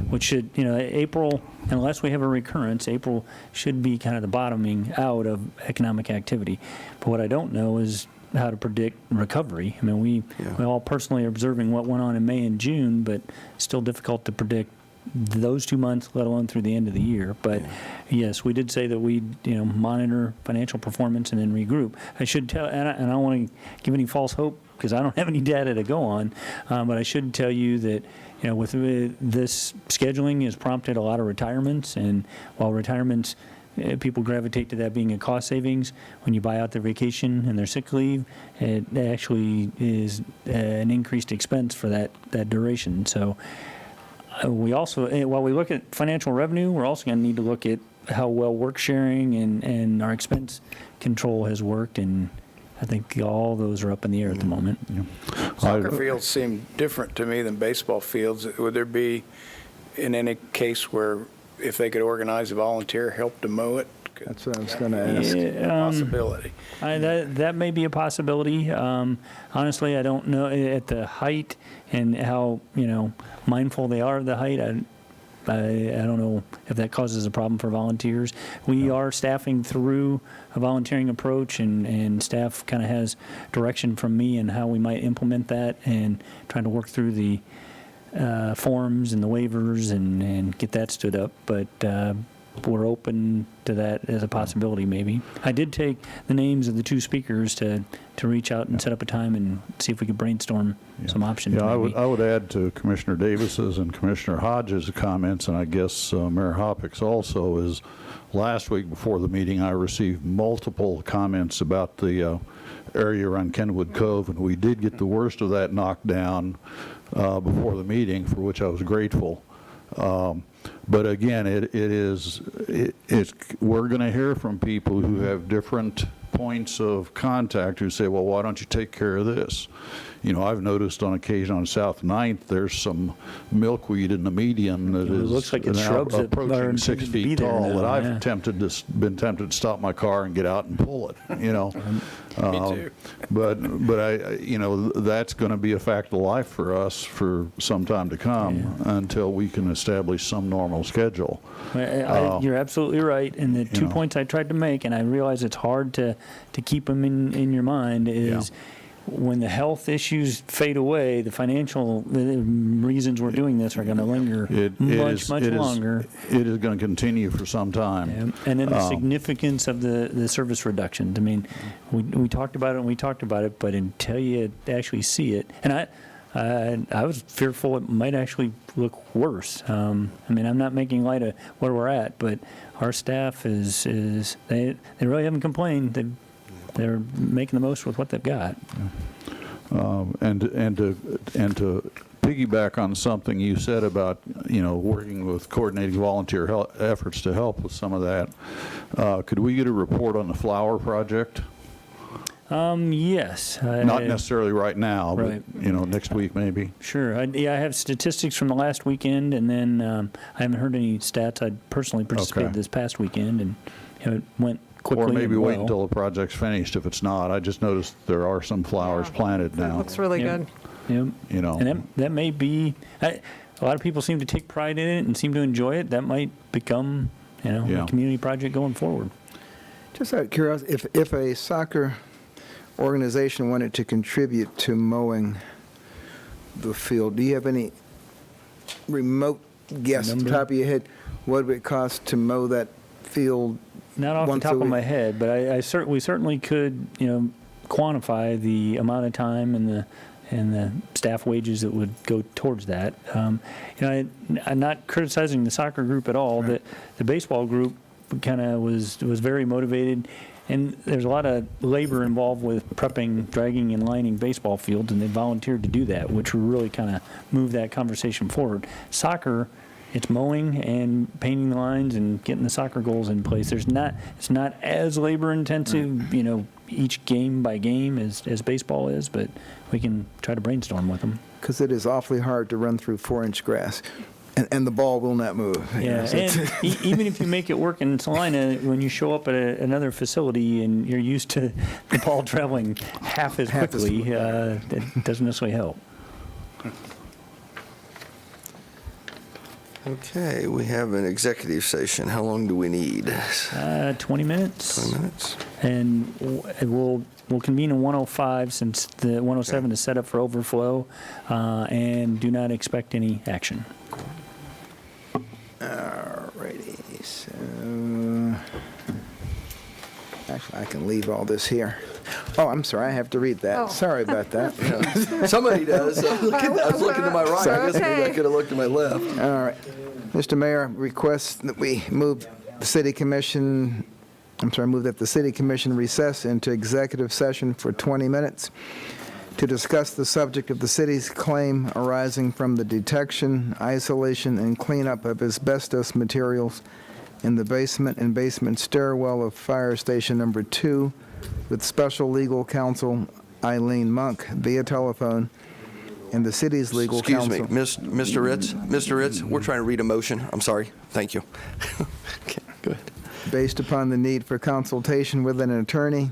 which should, April, unless we have a recurrence, April should be kind of the bottoming out of economic activity. But what I don't know is how to predict recovery. I mean, we all personally are observing what went on in May and June, but still difficult to predict those 2 months, let alone through the end of the year. But yes, we did say that we'd monitor financial performance and then regroup. I should tell, and I don't want to give any false hope because I don't have any data to go on, but I should tell you that with this scheduling has prompted a lot of retirements, and while retirements people gravitate to that being a cost savings. When you buy out their vacation and their sick leave, it actually is an increased expense for that duration. So we also, while we look at financial revenue, we're also going to need to look at how well work sharing and our expense control has worked, and I think all those are up in the air at the moment. Soccer fields seem different to me than baseball fields. Would there be, in any case, where if they could organize a volunteer help to mow it? That's what I was going to ask. Possibility. That may be a possibility. Honestly, I don't know at the height and how mindful they are of the height. I don't know if that causes a problem for volunteers. We are staffing through a volunteering approach, and staff kind of has direction from me and how we might implement that, and trying to work through the forms and the waivers and get that stood up. But we're open to that as a possibility, maybe. I did take the names of the two speakers to reach out and set up a time and see if we could brainstorm some options. Yeah, maybe. I would add to Commissioner Davis's and Commissioner Hodges' comments, and I guess Mayor Hoppick's also, is last week before the meeting I received multiple comments about the area around Kenwood Cove, and we did get the worst of that knocked down before the meeting, for which I was grateful. But again, we're going to hear from people who have different points of contact who say, well, why don't you take care of this? I've noticed on occasion on South 9th, there's some milkweed in the median that is looks like it's shrubs that are approaching 6 intended to be feet there tall now, that I've yeah. been tempted to stop my car and get out and pull it, Me too. But that's going to be a fact of life for us for some time to come until we can establish some normal schedule. You're absolutely right. And the 2 points I tried to make, and I realize it's hard to keep them in your mind, is when the health issues fade away, the financial reasons we're doing this are going to linger much longer. It is going to continue for some time. And then the significance of the service reductions. I mean, we talked about it, but until you actually see it, and I was fearful it might actually look worse. I mean, I'm not making light of where we're at, but our staff they really haven't complained. They're making the most with what they've got. And to piggyback on something you said about working with coordinating volunteer efforts to help with some of that, could we get a report on the flower project? Yes. Not necessarily right now, right. but next week maybe. Sure. I have statistics from the last weekend, and then I haven't heard any stats. I personally participated this past weekend, and it went quickly. Or maybe and wait well. until the project's finished if it's not. I just noticed there are some flowers planted now. It looks really good. Yep. And that may be, a lot of people seem to take pride in it and seem to enjoy it. That might become, a community project going forward. Just out of curiosity, if a soccer organization wanted to contribute to mowing the field, do you have any remote guess off the top of your head what would it cost to mow that field? Not off the top of my head, but we certainly could, quantify the amount of time and the staff wages that would go towards that. I'm not criticizing the soccer group at all. Right. The baseball group kind of was very motivated, and there's a lot of labor involved with prepping, dragging, and lining baseball fields, and they volunteered to do that, which really kind of moved that conversation forward. Soccer, it's mowing and painting the lines and getting the soccer goals in place. It's not as labor intensive, each game by game as baseball is, but we can try to brainstorm with them. Because it is awfully hard to run through 4-inch grass. And the ball will not move. Yeah, and even if you make it work in Salina, when you show up at another facility and you're used to the ball traveling half as quickly, it doesn't necessarily help. Okay, we have an executive session. How long do we need? 20 minutes. 20 minutes. And we'll convene in 105 since the 107 is set up for overflow, and do not expect any action. Alrighty, so actually I can leave all this here. Oh, I'm sorry, I have to read that. Oh. Sorry about that. Somebody does. I was looking to my right. I guess maybe I could have looked to my left. All right. Mr. Mayor, request that we move the city commission, move that the city commission recess into executive session for 20 minutes to discuss the subject of the city's claim arising from the detection, isolation, and cleanup of asbestos materials in the basement and basement stairwell of Fire Station Number 2 with special legal counsel Eileen Monk via telephone and the city's legal counsel. Excuse me, Mr. Ritz. Mr. Ritz, we're trying to read a motion. I'm sorry. Thank you. Okay, go ahead. Based upon the need for consultation with an attorney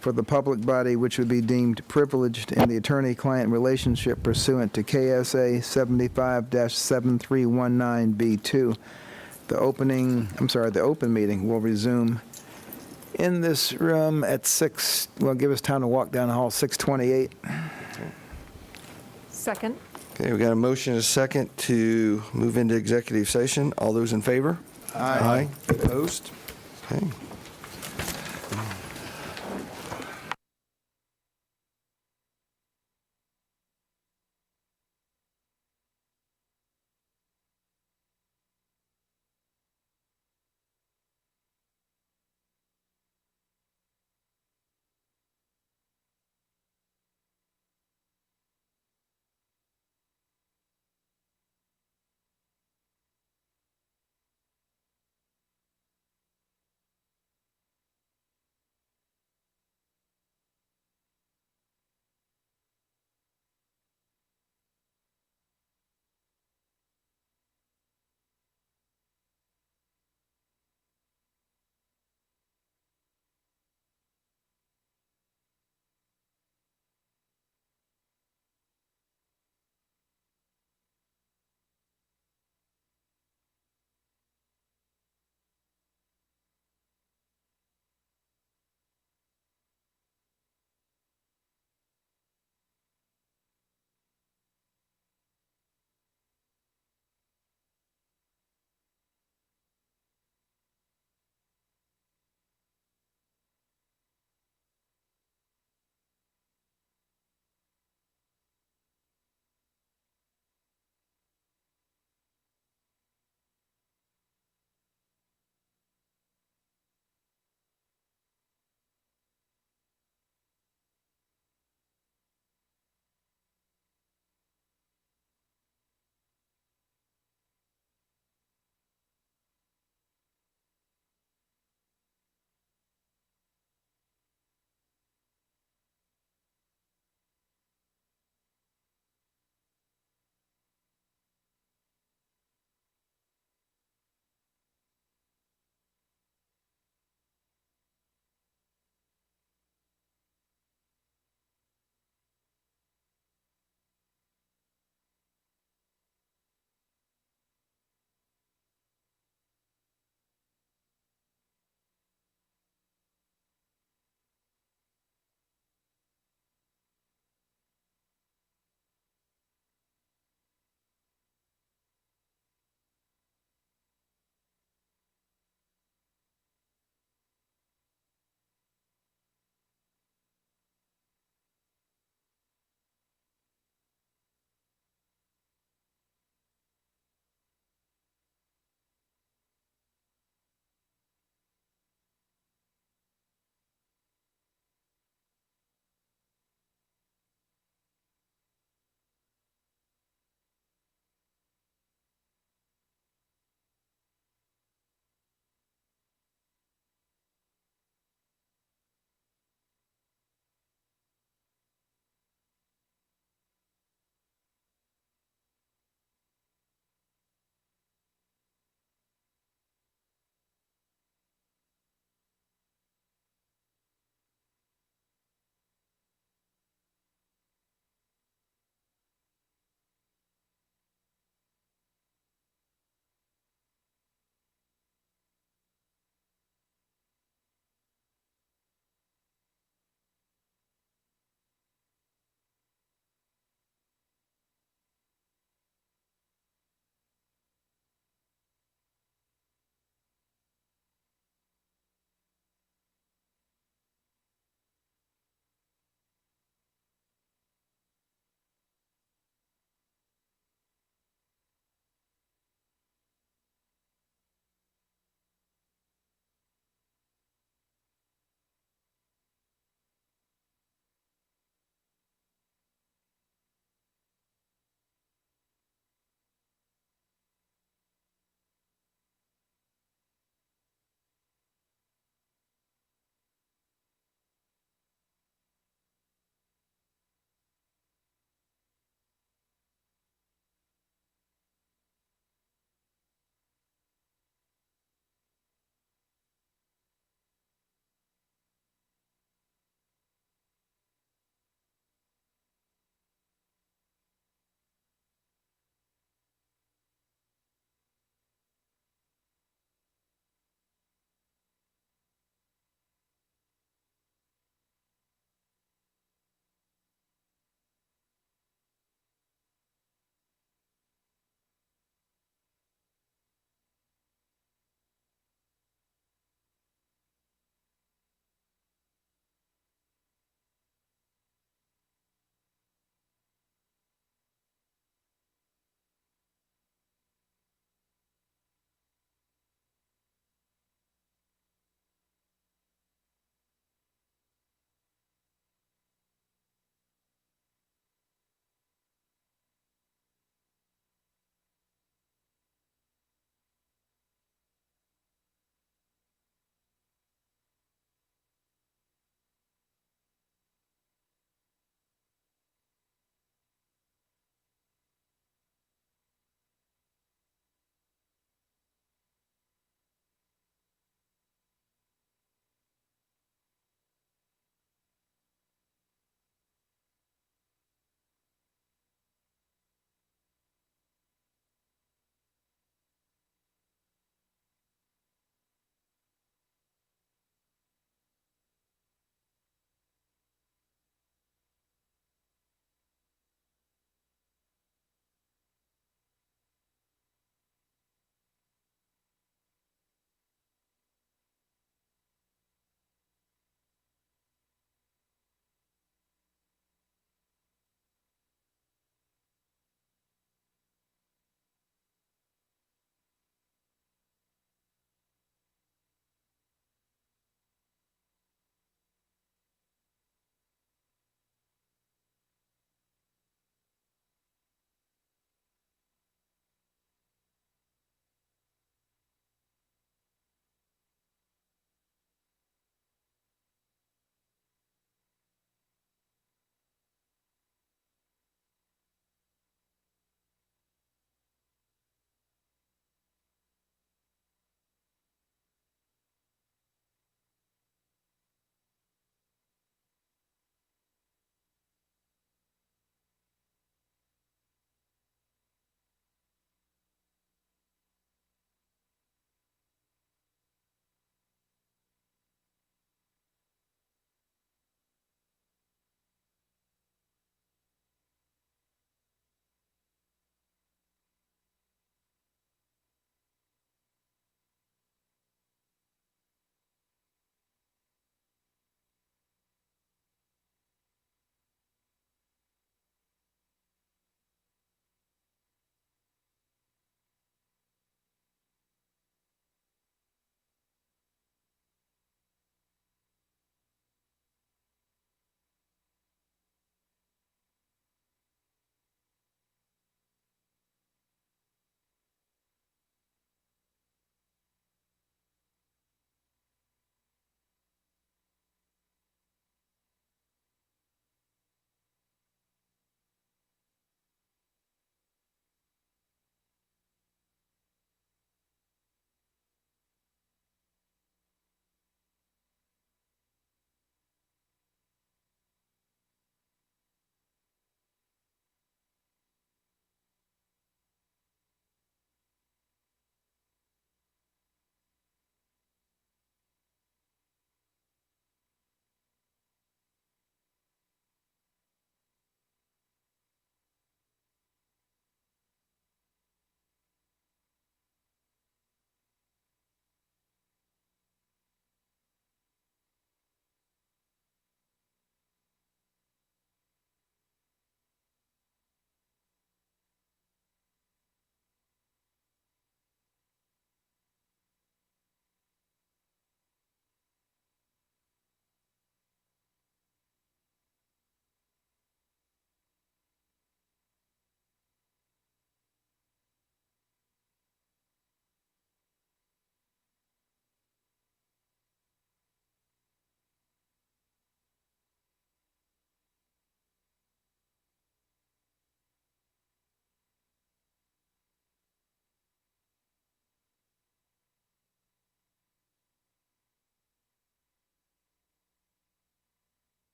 for the public body which would be deemed privileged in the attorney-client relationship pursuant to KSA 75-7319B2. The open meeting will resume in this room at 6, well, give us time to walk down the hall, 6:28. Second. Okay, we got a motion and a second to move into executive session. All those in favor? Aye. Opposed? Okay.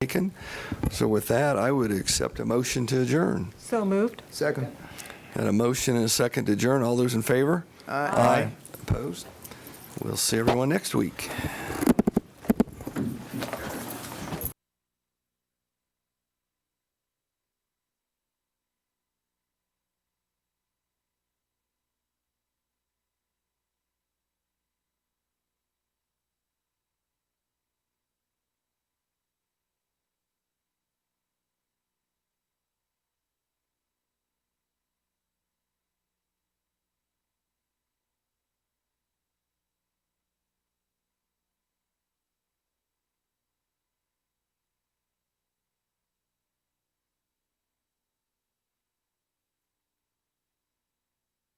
taken. So with that, I would accept a motion to adjourn. So moved. Second. And a motion and a second to adjourn. All those in favor? Aye. Opposed? We'll see everyone next week.